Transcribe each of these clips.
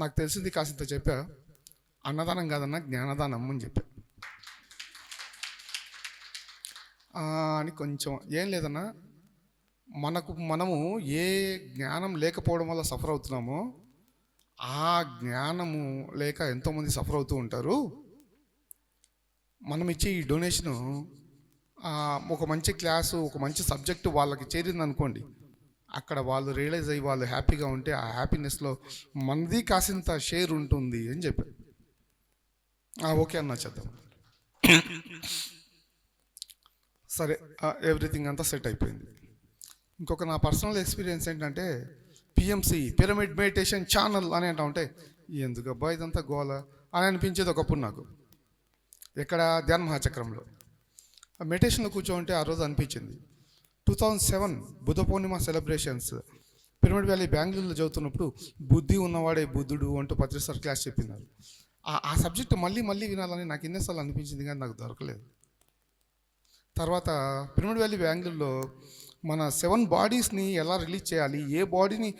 నాకు తెలిసింది కాసింత చెప్పా. అన్నదానం కాదన్నా జ్ఞానదానం అని చెప్పా. అని కొంచెం ఏం లేదన్నా, మనము ఏ జ్ఞానం లేకపోవడం వల్ల సఫర్ అవుతున్నామో ఆ జ్ఞానము లేక ఎంతోమంది సఫర్ అవుతూ ఉంటారు. మనం ఇచ్చే ఈ డొనేషను ఒక మంచి క్లాసు, ఒక మంచి సబ్జెక్టు వాళ్ళకి చేరింది అనుకోండి, అక్కడ వాళ్ళు రియలైజ్ అయ్యి వాళ్ళు హ్యాపీగా ఉంటే ఆ హ్యాపీనెస్లో మనది కాసింత షేర్ ఉంటుంది అని చెప్పారు. ఓకే అన్న, చేద్దాం. సరే, ఎవ్రీథింగ్ అంతా సెట్ అయిపోయింది. ఇంకొక నా పర్సనల్ ఎక్స్పీరియన్స్ ఏంటంటే, పిఎంసి పిరమిడ్ మెడిటేషన్ ఛానల్ అని అంటా ఉంటే ఎందుకబ్బా ఇదంతా గోల అని అనిపించేది ఒకప్పుడు నాకు. ఎక్కడ ధ్యాన మహాచక్రంలో మెడిటేషన్లో కూర్చోంటే ఆ రోజు అనిపించింది. 2007 బుద్ధ పూర్ణిమ సెలబ్రేషన్స్ పిరమిడ్ వ్యాలీ బెంగళూరులో చదువుతున్నప్పుడు బుద్ధి ఉన్నవాడే బుద్ధుడు అంటూ పత్రిసారి క్లాస్ చెప్పినారు. ఆ సబ్జెక్ట్ మళ్ళీ వినాలని నాకు ఎన్నోసార్లు అనిపించింది, కానీ నాకు దొరకలేదు. తర్వాత పిరమిడ్ వ్యాలీ బెంగళూరులో మన 7 బాడీస్ని ఎలా రిలీజ్ చేయాలి, ఏ బాడీని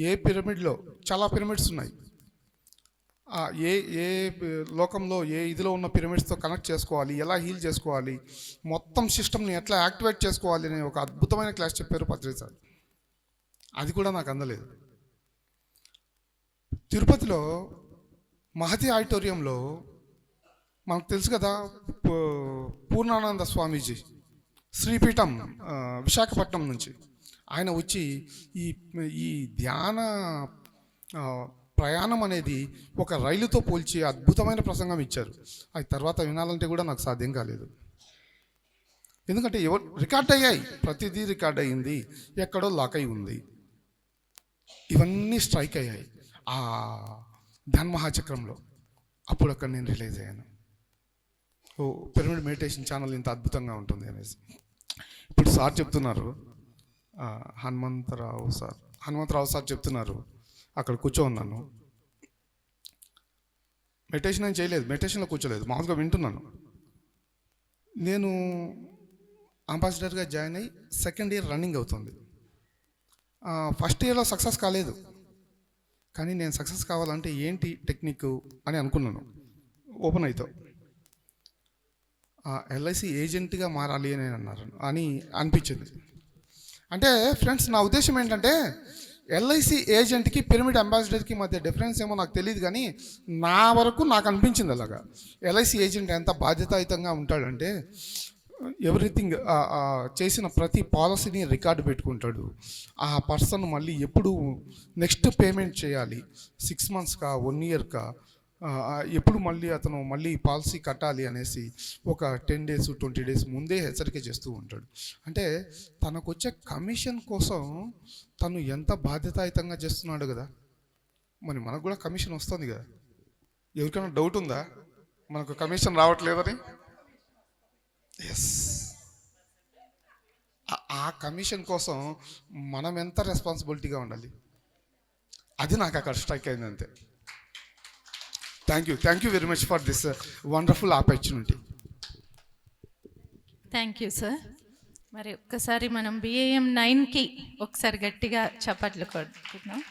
ఏ పిరమిడ్లో, చాలా పిరమిడ్స్ ఉన్నాయి, ఏ లోకంలో ఏ ఇదిలో ఉన్న పిరమిడ్స్తో కనెక్ట్ చేసుకోవాలి, ఎలా హీల్ చేసుకోవాలి, మొత్తం సిస్టమ్ని ఎట్లా యాక్టివేట్ చేసుకోవాలి అనే ఒక అద్భుతమైన క్లాస్ చెప్పారు పత్రి సార్. అది కూడా నాకు అందలేదు. తిరుపతిలో మహతి ఆడిటోరియంలో మనకు తెలుసు కదా, పూర్ణానంద స్వామీజీ శ్రీపీఠం విశాఖపట్నం నుంచి ఆయన వచ్చి ఈ ధ్యాన ప్రయాణం అనేది ఒక రైలుతో పోల్చి అద్భుతమైన ప్రసంగం ఇచ్చారు. అది తర్వాత వినాలంటే కూడా నాకు సాధ్యం కాలేదు. ఎందుకంటే రికార్డ్ అయ్యాయి, ప్రతిదీ రికార్డ్ అయ్యింది, ఎక్కడో లాక్ అయి ఉంది. ఇవన్నీ స్ట్రైక్ అయ్యాయి ఆ ధ్యాన మహాచక్రంలో. అప్పుడు అక్కడ నేను రిలైజ్ అయ్యాను, పిరమిడ్ మెడిటేషన్ ఛానల్ ఇంత అద్భుతంగా ఉంటుంది అనేసి. ఇప్పుడు సార్ చెప్తున్నారు, హనుమంతరావు సార్ చెప్తున్నారు. అక్కడ కూర్చోన్నాను, మెడిటేషన్ ఏం చేయలేదు, మెడిటేషన్లో కూర్చోలేదు, మామూలుగా వింటున్నాను. నేను అంబాసిడర్గా జాయిన్ అయ్యి 2nd ఇయర్ రన్నింగ్ అవుతుంది. ఫస్ట్ ఇయర్లో సక్సెస్ కాలేదు, కానీ నేను సక్సెస్ కావాలంటే ఏంటి టెక్నిక్ అని అనుకున్నాను. ఓపెన్ అయితే ఎల్ఐసి ఏజెంట్గా మారాలి అని అనిపించింది. అంటే ఫ్రెండ్స్, నా ఉద్దేశం ఏంటంటే, ఎల్ఐసి ఏజెంట్కి పిరమిడ్ అంబాసిడర్కి మధ్య డిఫరెన్స్ ఏమో నాకు తెలియదు, కానీ నా వరకు నాకు అనిపించింది అలాగా. ఎల్ఐసి ఏజెంట్ ఎంత బాధ్యతాయుతంగా ఉంటాడంటే, ఎవ్రీథింగ్ చేసిన ప్రతి పాలసీని రికార్డు పెట్టుకుంటాడు. ఆ పర్సన్ మళ్ళీ ఎప్పుడు నెక్స్ట్ పేమెంట్ చేయాలి, 6 monthsకా 1 yearకా, ఎప్పుడు అతను పాలసీ కట్టాలి అనేసి ఒక 10 days 20 days ముందే హెచ్చరిక చేస్తూ ఉంటాడు. అంటే తనకు వచ్చే కమిషన్ కోసం తను ఎంత బాధ్యతాయుతంగా చేస్తున్నాడు కదా. మరి మనకు కూడా కమిషన్ వస్తుంది కదా. ఎవరికైనా డౌట్ ఉందా మనకు కమిషన్ రావట్లేదని? ఎస్, ఆ కమిషన్ కోసం మనం ఎంత రెస్పాన్సిబిలిటీగా ఉండాలి, అది నాకు అక్కడ స్ట్రైక్ అయింది అంతే. Thank you very much for this wonderful opportunity. Thank you sir. మరి ఒక్కసారి మనం BAM 9కి ఒకసారి గట్టిగా చప్పట్లు కొడుతున్నాం.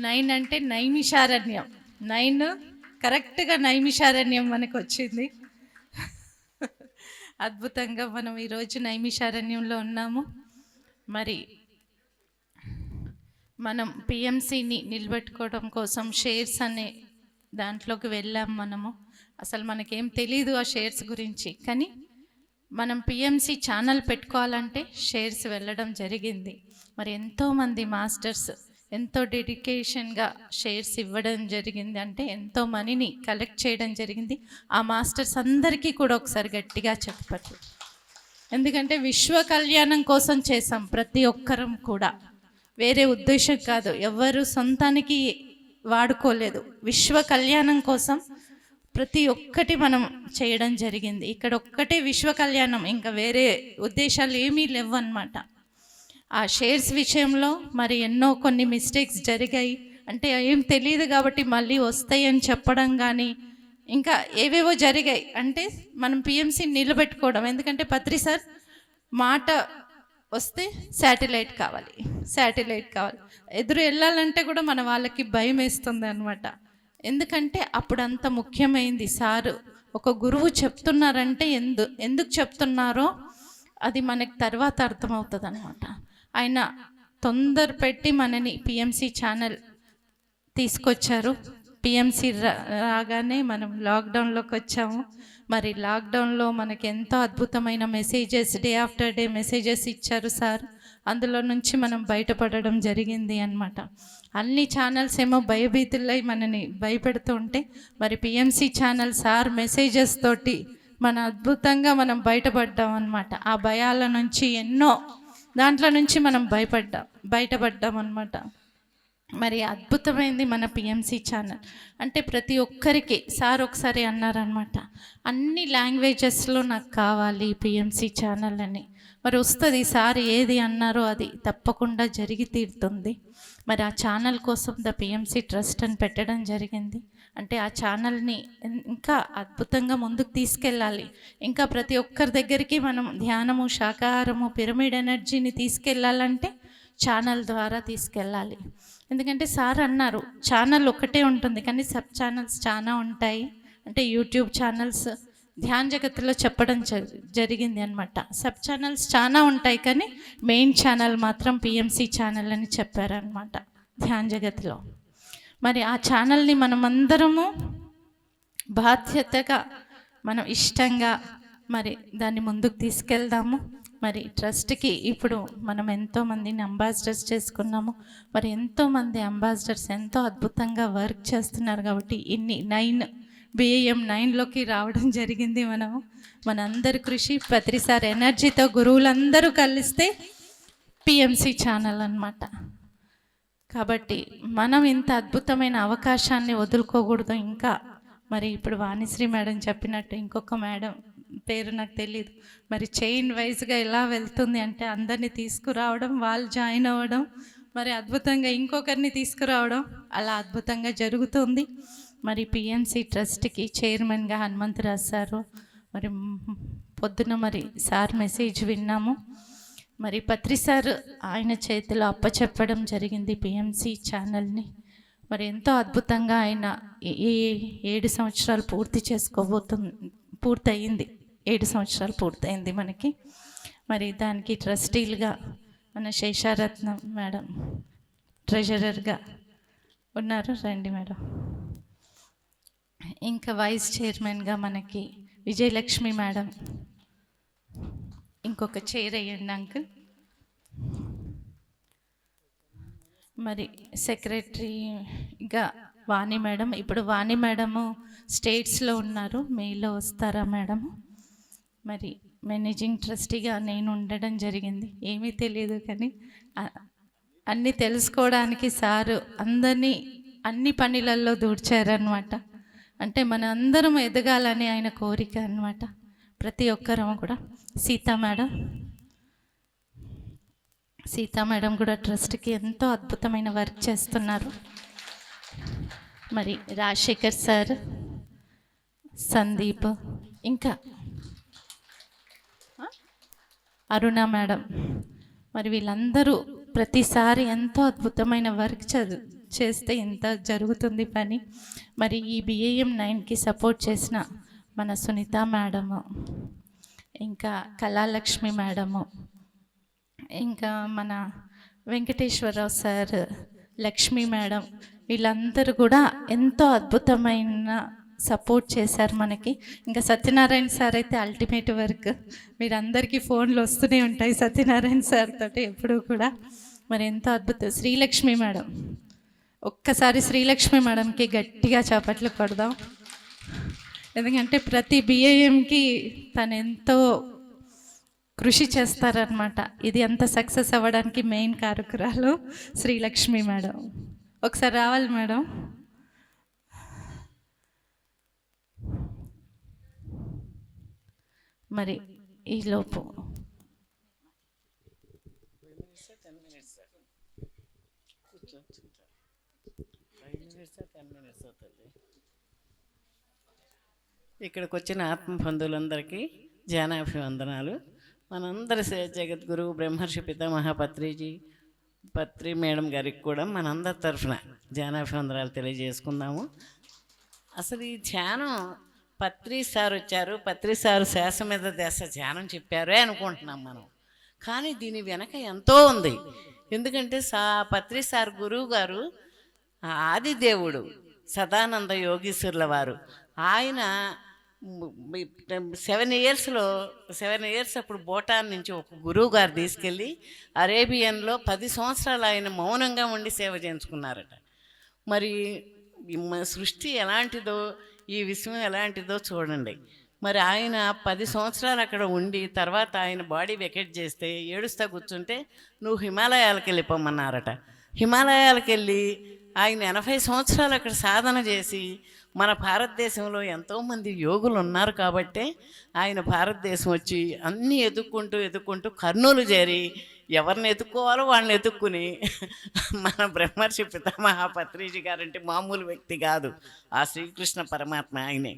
9 అంటే నైమిషారణ్యం. 9 కరెక్ట్గా నైమిషారణ్యం మనకు వచ్చింది. అద్భుతంగా మనం ఈరోజు నైమిషారణ్యంలో ఉన్నాము. మరి మనం PMCని నిలబెట్టుకోవడం కోసం షేర్స్ అనే దాంట్లోకి వెళ్ళాం. అసలు మనకేం తెలీదు ఆ షేర్స్ గురించి, కానీ మనం PMC ఛానల్ పెట్టుకోవాలంటే షేర్స్ వెళ్ళడం జరిగింది. మరి ఎంతోమంది మాస్టర్స్ ఎంతో డెడికేషన్గా షేర్స్ ఇవ్వడం జరిగింది, అంటే ఎంతో మనీని కలెక్ట్ చేయడం జరిగింది. ఆ మాస్టర్స్ అందరికీ కూడా ఒకసారి గట్టిగా చెప్పచ్చు. ఎందుకంటే విశ్వ కళ్యాణం కోసం చేసాం ప్రతి ఒక్కరం కూడా, వేరే ఉద్దేశం కాదు, ఎవరు సొంతానికి వాడుకోలేదు. విశ్వ కళ్యాణం కోసం ప్రతి ఒక్కటి మనం చేయడం జరిగింది. ఇక్కడ ఒక్కటే విశ్వ కళ్యాణం, ఇంకా వేరే ఉద్దేశాలు ఏమీ లేవు అన్నమాట. ఆ షేర్స్ విషయంలో మరి కొన్ని మిస్టేక్స్ జరిగాయి. అంటే ఏం తెలియదు కాబట్టి మళ్ళీ వస్తాయి అని చెప్పడం కానీ ఇంకా ఏవేవో జరిగాయి. అంటే మనం PMCని నిలబెట్టుకోవడం, ఎందుకంటే పత్రి సార్ మాట వస్తే శాటిలైట్ కావాలి. ఎదురు వెళ్ళాలంటే కూడా మన వాళ్ళకి భయం వేస్తుంది అనమాట. ఎందుకంటే అప్పుడు అంత ముఖ్యమైంది. సారు ఒక గురువు చెప్తున్నారంటే ఎందుకు చెప్తున్నారో అది మనకి తర్వాత అర్థమవుతుంది అనమాట. ఆయన తొందర పెట్టి మనని పిఎంసి ఛానల్ తీసుకొచ్చారు. పిఎంసి రాగానే మనం లాక్డౌన్లోకి వచ్చాము. మరి లాక్డౌన్లో మనకి ఎంతో అద్భుతమైన messages, day after day messages ఇచ్చారు సార్. అందులో నుంచి మనం బయటపడడం జరిగింది అన్నమాట. అన్ని ఛానల్స్ ఏమో భయభీతులై మనని భయపెడుతూ ఉంటే, మరి పిఎంసి ఛానల్ సార్ మెసేజెస్ తోటి మన అద్భుతంగా మనం బయటపడ్డాం అన్నమాట. ఆ భయాల నుంచి ఎన్నో దాంట్లో నుంచి మనం బయటపడ్డాం అన్నమాట. మరి అద్భుతమైంది మన పిఎంసి ఛానల్. అంటే ప్రతి ఒక్కరికి సార్ ఒకసారి అన్నారనమాట, అన్ని లాంగ్వేజెస్లో నాకు కావాలి పిఎంసి ఛానల్ అని. మరి వస్తుంది, సార్ ఏది అన్నారో అది తప్పకుండా జరిగి తీరుతుంది. మరి ఆ ఛానల్ కోసం ద పిఎంసి ట్రస్ట్ అని పెట్టడం జరిగింది. అంటే ఆ ఛానల్ని ఇంకా అద్భుతంగా ముందుకు తీసుకెళ్ళాలి. ఇంకా ప్రతి ఒక్కరి దగ్గరికి మనం ధ్యానము, శాకాహారము, పిరమిడ్ ఎనర్జీని తీసుకెళ్ళాలంటే ఛానల్ ద్వారా తీసుకెళ్ళాలి. ఎందుకంటే సార్ అన్నారు, ఛానల్ ఒకటే ఉంటుంది కానీ సబ్ ఛానల్స్ చాలా ఉంటాయి. అంటే యూట్యూబ్ ఛానల్స్ ధ్యాన జగత్తులో చెప్పడం జరిగింది అనమాట. సబ్ ఛానల్స్ చాలా ఉంటాయి కానీ మెయిన్ ఛానల్ మాత్రం పిఎంసి ఛానల్ అని చెప్పారనమాట ధ్యాన జగత్తులో. మరి ఆ ఛానల్ని మనమందరము బాధ్యతగా మనం ఇష్టంగా మరి దాన్ని ముందుకు తీసుకెళ్దాము. మరి ట్రస్ట్కి ఇప్పుడు మనం ఎంతోమందిని అంబాసిడర్స్ చేసుకున్నాము. మరి ఎంతోమంది అంబాసిడర్స్ ఎంతో అద్భుతంగా వర్క్ చేస్తున్నారు కాబట్టి ఇన్ని BAM 9లోకి రావడం జరిగింది. మనందరి కృషి ప్రతిసారి ఎనర్జీతో గురువులందరూ కలిస్తే పిఎంసి ఛానల్ అన్నమాట. కాబట్టి మనం ఇంత అద్భుతమైన అవకాశాన్ని వదులుకోకూడదు. ఇంకా మరి ఇప్పుడు వాణిశ్రీ మేడం చెప్పినట్టు ఇంకొక మేడం పేరు నాకు తెలియదు, మరి చైన్ వైజ్గా ఎలా వెళ్తుంది అంటే అందరినీ తీసుకురావడం, వాళ్ళు జాయిన్ అవ్వడం, మరి అద్భుతంగా ఇంకొకరిని తీసుకురావడం, అలా అద్భుతంగా జరుగుతుంది. మరి పిఎంసి ట్రస్ట్కి చైర్మన్గా హనుమంతరాజు సారు, మరి పొద్దున మరి సార్ మెసేజ్ విన్నాము. మరి పత్రి సార్ ఆయన చేతిలో అప్పచెప్పడం జరిగింది పిఎంసి ఛానల్ని. మరి ఎంతో అద్భుతంగా ఆయన ఈ 7 సంవత్సరాలు పూర్తయింది. 7 సంవత్సరాలు పూర్తయింది మనకి. మరి దానికి ట్రస్టీలుగా మన శేషారత్న మేడం ట్రెజరర్గా ఉన్నారు, రండి మేడం. ఇంకా వైస్ చైర్మన్గా మనకి విజయలక్ష్మి మేడం, ఇంకొక చైర్ అయ్యండి అంకుల్. మరి సెక్రటరీగా వాణి మేడం, ఇప్పుడు వాణి మేడము స్టేట్స్లో ఉన్నారు, మేలో వస్తారా మేడం. మరి మేనేజింగ్ ట్రస్టీగా నేను ఉండడం జరిగింది. ఏమీ తెలియదు కానీ అన్నీ తెలుసుకోవడానికి సారు అందరినీ అన్ని పనులలో దూర్చారనమాట. అంటే మన అందరం ఎదగాలని ఆయన కోరిక అన్నమాట, ప్రతి ఒక్కరము కూడా. సీతా మేడం కూడా ట్రస్ట్కి ఎంతో అద్భుతమైన వర్క్ చేస్తున్నారు. మరి రాజశేఖర్ సార్, సందీప్, ఇంకా అరుణ మేడం, మరి వీళ్ళందరూ ప్రతిసారి ఎంతో అద్భుతమైన వర్క్ చేస్తే ఎంత జరుగుతుంది పని. మరి ఈ BAM 9కి సపోర్ట్ చేసిన మన సునీత మేడము, ఇంకా కళాలక్ష్మి మేడము, ఇంకా మన వెంకటేశ్వరరావు సార్, లక్ష్మి మేడం, వీళ్ళందరూ కూడా ఎంతో అద్భుతమైన సపోర్ట్ చేశారు మనకి. ఇంకా సత్యనారాయణ సార్ అయితే అల్టిమేట్ వర్క్, మీరందరికీ ఫోన్లు వస్తూనే ఉంటాయి సత్యనారాయణ సార్ తోటి ఎప్పుడూ కూడా. మరి ఎంతో అద్భుతం. శ్రీలక్ష్మి మేడం, ఒక్కసారి శ్రీలక్ష్మి మేడంకి గట్టిగా చప్పట్లు కొడదాం. ఎందుకంటే ప్రతి BAMకి తను ఎంతో కృషి చేస్తారనమాట. ఇది అంత సక్సెస్ అవ్వడానికి మెయిన్ కారకురాలు శ్రీలక్ష్మి మేడం. ఒకసారి రావాలి మేడం. మరి ఈలోపు ఇక్కడికి వచ్చిన ఆత్మ బంధువులందరికీ ధ్యానాభివందనాలు. మనందరి జగద్గురు బ్రహ్మర్షి పితామహ పత్రి మేడం గారికి కూడా మనందరి తరఫున ధ్యానాభివందనాలు తెలియజేసుకుందాము. అసలు ఈ ధ్యానం పత్రి సార్ వచ్చారు, పత్రి సారు శ్వాస మీద దశ ధ్యానం చెప్పారే అనుకుంటున్నాం మనం. కానీ దీని వెనక ఎంతో ఉంది. ఎందుకంటే పత్రి సార్ గురువు గారు ఆదిదేవుడు సదానంద యోగీశ్వరుల వారు. ఆయన 7 ఇయర్స్ అప్పుడు భూటాన్ నుంచి ఒక గురువు గారు తీసుకెళ్ళి అరేబియన్లో 10 సంవత్సరాలు ఆయన మౌనంగా ఉండి సేవ చేయించుకున్నారట. మరి సృష్టి ఎలాంటిదో, ఈ విశ్వం ఎలాంటిదో చూడండి. మరి ఆయన 10 సంవత్సరాలు అక్కడ ఉండి తర్వాత ఆయన బాడీ వెకెట్ చేస్తే ఏడుస్తా కూర్చుంటే నువ్వు హిమాలయాలకు వెళ్ళిపోమన్నారట. హిమాలయాలకు వెళ్ళి ఆయన 80 సంవత్సరాలు అక్కడ సాధన చేసి, మన భారతదేశంలో ఎంతోమంది యోగులు ఉన్నారు కాబట్టే ఆయన భారతదేశం వచ్చి అన్నీ ఎదుక్కుంటూ కర్నూలు చేరి ఎవరిని ఎత్తుక్కోవాలో వాళ్ళని ఎత్తుక్కుని మన బ్రహ్మర్షి పితామహ పత్రిజీ గారంటే మామూలు వ్యక్తి కాదు, ఆ శ్రీకృష్ణ పరమాత్మ ఆయనే.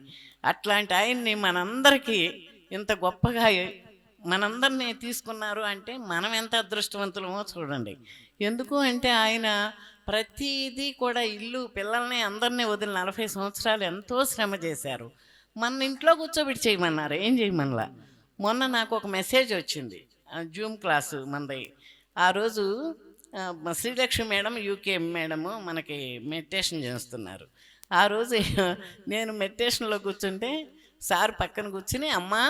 అట్లాంటి ఆయన్ని మనందరికీ ఇంత గొప్పగా మనందరినీ తీసుకున్నారు అంటే మనం ఎంత అదృష్టవంతులమో చూడండి. ఎందుకు అంటే ఆయన ప్రతిదీ కూడా ఇల్లు పిల్లల్ని అందరినీ వదిలి 40 సంవత్సరాలు ఎంతో శ్రమ చేశారు. మన ఇంట్లో కూర్చోబెట్టి చేయమన్నారు, ఏం చేయమనలా. మొన్న నాకు ఒక మెసేజ్ వచ్చింది, జూమ్ క్లాసు మనది. ఆ రోజు శ్రీలక్ష్మి మేడం, యూకే మేడము మనకి మెడిటేషన్ చేస్తున్నారు. ఆ రోజు నేను మెడిటేషన్లో కూర్చుంటే సార్ పక్కన కూర్చుని, అమ్మా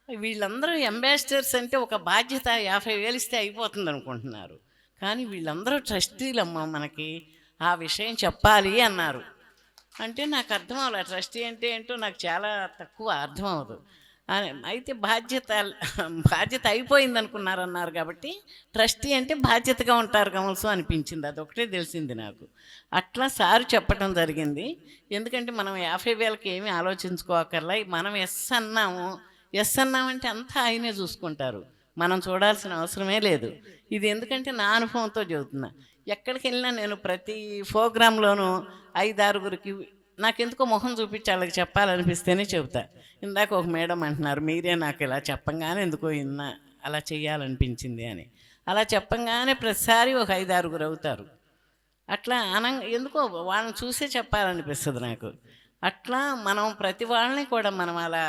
వీళ్ళందరూ అంబాసిడర్స్ అంటే ఒక బాధ్యత 50,000 ఇస్తే అయిపోతుంది అనుకుంటున్నారు, కానీ వీళ్ళందరూ ట్రస్టీలమ్మా, మనకి ఆ విషయం చెప్పాలి అన్నారు. అంటే నాకు అర్థం అవ్వాలి, ట్రస్టీ అంటే ఏంటో నాకు చాలా తక్కువ అర్థం అవ్వదు. అయితే బాధ్యత అయిపోయింది అనుకున్నారన్నారు కాబట్టి ట్రస్టీ అంటే బాధ్యతగా ఉంటారు కమల్సు అనిపించింది, అదొకటే తెలిసింది నాకు. అట్లా సారు చెప్పడం జరిగింది. ఎందుకంటే మనం 50,000కి ఏమీ ఆలోచించుకోకర్లా, మనం ఎస్ అన్నామంటే అంతా ఆయనే చూసుకుంటారు, మనం చూడాల్సిన అవసరమే లేదు. ఇది ఎందుకంటే నా అనుభవంతో చెబుతున్నా. ఎక్కడికి వెళ్ళినా నేను ప్రతి ప్రోగ్రాంలోనూ 5-6గురికి నాకెందుకో మొహం చూపించి వాళ్ళకి చెప్పాలనిపిస్తేనే చెబుతా. ఇందాక ఒక మేడం అంటున్నారు, మీరే నాకు ఇలా చెప్పంగానే ఎందుకో అలా చేయాలనిపించింది అని. అలా చెప్పంగానే ప్రతిసారి ఒక 5-6గురు అవుతారు. అట్లా ఎందుకో వాళ్ళని చూసే చెప్పాలనిపిస్తుంది నాకు. అట్లా మనం ప్రతి వాళ్ళని కూడా మనం అలా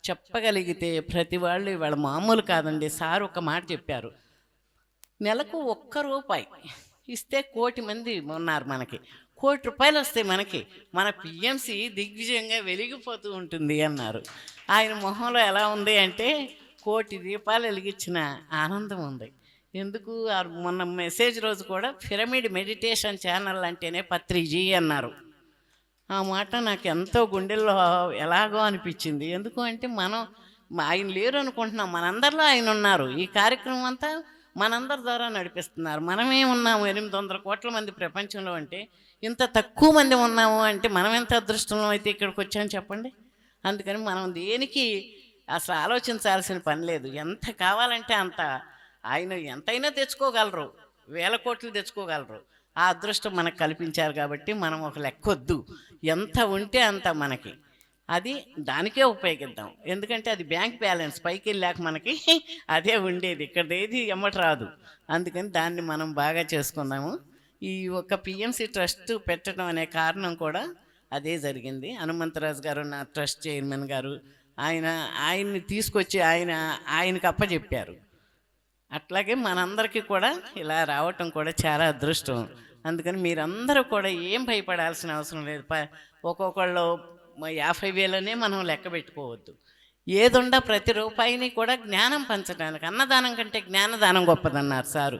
చెప్పగలిగితే ప్రతి వాళ్ళు ఇవాళ మామూలు కాదండి. సార్ ఒక మాట చెప్పారు, నెలకు ₹1 ఇస్తే 1,00,00,000 మంది ఉన్నారు, మనకి ₹1,00,00,000 వస్తాయి మనకి, మన పిఎంసి దిగ్విజయంగా వెలిగిపోతూ ఉంటుంది అన్నారు. ఆయన మొహంలో ఎలా ఉంది అంటే 1,00,00,000 దీపాలు వెలిగించిన ఆనందం ఉంది. ఎందుకు మొన్న మెసేజ్ రోజు కూడా పిరమిడ్ మెడిటేషన్ ఛానల్ అంటేనే పత్రిజీ అన్నారు. ఆ మాట నాకు ఎంతో గుండెల్లో ఎలాగో అనిపించింది. ఎందుకు అంటే మనం ఆయన లేరు అనుకుంటున్నాం, మనందరిలో ఆయన ఉన్నారు. ఈ కార్యక్రమం అంతా మనందరి ద్వారా నడిపిస్తున్నారు. మనమే ఉన్నాము 800 కోట్ల మంది ప్రపంచంలో అంటే, ఇంత తక్కువ మంది ఉన్నాము అంటే మనం ఎంత అదృష్టంలో అయితే ఇక్కడికి వచ్చామని చెప్పండి. అందుకని మనం దేనికి అసలు ఆలోచించాల్సిన పని లేదు. ఎంత కావాలంటే అంత ఆయన ఎంతైనా తెచ్చుకోగలరు, 1,000 కోట్లు తెచ్చుకోగలరు. ఆ అదృష్టం మనకు కల్పించారు కాబట్టి మనం ఒక లెక్కొద్దు, ఎంత ఉంటే అంత మనకి అది దానికే ఉపయోగిద్దాం. ఎందుకంటే అది బ్యాంక్ బ్యాలెన్స్, పైకి వెళ్ళాక మనకి అదే ఉండేది, ఇక్కడ ఏది ఎమ్మటి రాదు. అందుకని దాన్ని మనం బాగా చేసుకుందాము. ఈ ఒక పిఎంసి ట్రస్ట్ పెట్టడం అనే కారణం కూడా అదే జరిగింది. హనుమంతరాజు గారు నా ట్రస్ట్ చైర్మన్ గారు, ఆయన్ని తీసుకొచ్చి ఆయనకు అప్పచెప్పారు. అట్లాగే మనందరికీ కూడా ఇలా రావటం కూడా చాలా అదృష్టం. అందుకని మీరందరూ కూడా ఏం భయపడాల్సిన అవసరం లేదు. ఒక్కొక్కళ్ళు 50,000 మనం లెక్క పెట్టుకోవద్దు. ఏదుండా ప్రతి రూపాయిని కూడా జ్ఞానం పంచడానికి, అన్నదానం కంటే జ్ఞానదానం గొప్పదన్నారు సారు.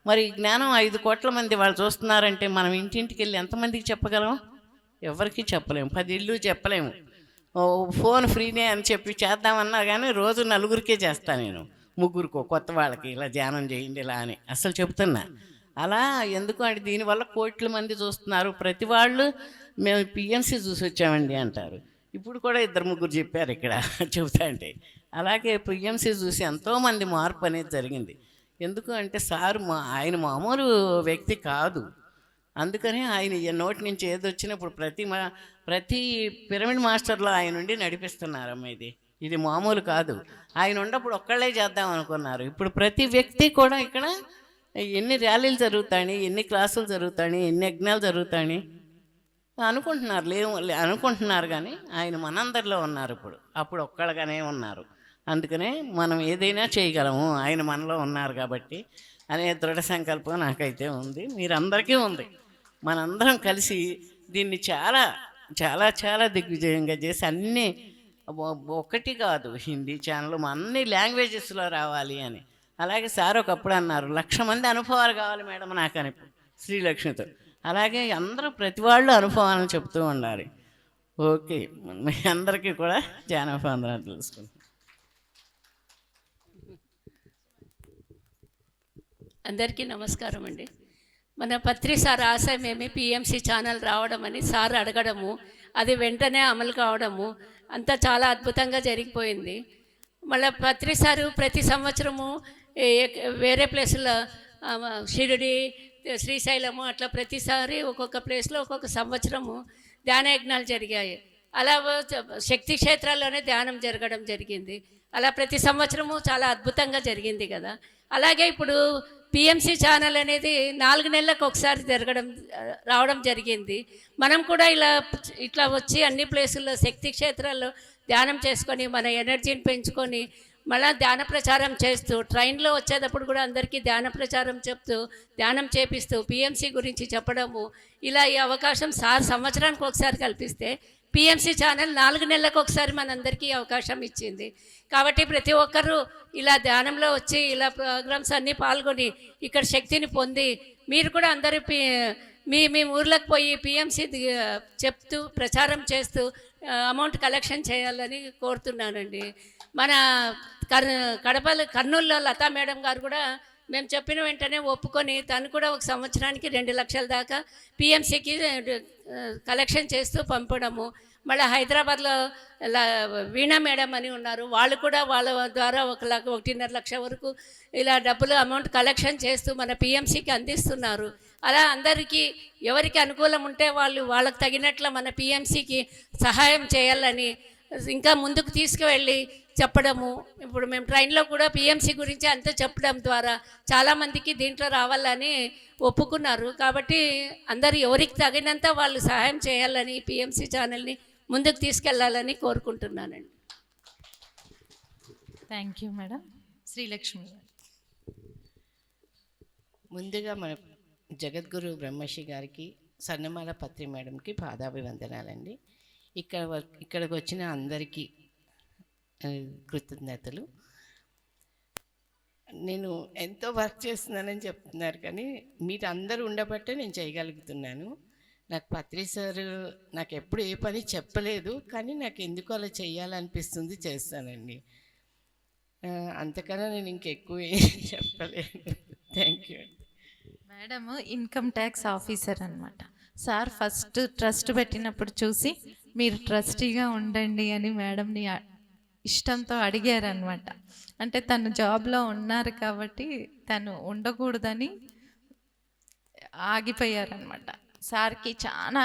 మరి జ్ఞానం 5 కోట్ల మంది వాళ్ళు చూస్తున్నారంటే మనం ఇంటింటికి వెళ్ళి ఎంతమందికి చెప్పగలం? ఎవరికి చెప్పలేము, 10 ఇళ్ళు చెప్పలేము. ఫోన్ ఫ్రీనే అని చెప్పి చేద్దామన్నా కానీ రోజు 4గురికే చేస్తాను నేను, 3గురికో కొత్త వాళ్ళకి ఇలా ధ్యానం చేయండి ఇలా అని అసలు చెప్తున్నా. అలా ఎందుకు అంటే దీనివల్ల కోట్ల మంది చూస్తున్నారు. ప్రతి వాళ్ళు మేము పిఎంసి చూసి వచ్చామండి అంటారు. ఇప్పుడు కూడా 2-3 చెప్పారు ఇక్కడ చెబుతా అంటే. అలాగే పిఎంసి చూసి ఎంతోమంది మార్పు అనేది జరిగింది. ఎందుకు అంటే సారు ఆయన మామూలు వ్యక్తి కాదు. అందుకని ఆయన నోటి నుంచి ఏది వచ్చినప్పుడు ప్రతి పిరమిడ్ మాస్టర్లో ఆయన నుండి నడిపిస్తున్నారమ్మ ఇది. ఇది మామూలు కాదు. ఆయన ఉన్నప్పుడు ఒక్కళ్ళే చేద్దాం అనుకున్నారు. ఇప్పుడు ప్రతి వ్యక్తి కూడా ఇక్కడ ఎన్ని ర్యాలీలు జరుగుతాయి, ఎన్ని క్లాసులు జరుగుతాయి, ఎన్ని యజ్ఞాలు జరుగుతాయి అనుకుంటున్నారు. అనుకుంటున్నారు కానీ ఆయన మనందరిలో ఉన్నారు ఇప్పుడు. అప్పుడు ఒక్కళ్ళగానే ఉన్నారు. అందుకనే మనం ఏదైనా చేయగలము, ఆయన మనలో ఉన్నారు కాబట్టి అనే దృఢ సంకల్పం నాకైతే ఉంది, మీరందరికీ ఉంది. మనందరం కలిసి దీన్ని చాలా చాలా చాలా దిగ్విజయంగా చేసి అన్నీ ఒకటి కాదు, హిందీ ఛానల్ అన్ని లాంగ్వేజెస్లో రావాలి అని. అలాగే సార్ ఒకప్పుడు అన్నారు 1,00,000 మంది అనుభవాలు కావాలి మేడం నాకు అని శ్రీలక్ష్మితో. అలాగే అందరూ ప్రతి వాళ్ళు అనుభవాలను చెప్తూ ఉండాలి. ఓకే, మీ అందరికీ కూడా జానపదాలు తెలుసుకుంటాం. అందరికీ నమస్కారం అండి. మన పత్రి సార్ ఆశయం ఏమి పిఎంసి ఛానల్ రావడం అని సార్ అడగడము, అది వెంటనే అమలు కావడము అంతా చాలా అద్భుతంగా జరిగిపోయింది. మళ్ళీ పత్రి సారు ప్రతి సంవత్సరము వేరే ప్లేసులో షిరిడి, శ్రీశైలము అట్లా ప్రతిసారి ఒక్కొక్క ప్లేస్లో ఒక్కొక్క సంవత్సరము ధ్యాన యజ్ఞాలు జరిగాయి. అలా శక్తి క్షేత్రాల్లోనే ధ్యానం జరగడం జరిగింది. అలా ప్రతి సంవత్సరము చాలా అద్భుతంగా జరిగింది కదా. అలాగే ఇప్పుడు పిఎంసి ఛానల్ అనేది 4 నెలలకు ఒకసారి రావడం జరిగింది. మనం కూడా ఇట్లా వచ్చి అన్ని ప్లేసుల్లో శక్తి క్షేత్రాల్లో ధ్యానం చేసుకొని మన ఎనర్జీని పెంచుకొని మళ్ళీ ధ్యాన ప్రచారం చేస్తూ ట్రైన్లో వచ్చేటప్పుడు కూడా అందరికీ ధ్యాన ప్రచారం చెప్తూ ధ్యానం చేపిస్తూ పిఎంసి గురించి చెప్పడము, ఇలా ఈ అవకాశం సార్ సంవత్సరానికి ఒకసారి కల్పిస్తే పిఎంసి ఛానల్ 4 నెలలకు ఒకసారి మనందరికీ అవకాశం ఇచ్చింది. కాబట్టి ప్రతి ఒక్కరూ ఇలా ధ్యానంలో వచ్చి ఇలా ప్రోగ్రామ్స్ అన్నీ పాల్గొని ఇక్కడ శక్తిని పొంది మీరు కూడా అందరూ మీ మీ ఊర్లకు పోయి పిఎంసి చెప్తూ ప్రచారం చేస్తూ అమౌంట్ కలెక్షన్ చేయాలని కోరుతున్నానండి. మన కర్నూలులో లతా మేడం గారు కూడా మేము చెప్పిన వెంటనే ఒప్పుకొని తను కూడా ఒక సంవత్సరానికి 2 లక్షల దాకా పిఎంసికి కలెక్షన్ చేస్తూ పంపడము. మళ్ళీ హైదరాబాద్లో వీణా మేడం అని ఉన్నారు, వాళ్ళు కూడా వాళ్ళ ద్వారా 1.5 లక్ష వరకు ఇలా డబ్బులు అమౌంట్ కలెక్షన్ చేస్తూ మన పిఎంసికి అందిస్తున్నారు. అలా అందరికీ ఎవరికి అనుకూలం ఉంటే వాళ్ళకి తగినట్లు మన పిఎంసికి సహాయం చేయాలని ఇంకా ముందుకు తీసుకువెళ్ళి చెప్పడము. ఇప్పుడు మేము ట్రైన్లో కూడా పిఎంసి గురించి అంతా చెప్పడం ద్వారా చాలామందికి దీంట్లో రావాలని ఒప్పుకున్నారు. కాబట్టి అందరు ఎవరికి తగినంత వాళ్ళు సహాయం చేయాలని పిఎంసి ఛానల్ని ముందుకు తీసుకెళ్లాలని కోరుకుంటున్నానండి. Thank you madam. శ్రీలక్ష్మి. ముందుగా మన జగద్గురు బ్రహ్మశ్రీ గారికి, సన్నమాల పత్రి మేడంకి పాదాభివందనాలండి. ఇక్కడికి వచ్చిన అందరికీ కృతజ్ఞతలు. నేను ఎంతో వర్క్ చేస్తున్నానని చెప్తున్నారు కానీ మీరు అందరూ ఉండబట్టే నేను చేయగలుగుతున్నాను. నాకు పత్రి సార్ నాకు ఎప్పుడు ఏ పని చెప్పలేదు, కానీ నాకు ఎందుకు అలా చేయాలనిపిస్తుంది, చేస్తానండి. అంతకన్నా నేను ఇంకెక్కువ చెప్పలేను. Thank you. Madam income tax officer అనమాట. సార్ ఫస్ట్ ట్రస్ట్ పెట్టినప్పుడు చూసి మీరు ట్రస్టీగా ఉండండి అని మేడంని ఇష్టంతో అడిగారనమాట. అంటే తను జాబ్లో ఉన్నారు కాబట్టి తను ఉండకూడదని ఆగిపోయారనమాట. సార్కి చాలా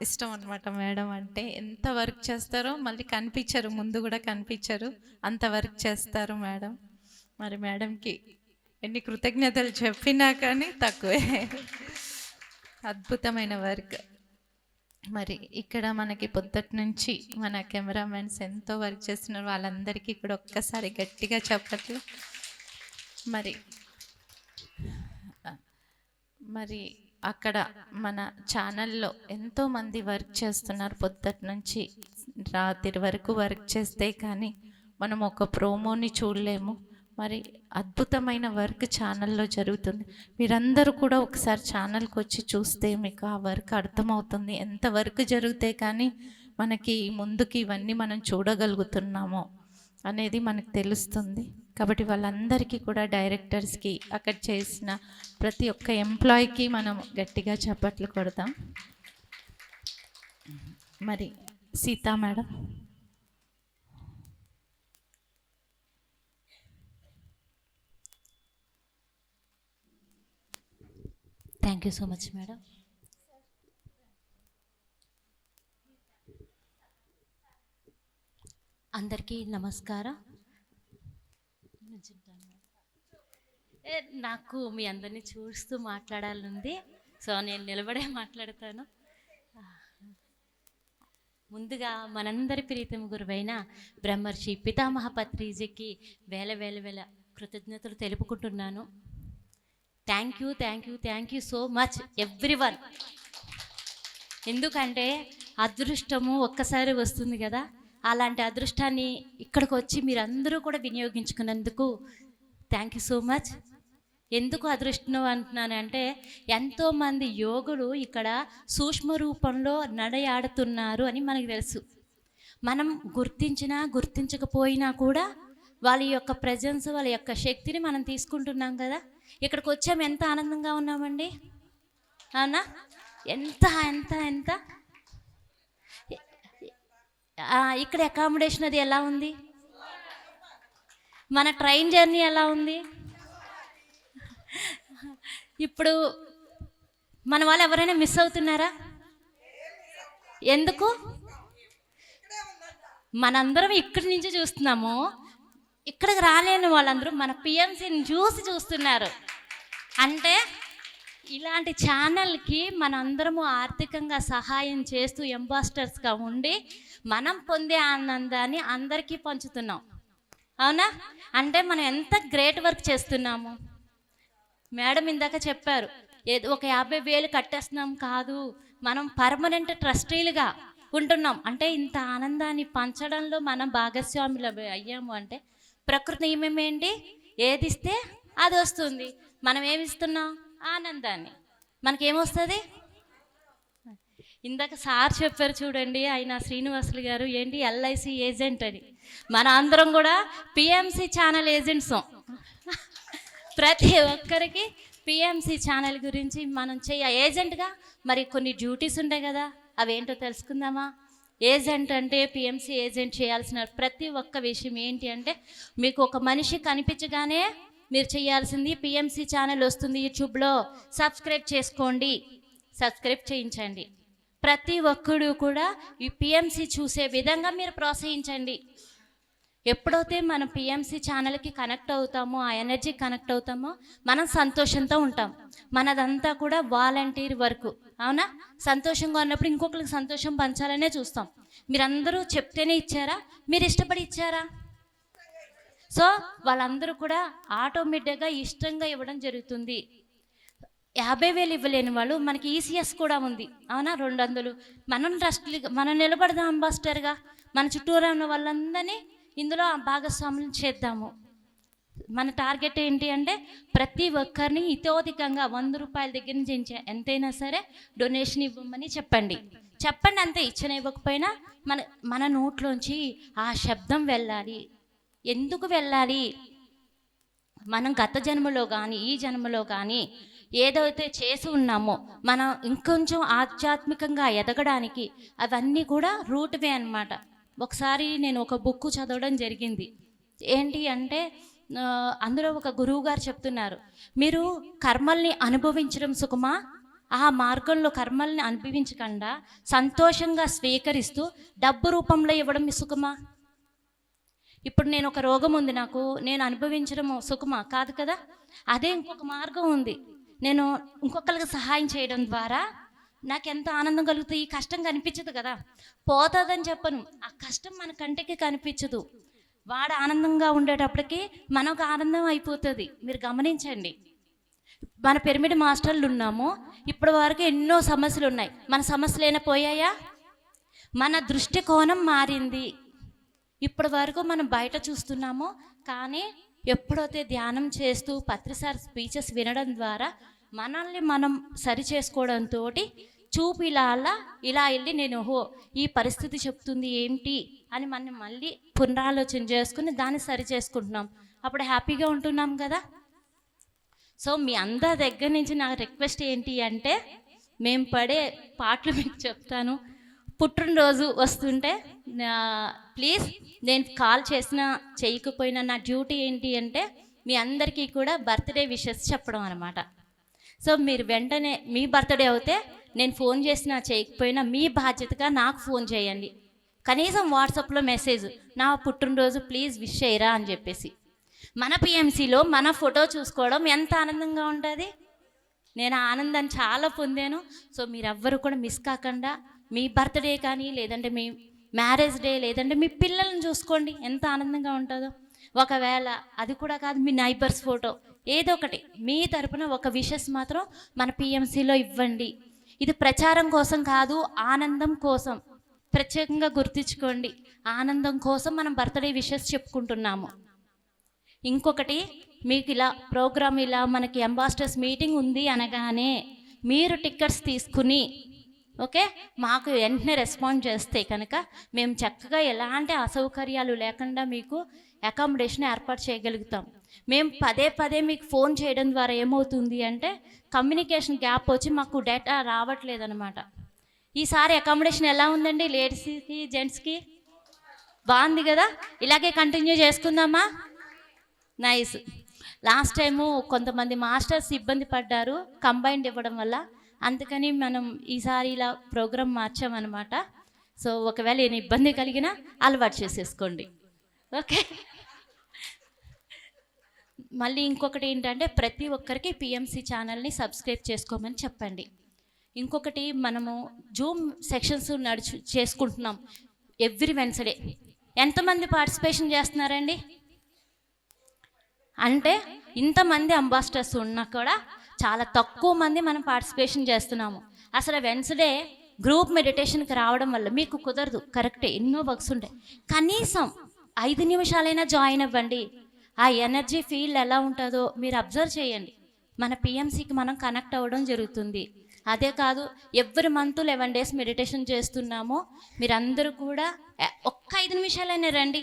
ఇష్టం అనమాట మేడం అంటే. ఎంత వర్క్ చేస్తారో మళ్ళీ కనిపించరు, ముందు కూడా కనిపించరు, అంత వర్క్ చేస్తారు మేడం. మరి మేడంకి ఎన్ని కృతజ్ఞతలు చెప్పినా కానీ తక్కువే. అద్భుతమైన వర్క్. మరి ఇక్కడ మనకి పొద్దుటి నుంచి మన కెమెరామెన్స్ ఎంతో వర్క్ చేస్తున్నారు, వాళ్ళందరికీ కూడా ఒక్కసారి గట్టిగా చెప్పట్లు. మరి అక్కడ మన ఛానల్లో ఎంతోమంది వర్క్ చేస్తున్నారు. పొద్దుటి నుంచి రాత్రి వరకు వర్క్ చేస్తే కానీ మనం ఒక ప్రోమోని చూడలేము. మరి అద్భుతమైన వర్క్ ఛానల్లో జరుగుతుంది. మీరందరూ కూడా ఒకసారి ఛానల్కి వచ్చి చూస్తే మీకు ఆ వర్క్ అర్థమవుతుంది. ఎంత వర్క్ జరిగితే కానీ మనకి ముందుకి ఇవన్నీ మనం చూడగలుగుతున్నామో అనేది మనకు తెలుస్తుంది. కాబట్టి వాళ్ళందరికీ కూడా డైరెక్టర్స్కి, అక్కడ చేసిన ప్రతి ఒక్క ఎంప్లాయీకి మనం గట్టిగా చప్పట్లు కొడతాం. మరి Sita madam. Thank you so much madam. అందరికీ నమస్కారం. నాకు మీ అందరినీ చూస్తూ మాట్లాడాలనుంది. సో నేను నిలబడే మాట్లాడతాను. ముందుగా మనందరి ప్రీతం గురువైన బ్రహ్మర్షి పితామహ పత్రిజీకి వేల వేల వేల కృతజ్ఞతలు తెలుపుకుంటున్నాను. Thank you so much everyone. ఎందుకంటే అదృష్టము ఒక్కసారి వస్తుంది కదా, అలాంటి అదృష్టాన్ని ఇక్కడికి వచ్చి మీరందరూ కూడా వినియోగించుకున్నందుకు థ్యాంక్ యూ సో మచ్. ఎందుకు అదృష్టం అంటున్నానంటే, ఎంతోమంది యోగులు ఇక్కడ సూక్ష్మ రూపంలో నడయాడుతున్నారు అని మనకు తెలుసు. మనం గుర్తించినా గుర్తించకపోయినా కూడా వాళ్ళ యొక్క ప్రజెన్స్, వాళ్ళ యొక్క శక్తిని మనం తీసుకుంటున్నాం కదా. ఇక్కడికి వచ్చాము, ఎంత ఆనందంగా ఉన్నామండి, అవునా? ఎంత ఎంత ఎంత ఇక్కడ అకామిడేషన్ అది ఎలా ఉంది, మన ట్రైన్ జర్నీ ఎలా ఉంది. ఇప్పుడు మన వాళ్ళు ఎవరైనా మిస్ అవుతున్నారా? ఎందుకు? మనందరం ఇక్కడి నుంచి చూస్తున్నాము, ఇక్కడికి రాలేని వాళ్ళందరూ మన పిఎంసిని చూస్తున్నారు. అంటే ఇలాంటి ఛానల్కి మనందరము ఆర్థికంగా సహాయం చేస్తూ అంబాసిడర్స్గా ఉండి మనం పొందే ఆనందాన్ని అందరికీ పంచుతున్నాం, అవునా? అంటే మనం ఎంత గ్రేట్ వర్క్ చేస్తున్నాము. మేడం ఇందాక చెప్పారు, ఏదో ఒక 50,000 కట్టేస్తున్నాం కాదు, మనం పర్మనెంట్ ట్రస్టీలుగా ఉంటున్నాం. అంటే ఇంత ఆనందాన్ని పంచడంలో మనం భాగస్వాములు అయ్యాము. అంటే ప్రకృతి నియమం ఏంటి, ఏది ఇస్తే అది వస్తుంది. మనం ఏమిస్తున్నాం? ఆనందాన్ని. మనకేమొస్తుంది? ఇందాక సార్ చెప్పారు చూడండి, ఆయన శ్రీనివాసులు గారు, ఏంటి ఎల్ఐసి ఏజెంట్ అని. మన అందరం కూడా పిఎంసి ఛానల్ ఏజెంట్స్. ప్రతి ఒక్కరికి పిఎంసి ఛానల్ గురించి మనం ఏజెంట్గా మరి కొన్ని డ్యూటీస్ ఉంటాయి కదా, అవేంటో తెలుసుకుందామా? ఏజెంట్ అంటే, పిఎంసి ఏజెంట్ చేయాల్సిన ప్రతి ఒక్క విషయం ఏంటి అంటే, మీకు ఒక మనిషి కనిపించగానే మీరు చేయాల్సింది, పిఎంసి ఛానల్ వస్తుంది యూట్యూబ్లో, సబ్స్క్రైబ్ చేసుకోండి, సబ్స్క్రైబ్ చేయించండి. ప్రతి ఒక్కడు కూడా ఈ పిఎంసి చూసే విధంగా మీరు ప్రోత్సహించండి. ఎప్పుడైతే మనం పిఎంసి ఛానల్కి కనెక్ట్ అవుతామో, ఆ ఎనర్జీ కనెక్ట్ అవుతామో, మనం సంతోషంతో ఉంటాం. మనదంతా కూడా వాలంటీర్ వర్క్, అవునా? సంతోషంగా ఉన్నప్పుడు ఇంకొకరికి సంతోషం పంచాలనే చూస్తాం. మీరందరూ చెప్తేనే ఇచ్చారా? మీరు ఇష్టపడి ఇచ్చారా? సో వాళ్ళందరూ కూడా ఆటోమేటిక్గా ఇష్టంగా ఇవ్వడం జరుగుతుంది. 50,000 ఇవ్వలేని వాళ్ళు, మనకి ఈసీఎస్ కూడా ఉంది, అవునా? 200. మనం ట్రస్ట్లీగా మనం నిలబడదాం అంబాసిడర్గా. మన చుట్టూరా ఉన్న వాళ్ళందరినీ ఇందులో భాగస్వాములు చేద్దాము. మన టార్గెట్ ఏంటి అంటే, ప్రతి ఒక్కరిని ఇతోధికంగా 100 రూపాయల దగ్గర నుంచి ఎంతైనా సరే డొనేషన్ ఇవ్వమని చెప్పండి. అంతే. ఇవ్వకపోయినా మన నోట్లోంచి ఆ శబ్దం వెళ్ళాలి. ఎందుకు వెళ్ళాలి? మనం గత జన్మలో కానీ ఈ జన్మలో కానీ ఏదైతే చేసి ఉన్నామో, మనం ఇంకొంచెం ఆధ్యాత్మికంగా ఎదగడానికి అవన్నీ కూడా రూట్వే అన్నమాట. ఒకసారి నేను ఒక బుక్ చదవడం జరిగింది. ఏంటి అంటే, అందులో ఒక గురువు గారు చెప్తున్నారు, మీరు కర్మల్ని అనుభవించడం సుఖమా, ఆ మార్గంలో కర్మల్ని అనుభవించకుండా సంతోషంగా స్వీకరిస్తూ డబ్బు రూపంలో ఇవ్వడం సుఖమా? ఇప్పుడు నేను ఒక రోగం ఉంది, నాకు నేను అనుభవించడం సుఖమా? కాదు కదా. అదే ఇంకొక మార్గం ఉంది, నేను ఇంకొకరికి సహాయం చేయడం ద్వారా నాకు ఎంత ఆనందం కలుగుతుంది. ఈ కష్టం కనిపించదు కదా, పోతుందని చెప్పను, ఆ కష్టం మన కంటికి కనిపించదు. వాడు ఆనందంగా ఉండేటప్పటికి మనకు ఆనందం అయిపోతుంది. మీరు గమనించండి, మన పిరమిడ్ మాస్టర్లు ఉన్నాము, ఇప్పటి వరకు ఎన్నో సమస్యలు ఉన్నాయి. మన సమస్యలు అయినా పోయాయా? మన దృష్టికోణం మారింది. ఇప్పటి వరకు మనం బయట చూస్తున్నాము, కానీ ఎప్పుడైతే ధ్యానం చేస్తూ పత్రిసార్ స్పీచెస్ వినడం ద్వారా మనల్ని మనం సరి చేసుకోవడంతో చూపు ఇలా వెళ్ళి, నేను ఈ పరిస్థితి చెప్తుంది ఏంటి అని మనం మళ్ళీ పునరాలోచన చేసుకుని దాన్ని సరి చేసుకుంటున్నాం. అప్పుడు హ్యాపీగా ఉంటున్నాం కదా. సో మీ అందరి దగ్గర నుంచి నా రిక్వెస్ట్ ఏంటి అంటే, మేము పడే పాటలు మీకు చెప్తాను. పుట్టినరోజు వస్తుంటే ప్లీజ్, నేను కాల్ చేసినా చేయకపోయినా నా డ్యూటీ ఏంటి అంటే మీ అందరికీ కూడా బర్త్డే విషెస్ చెప్పడం అనమాట. సో మీరు వెంటనే మీ బర్త్డే అవుతే నేను ఫోన్ చేసినా చేయకపోయినా మీ బాధ్యతగా నాకు ఫోన్ చేయండి. కనీసం వాట్సాప్లో మెసేజ్, నా పుట్టినరోజు ప్లీజ్ విష్ చేయరా అని చెప్పేసి. మన పిఎంసిలో మన ఫోటో చూసుకోవడం ఎంత ఆనందంగా ఉంటుంది. నేను ఆ ఆనందాన్ని చాలా పొందాను. సో మీరెవ్వరు కూడా మిస్ కాకుండా మీ బర్త్డే కానీ, లేదంటే మీ మ్యారేజ్ డే, లేదంటే మీ పిల్లల్ని చూసుకోండి, ఎంత ఆనందంగా ఉంటుందో. ఒకవేళ అది కూడా కాదు, మీ నైబర్స్ ఫోటో ఏదో ఒకటి మీ తరపున ఒక విషెస్ మాత్రం మన పిఎంసిలో ఇవ్వండి. ఇది ప్రచారం కోసం కాదు, ఆనందం కోసం. ప్రత్యేకంగా గుర్తించుకోండి, ఆనందం కోసం మనం బర్త్డే విషెస్ చెప్పుకుంటున్నాము. ఇంకొకటి, మీకు ఇలా ప్రోగ్రామ్ ఇలా మనకి అంబాసిడర్స్ మీటింగ్ ఉంది అనగానే మీరు టికెట్స్ తీసుకుని ఓకే మాకు వెంటనే రెస్పాండ్ చేస్తే కనుక మేము చక్కగా ఎలాంటి అసౌకర్యాలు లేకుండా మీకు అకామిడేషన్ ఏర్పాటు చేయగలుగుతాం. మేము పదే పదే మీకు ఫోన్ చేయడం ద్వారా ఏమవుతుంది అంటే కమ్యూనికేషన్ గ్యాప్ వచ్చి మాకు డేటా రావట్లేదన్నమాట. ఈసారి అకామిడేషన్ ఎలా ఉందండి? లేడీస్కి జెంట్స్కి బాగుంది కదా? ఇలాగే కంటిన్యూ చేసుకుందామా? నైస్. లాస్ట్ టైము కొంతమంది మాస్టర్స్ ఇబ్బంది పడ్డారు కంబైన్డ్ ఇవ్వడం వల్ల, అందుకని మనం ఈసారి ఇలా ప్రోగ్రామ్ మార్చామన్నమాట. సో ఒకవేళ ఏమైనా ఇబ్బంది కలిగినా అలవాటు చేసేసుకోండి. ఓకే. మళ్ళీ ఇంకొకటి ఏంటంటే ప్రతి ఒక్కరికి పిఎంసి ఛానల్ని సబ్స్క్రైబ్ చేసుకోమని చెప్పండి. ఇంకొకటి, మనము జూమ్ సెక్షన్స్ చేసుకుంటున్నాం ఎవ్రీ వెన్స్డే. ఎంతమంది పార్టిసిపేషన్ చేస్తున్నారండి? అంటే ఇంతమంది అంబాసిడర్స్ ఉన్నా కూడా చాలా తక్కువ మంది మనం పార్టిసిపేషన్ చేస్తున్నాము. అసలు వెన్స్డే గ్రూప్ మెడిటేషన్కి రావడం వల్ల మీకు కుదరదు, కరెక్టే, ఎన్నో వర్క్స్ ఉంటాయి. కనీసం 5 నిమిషాలైనా జాయిన్ అవ్వండి. ఆ ఎనర్జీ ఫీల్ ఎలా ఉంటుందో మీరు అబ్జర్వ్ చేయండి. మన పిఎంసికి మనం కనెక్ట్ అవ్వడం జరుగుతుంది. అదే కాదు, ఎవ్రీ మంత్ 11 days మెడిటేషన్ చేస్తున్నాము. మీరందరూ కూడా ఒక్క 5 నిమిషాలైనా రండి,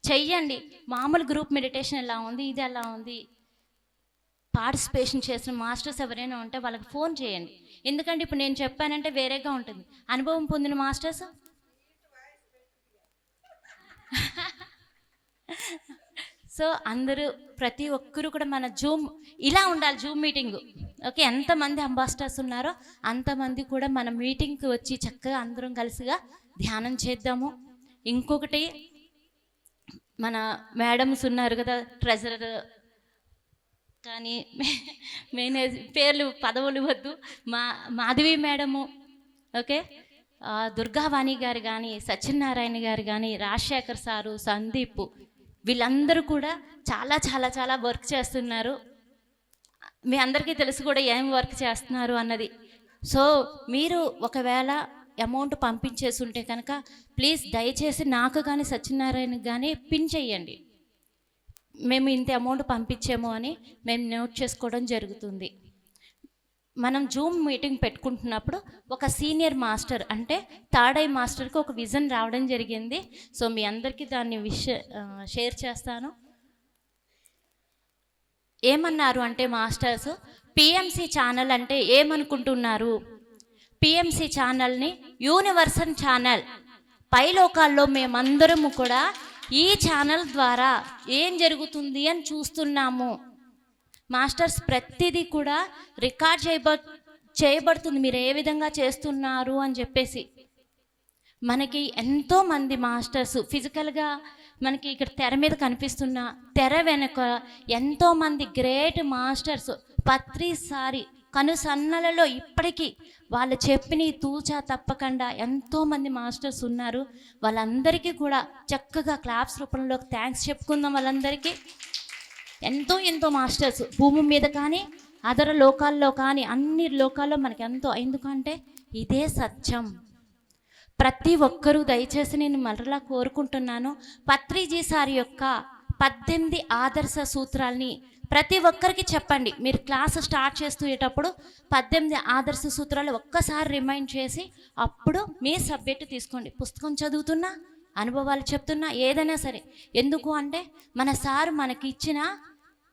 చెయ్యండి. మామూలు గ్రూప్ మెడిటేషన్ ఎలా ఉంది, ఇది ఎలా ఉంది, పార్టిసిపేషన్ చేసిన మాస్టర్స్ ఎవరైనా ఉంటే వాళ్ళకి ఫోన్ చేయండి. ఎందుకంటే ఇప్పుడు నేను చెప్పానంటే వేరేగా ఉంటుంది. అనుభవం పొందిన మాస్టర్స్ సో అందరూ ప్రతి ఒక్కరూ కూడా మన జూమ్ ఇలా ఉండాలి, జూమ్ మీటింగ్. ఓకే, ఎంతమంది అంబాసిడర్స్ ఉన్నారో అంతమంది కూడా మన మీటింగ్కి వచ్చి చక్కగా అందరం కలిసిగా ధ్యానం చేద్దాము. ఇంకొకటి, మన మేడమ్స్ ఉన్నారు కదా, ట్రెజరర్ కానీ మేనేజ్ పేర్లు పదవులు వద్దు, మాధవి మేడము, ఓకే, దుర్గావాణి గారు కానీ, సత్యనారాయణ గారు కానీ, రాజశేఖర్ సారు, సందీప్, వీళ్ళందరూ కూడా చాలా చాలా చాలా వర్క్ చేస్తున్నారు. మీ అందరికీ తెలుసు కూడా ఏం వర్క్ చేస్తున్నారు అన్నది. సో మీరు ఒకవేళ అమౌంట్ పంపించేసి ఉంటే కనుక ప్లీజ్ దయచేసి నాకు కానీ సత్యనారాయణకి కానీ పిన్ చెయ్యండి. మేము ఇంత అమౌంట్ పంపించాము అని మేము నోట్ చేసుకోవడం జరుగుతుంది. మనం జూమ్ మీటింగ్ పెట్టుకుంటున్నప్పుడు ఒక సీనియర్ మాస్టర్ అంటే థర్డ్ ఐ మాస్టర్కి ఒక విజన్ రావడం జరిగింది. సో మీ అందరికీ దాన్ని షేర్ చేస్తాను. ఏమన్నారు అంటే మాస్టర్స్, పిఎంసి ఛానల్ అంటే ఏమనుకుంటున్నారు? పిఎంసి ఛానల్ని యూనివర్సల్ ఛానల్. పైలోకాల్లో మేమందరము కూడా ఈ ఛానల్ ద్వారా ఏం జరుగుతుంది అని చూస్తున్నాము. మాస్టర్స్ ప్రతిదీ కూడా రికార్డ్ చేయబడుతుంది, మీరు ఏ విధంగా చేస్తున్నారు అని చెప్పేసి. మనకి ఎంతోమంది మాస్టర్స్ ఫిజికల్గా మనకి ఇక్కడ తెర మీద కనిపిస్తున్న తెర వెనుక ఎంతోమంది గ్రేట్ మాస్టర్స్ ప్రతిసారి కనుసన్నలలో ఇప్పటికీ వాళ్ళు చెప్పిన తూచా తప్పకుండా ఎంతోమంది మాస్టర్స్ ఉన్నారు. వాళ్ళందరికీ కూడా చక్కగా క్లాప్స్ రూపంలో థ్యాంక్స్ చెప్పుకుందాం. వాళ్ళందరికీ ఎంతో మాస్టర్స్ భూమి మీద కానీ అదర లోకాల్లో కానీ అన్ని లోకాల్లో మనకి ఎంతో. ఎందుకంటే ఇదే సత్యం. ప్రతి ఒక్కరూ దయచేసి నేను మరలా కోరుకుంటున్నాను, పత్రిజీ సార్ యొక్క 18 ఆదర్శ సూత్రాల్ని ప్రతి ఒక్కరికి చెప్పండి. మీరు క్లాస్ స్టార్ట్ చేసేటప్పుడు 18 ఆదర్శ సూత్రాలు ఒక్కసారి రిమైండ్ చేసి అప్పుడు మీ సబ్జెక్టు తీసుకోండి. పుస్తకం చదువుతున్నా, అనుభవాలు చెప్తున్నా, ఏదైనా సరే. ఎందుకు అంటే మన సార్ మనకి ఇచ్చిన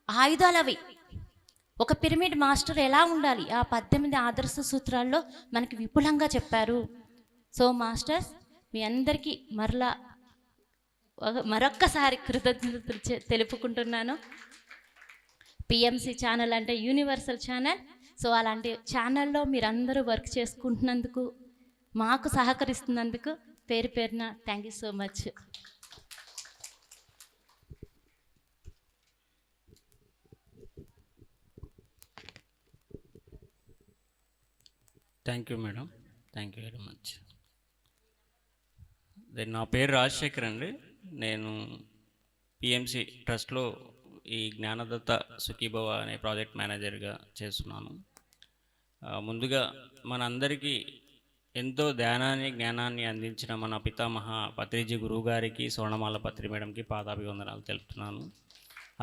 ఆయుధాలు అవి. ఒక పిరమిడ్ మాస్టర్ ఎలా ఉండాలి ఆ 18 ఆదర్శ సూత్రాల్లో మనకి విపులంగా చెప్పారు. సో మాస్టర్స్ మీ అందరికీ మరొక్కసారి కృతజ్ఞతలు తెలుపుకుంటున్నాను. పిఎంసి ఛానల్ అంటే యూనివర్సల్ ఛానల్. సో అలాంటి ఛానల్లో మీరందరూ వర్క్ చేసుకుంటున్నందుకు, మాకు సహకరిస్తున్నందుకు పేరు పేరున thank you so much. Thank you madam, thank you very much. నా పేరు రాజశేఖర్ అండి. నేను పిఎంసి ట్రస్ట్లో ఈ జ్ఞానదత్త సుఖీభవ అనే ప్రాజెక్ట్ మేనేజర్గా చేస్తున్నాను. ముందుగా మనందరికీ ఎంతో జ్ఞానాన్ని అందించిన మన పితామహ పత్రిజీ గురువు గారికి, స్వర్ణమాల పత్రి మేడంకి పాదాభివందనాలు తెలుపుతున్నాను.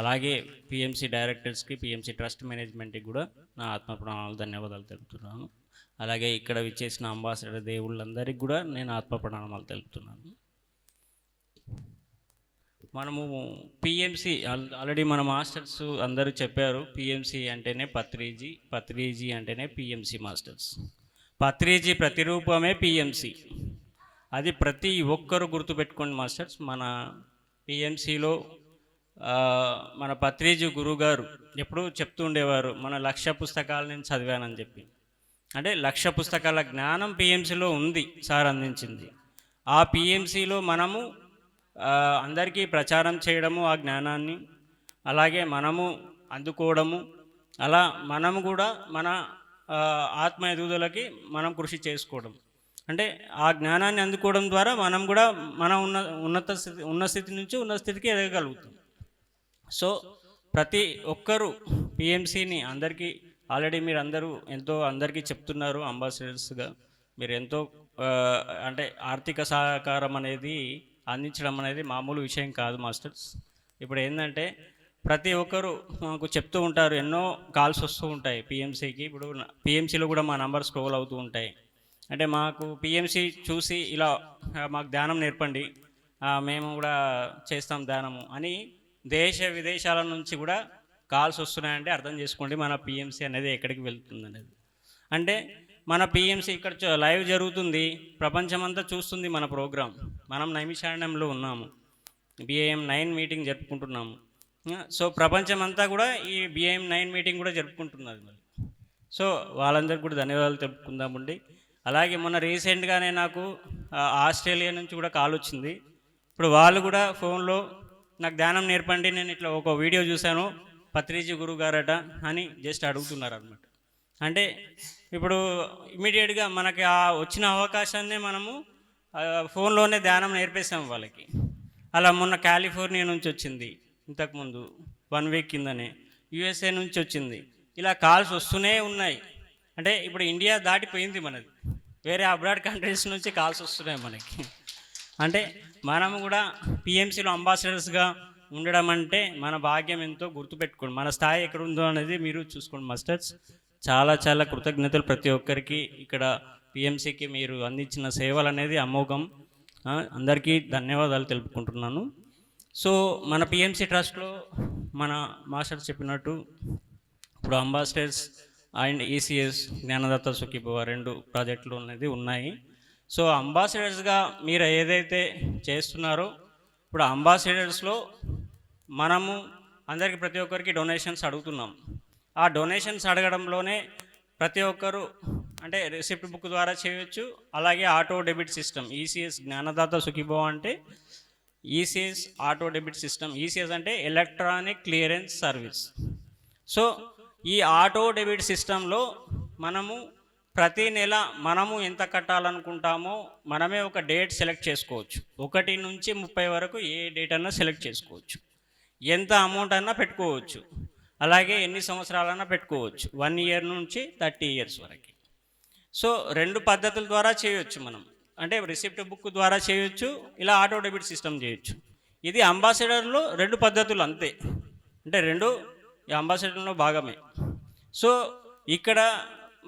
అలాగే పిఎంసి డైరెక్టర్స్కి, పిఎంసి ట్రస్ట్ మేనేజ్మెంట్కి కూడా నా ఆత్మప్రణామాలు, ధన్యవాదాలు తెలుపుతున్నాను. అలాగే ఇక్కడ విచ్చేసిన అంబాసిడర్ దేవుళ్ళందరికీ కూడా నేను ఆత్మప్రణామాలు తెలుపుతున్నాను. మనము పిఎంసి ఆల్రెడీ మన మాస్టర్స్ అందరూ చెప్పారు. పిఎంసి అంటేనే పత్రిజీ, పత్రిజీ అంటేనే పిఎంసి మాస్టర్స్. పత్రిజీ ప్రతిరూపమే పిఎంసి. అది ప్రతి ఒక్కరు గుర్తుపెట్టుకోండి మాస్టర్స్. మన పిఎంసిలో మన పత్రిజీ గురువుగారు ఎప్పుడూ చెప్తూ ఉండేవారు, మన 1,00,000 పుస్తకాలు నేను చదివానని చెప్పి. అంటే 1,00,000 పుస్తకాల జ్ఞానం పిఎంసిలో ఉంది, సార్ అందించింది. ఆ పిఎంసిలో మనము అందరికీ ప్రచారం చేయడము, ఆ జ్ఞానాన్ని అలాగే మనము అందుకోవడము, అలా మనము కూడా మన ఆత్మ ఎదుగుదలకి మనం కృషి చేసుకోవడం. అంటే ఆ జ్ఞానాన్ని అందుకోవడం ద్వారా మనం కూడా మన ఉన్న స్థితి నుంచి ఉన్న స్థితికి ఎదగగలుగుతాం. సో ప్రతి ఒక్కరూ పిఎంసిని అందరికీ ఆల్రెడీ మీరు అందరికీ చెప్తున్నారు. అంబాసిడర్స్గా మీరు ఎంతో అంటే ఆర్థిక సహకారం అనేది అందించడం అనేది మామూలు విషయం కాదు మాస్టర్స్. ఇప్పుడు ఏంటంటే ప్రతి ఒక్కరు మాకు చెప్తూ ఉంటారు, ఎన్నో కాల్స్ వస్తూ ఉంటాయి పిఎంసికి. ఇప్పుడు పిఎంసిలో కూడా మా నంబర్ స్క్రోల్ అవుతూ ఉంటాయి. అంటే మాకు పిఎంసి చూసి ఇలా మాకు ధ్యానం నేర్పండి, మేము కూడా చేస్తాం ధ్యానము అని దేశ విదేశాల నుంచి కూడా కాల్స్ వస్తున్నాయంటే అర్థం చేసుకోండి మన పిఎంసి అనేది ఎక్కడికి వెళ్తుంది అనేది. అంటే మన పిఎంసి ఇక్కడ లైవ్ జరుగుతుంది, ప్రపంచమంతా చూస్తుంది మన ప్రోగ్రాం. మనం నైమిషారణ్యంలో ఉన్నాము, బిఏఎం 9 మీటింగ్ జరుపుకుంటున్నాము. సో ప్రపంచమంతా కూడా ఈ బిఏఎం 9 మీటింగ్ కూడా జరుపుకుంటున్నది. మరి సో వాళ్ళందరికీ కూడా ధన్యవాదాలు తెలుపుకుందామండి. అలాగే మొన్న రీసెంట్గానే నాకు ఆస్ట్రేలియా నుంచి కూడా కాల్ వచ్చింది. ఇప్పుడు వాళ్ళు కూడా ఫోన్లో నాకు ధ్యానం నేర్పండి, నేను ఇట్లా ఒక వీడియో చూశాను, పత్రిజీ గురువు గారట అని జస్ట్ అడుగుతున్నారు అనమాట. అంటే ఇప్పుడు ఇమీడియట్గా మనకి ఆ వచ్చిన అవకాశాన్ని మనము ఫోన్లోనే ధ్యానం నేర్పేసాం వాళ్ళకి. అలా మొన్న కాలిఫోర్నియా నుంచి వచ్చింది, ఇంతకుముందు 1 వీక్ కిందనే యుఎస్ఏ నుంచి వచ్చింది. ఇలా కాల్స్ వస్తూనే ఉన్నాయి. అంటే ఇప్పుడు ఇండియా దాటిపోయింది మనది, వేరే అబ్రాడ్ కంట్రీస్ నుంచి కాల్స్ వస్తున్నాయి మనకి. అంటే మనము కూడా పిఎంసిలో అంబాసిడర్స్గా ఉండడం అంటే మన భాగ్యం ఎంతో గుర్తుపెట్టుకోండి. మన స్థాయి ఎక్కడ ఉందో అనేది మీరు చూసుకోండి మాస్టర్స్. చాలా చాలా కృతజ్ఞతలు ప్రతి ఒక్కరికి. ఇక్కడ పిఎంసికి మీరు అందించిన సేవలు అనేది అమోఘం. అందరికీ ధన్యవాదాలు తెలుపుకుంటున్నాను. సో మన పిఎంసి ట్రస్ట్లో మన మాస్టర్స్ చెప్పినట్టు ఇప్పుడు అంబాసిడర్స్ అండ్ ఈసీఎస్ జ్ఞానదత్త సుఖీభవ 2 ప్రాజెక్టులు అనేది ఉన్నాయి. సో అంబాసిడర్స్గా మీరు ఏదైతే చేస్తున్నారో ఇప్పుడు అంబాసిడర్స్లో మనము అందరికీ ప్రతి ఒక్కరికి డొనేషన్స్ అడుగుతున్నాం. ఆ డొనేషన్స్ అడగడంలోనే ప్రతి ఒక్కరు అంటే రిసిప్ట్ బుక్ ద్వారా చేయొచ్చు. అలాగే ఆటో డెబిట్ సిస్టమ్ ఈసీఎస్ జ్ఞానదాత సుఖీభవ అంటే ECS auto debit system. ECS అంటే ఎలక్ట్రానిక్ క్లియరెన్స్ సర్వీస్. సో ఈ ఆటో డెబిట్ సిస్టంలో మనము ప్రతి నెల మనము ఎంత కట్టాలనుకుంటామో మనమే ఒక డేట్ సెలెక్ట్ చేసుకోవచ్చు. 1 నుంచి 30 వరకు ఏ డేట్ అన్నా సెలెక్ట్ చేసుకోవచ్చు. ఎంత అమౌంట్ అన్నా పెట్టుకోవచ్చు. అలాగే ఎన్ని సంవత్సరాలన్నా పెట్టుకోవచ్చు, 1 ఇయర్ నుంచి 30 ఇయర్స్ వరకు. సో 2 పద్ధతుల ద్వారా చేయొచ్చు మనం. అంటే రిసిప్ట్ బుక్ ద్వారా చేయొచ్చు, ఇలా ఆటో డెబిట్ సిస్టమ్ చేయొచ్చు. ఇది అంబాసిడర్లో 2 పద్ధతులు అంతే. అంటే 2 అంబాసిడర్లో భాగమే. సో ఇక్కడ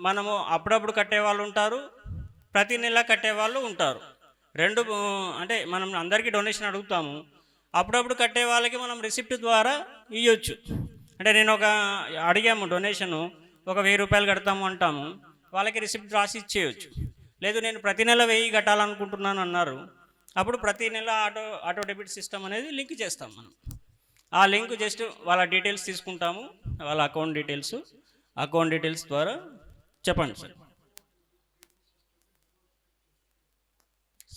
మనము అప్పుడప్పుడు కట్టేవాళ్ళు ఉంటారు, ప్రతి నెల కట్టేవాళ్ళు ఉంటారు. 2 అంటే మనం అందరికీ డొనేషన్ అడుగుతాము, అప్పుడప్పుడు కట్టే వాళ్ళకి మనం రిసిప్ట్ ద్వారా ఇవ్వచ్చు. అంటే నేను అడిగాము డొనేషను, ఒక 1000 రూపాయలు కడతాము అంటాము, వాళ్ళకి రిసిప్ట్ రాసి ఇచ్చేయచ్చు. లేదు నేను ప్రతి నెల 1000 కట్టాలనుకుంటున్నాను అన్నారు, అప్పుడు ప్రతి నెల ఆటో డెబిట్ సిస్టమ్ అనేది లింక్ చేస్తాం మనం. ఆ లింక్ జస్ట్ వాళ్ళ డీటెయిల్స్ తీసుకుంటాము, వాళ్ళ అకౌంట్ డీటెయిల్స్ ద్వారా చెప్పండి సార్.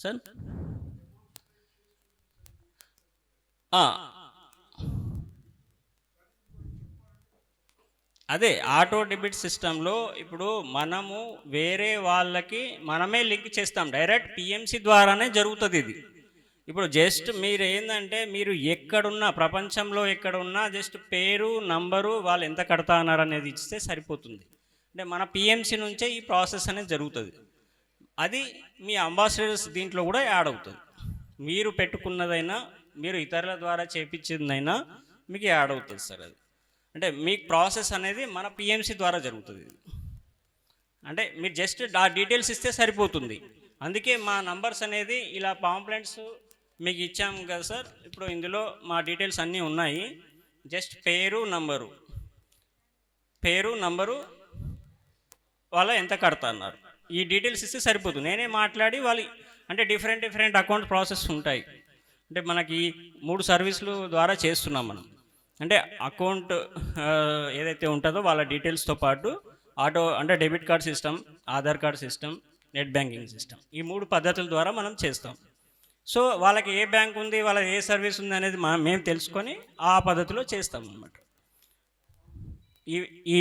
సార్ అదే ఆటో డెబిట్ సిస్టంలో ఇప్పుడు మనము వేరే వాళ్ళకి మనమే లింక్ చేస్తాం, డైరెక్ట్ పిఎంసి ద్వారానే జరుగుతుంది ఇది. ఇప్పుడు జస్ట్ మీరు ఏంటంటే మీరు ఎక్కడున్నా ప్రపంచంలో ఎక్కడున్నా జస్ట్ పేరు నంబరు వాళ్ళు ఎంత కడతా అన్నారు అనేది ఇస్తే సరిపోతుంది. అంటే మన పిఎంసి నుంచే ఈ ప్రాసెస్ అనేది జరుగుతుంది. అది మీ అంబాసిడర్స్ దీంట్లో కూడా యాడ్ అవుతుంది. మీరు పెట్టుకున్నదైనా మీరు ఇతరుల ద్వారా చేపించిందైనా మీకు యాడ్ అవుతుంది సార్. అది అంటే మీకు ప్రాసెస్ అనేది మన పిఎంసి ద్వారా జరుగుతుంది. అంటే మీరు జస్ట్ ఆ డీటెయిల్స్ ఇస్తే సరిపోతుంది. అందుకే మా నంబర్స్ అనేది ఇలా పాంప్లెంట్స్ మీకు ఇచ్చాము కదా సార్. ఇప్పుడు ఇందులో మా డీటెయిల్స్ అన్నీ ఉన్నాయి. జస్ట్ పేరు నంబరు వాళ్ళు ఎంత కడతా అన్నారు ఈ డీటెయిల్స్ ఇస్తే సరిపోతుంది. నేనే మాట్లాడి వాళ్ళు అంటే డిఫరెంట్ అకౌంట్ ప్రాసెస్ ఉంటాయి. అంటే మనకి 3 సర్వీసులు ద్వారా చేస్తున్నాం మనం. అంటే అకౌంట్ ఏదైతే ఉంటుందో వాళ్ళ డీటెయిల్స్తో పాటు ఆటో అంటే debit card system, Aadhaar card system, net banking system, ఈ 3 పద్ధతుల ద్వారా మనం చేస్తాం. సో వాళ్ళకి ఏ బ్యాంక్ ఉంది, వాళ్ళకి ఏ సర్వీస్ ఉంది అనేది మేము తెలుసుకొని ఆ పద్ధతిలో చేస్తాం అన్నమాట. ఈ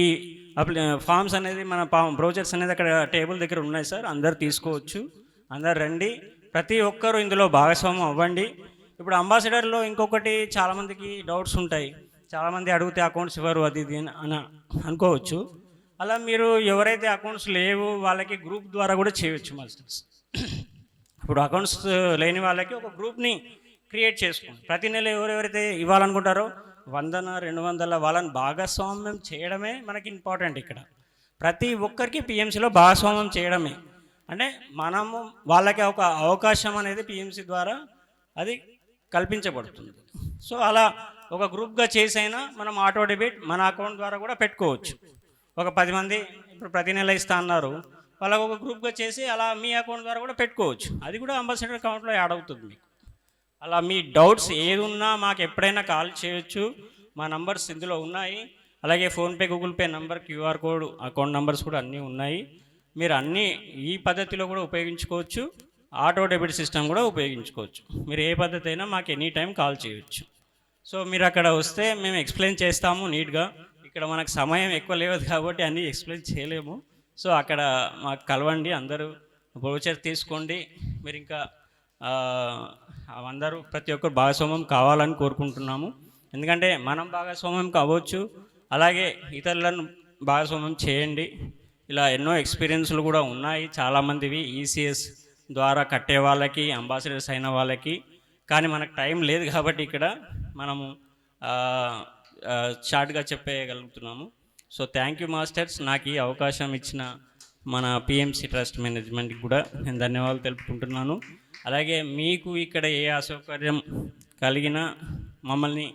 ఫామ్స్ అనేది మన బ్రౌచర్స్ అనేది అక్కడ టేబుల్ దగ్గర ఉన్నాయి సార్. అందరు తీసుకోవచ్చు, అందరు రండి, ప్రతి ఒక్కరూ ఇందులో భాగస్వామ్యం అవ్వండి. ఇప్పుడు అంబాసిడర్లో ఇంకొకటి చాలామందికి డౌట్స్ ఉంటాయి. చాలామంది అడిగితే అకౌంట్స్ ఇవ్వరు అది ఇది అని అనుకోవచ్చు. అలా మీరు ఎవరైతే అకౌంట్స్ లేవు వాళ్ళకి గ్రూప్ ద్వారా కూడా చేయవచ్చు మాస్టర్స్. ఇప్పుడు అకౌంట్స్ లేని వాళ్ళకి ఒక గ్రూప్ని క్రియేట్ చేసుకోండి. ప్రతి నెల ఎవరెవరైతే ఇవ్వాలనుకుంటారో 100-200 వాళ్ళని భాగస్వామ్యం చేయడమే మనకి ఇంపార్టెంట్. ఇక్కడ ప్రతి ఒక్కరికి పిఎంసిలో భాగస్వామ్యం చేయడమే. అంటే మనము వాళ్ళకి ఒక అవకాశం అనేది పిఎంసి ద్వారా అది కల్పించబడుతుంది. సో అలా ఒక గ్రూప్గా చేసైనా మనం ఆటో డెబిట్ మన అకౌంట్ ద్వారా కూడా పెట్టుకోవచ్చు. ఒక 10 మంది ఇప్పుడు ప్రతి నెల ఇస్తా అన్నారు, వాళ్ళకు ఒక గ్రూప్గా చేసి అలా మీ అకౌంట్ ద్వారా కూడా పెట్టుకోవచ్చు. అది కూడా అంబాసిడర్ అకౌంట్లో యాడ్ అవుతుంది మీకు. అలా మీ డౌట్స్ ఏది ఉన్నా మాకు ఎప్పుడైనా కాల్ చేయొచ్చు. మా నంబర్స్ ఇందులో ఉన్నాయి. అలాగే PhonePe, Google pay number, QR code, account numbers కూడా అన్నీ ఉన్నాయి. మీరు అన్నీ ఈ పద్ధతిలో కూడా ఉపయోగించుకోవచ్చు. ఆటో డెబిట్ సిస్టమ్ కూడా ఉపయోగించుకోవచ్చు. మీరు ఏ పద్ధతి అయినా మాకు ఎనీ టైం కాల్ చేయొచ్చు. సో మీరు అక్కడ వస్తే మేము ఎక్స్ప్లెయిన్ చేస్తాము నీట్గా. ఇక్కడ మనకు సమయం ఎక్కువ లేదు కాబట్టి అన్నీ ఎక్స్ప్లెయిన్ చేయలేము. సో అక్కడ మాకు కలవండి, అందరూ బ్రౌచర్ తీసుకోండి. మీరు ఇంకా అందరూ ప్రతి ఒక్కరు భాగస్వామ్యం కావాలని కోరుకుంటున్నాము. ఎందుకంటే మనం భాగస్వామ్యం కావచ్చు, అలాగే ఇతరులను భాగస్వామ్యం చేయండి. ఇలా ఎన్నో ఎక్స్పీరియన్స్లు కూడా ఉన్నాయి చాలామందివి, ఈసీఎస్ ద్వారా కట్టే వాళ్ళకి, అంబాసిడర్స్ అయిన వాళ్ళకి. కానీ మనకు టైం లేదు కాబట్టి ఇక్కడ మనము షార్ట్గా చెప్పేయగలుగుతున్నాము. So thank you masters. నాకు ఈ అవకాశం ఇచ్చిన మన పిఎంసి ట్రస్ట్ మేనేజ్మెంట్కి కూడా నేను ధన్యవాదాలు తెలుపుకుంటున్నాను. అలాగే మీకు ఇక్కడ ఏ అసౌకర్యం కలిగినా మమ్మల్ని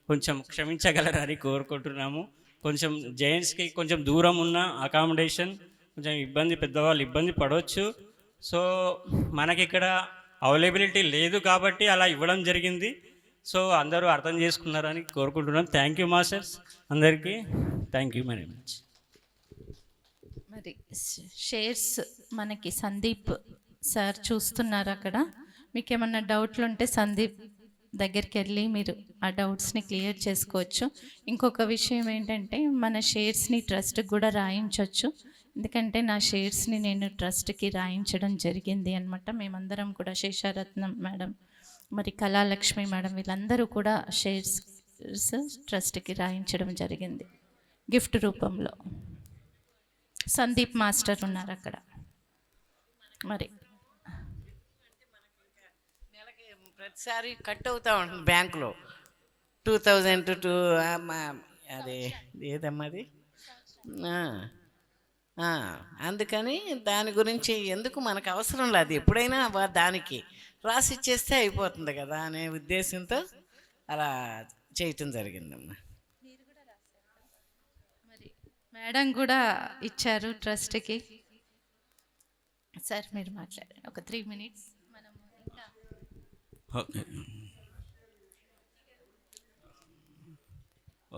కొంచెం క్షమించగలరని కోరుకుంటున్నాము. కొంచెం జైంట్స్కి కొంచెం దూరం ఉన్న అకామిడేషన్ కొంచెం ఇబ్బంది, పెద్దవాళ్ళు ఇబ్బంది పడవచ్చు. సో మనకి ఇక్కడ అవైలబిలిటీ లేదు కాబట్టి అలా ఇవ్వడం జరిగింది. సో అందరూ అర్థం చేసుకున్నారని కోరుకుంటున్నాను. థ్యాంక్ యూ మాస్టర్స్, అందరికీ థ్యాంక్ యూ వెరీ మచ్. మరి షేర్స్ మనకి సందీప్ సార్ చూస్తున్నారు అక్కడ. మీకు ఏమన్నా డౌట్లు ఉంటే సందీప్ దగ్గరికి వెళ్ళి మీరు ఆ డౌట్స్ని క్లియర్ చేసుకోవచ్చు. ఇంకొక విషయం ఏంటంటే మన షేర్స్ని ట్రస్ట్కి కూడా రాయించవచ్చు. ఎందుకంటే నా షేర్స్ని నేను ట్రస్ట్కి రాయించడం జరిగింది అనమాట. మేమందరం కూడా శేషారత్నం మేడం, మరి కళాలక్ష్మి మేడం, వీళ్ళందరూ కూడా షేర్స్ ట్రస్ట్కి రాయించడం జరిగింది గిఫ్ట్ రూపంలో. సందీప్ మాస్టర్ ఉన్నారు అక్కడ. మరి నెలకి ప్రతిసారి కట్ అవుతూ ఉంటుంది బ్యాంకులో 2000 to అదే ఏదమ్మా అది. అందుకని దాని గురించి ఎందుకు మనకు అవసరం లేదు, ఎప్పుడైనా దానికి రాసి ఇచ్చేస్తే అయిపోతుంది కదా అనే ఉద్దేశంతో అలా చేయటం జరిగిందమ్మా. మరి మేడం కూడా ఇచ్చారు ట్రస్ట్కి. సార్ మీరు మాట్లాడండి ఒక 3 minutes. మనం ఇంకా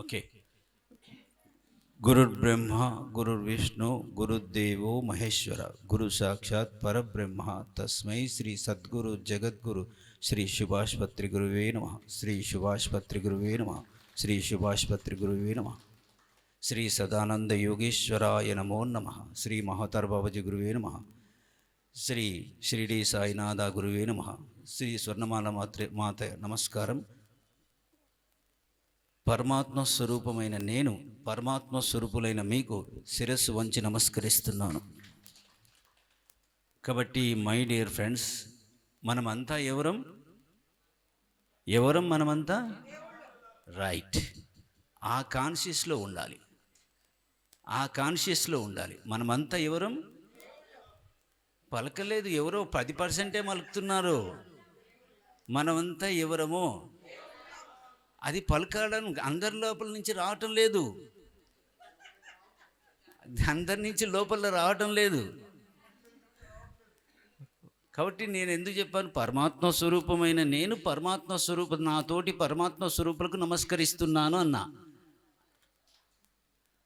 ఓకే. గురుర్బ్రహ్మ గురుర్విష్ణు గురుదేవో మహేశ్వర గురు సాక్షాత్ పరబ్రహ్మ తస్మై శ్రీ సద్గురు జగద్గురు శ్రీ శుభాష్పత్రి గురువే నమః. శ్రీ శుభాష్పత్రి గురువే నమః. శ్రీ శుభాష్పత్రి గురువే నమః. శ్రీ సదానంద యోగేశ్వరాయ నమో నమః. శ్రీ మహోత్తర బాబాజీ గురువే నమః. శ్రీ షిరిడి సాయినాథ గురువే నమః. శ్రీ స్వర్ణమాల మాత నమస్కారం. పరమాత్మ స్వరూపమైన నేను పరమాత్మ స్వరూపులైన మీకు శిరస్సు వంచి నమస్కరిస్తున్నాను. కాబట్టి మై డియర్ ఫ్రెండ్స్, మనమంతా ఎవరం మనమంతా రైట్. ఆ కాన్షియస్లో ఉండాలి, ఆ కాన్షియస్లో ఉండాలి. మనమంతా ఎవరం పలకలేదు, ఎవరో 10% పలుకుతున్నారు. మనమంతా ఎవరమో అది పలకడం అందరి లోపల నుంచి రావటం లేదు, అందరి నుంచి లోపల రావటం లేదు. కాబట్టి నేను ఎందుకు చెప్పాను, పరమాత్మ స్వరూపమైన నేను పరమాత్మ స్వరూప నాతోటి పరమాత్మ స్వరూపులకు నమస్కరిస్తున్నాను అన్నా.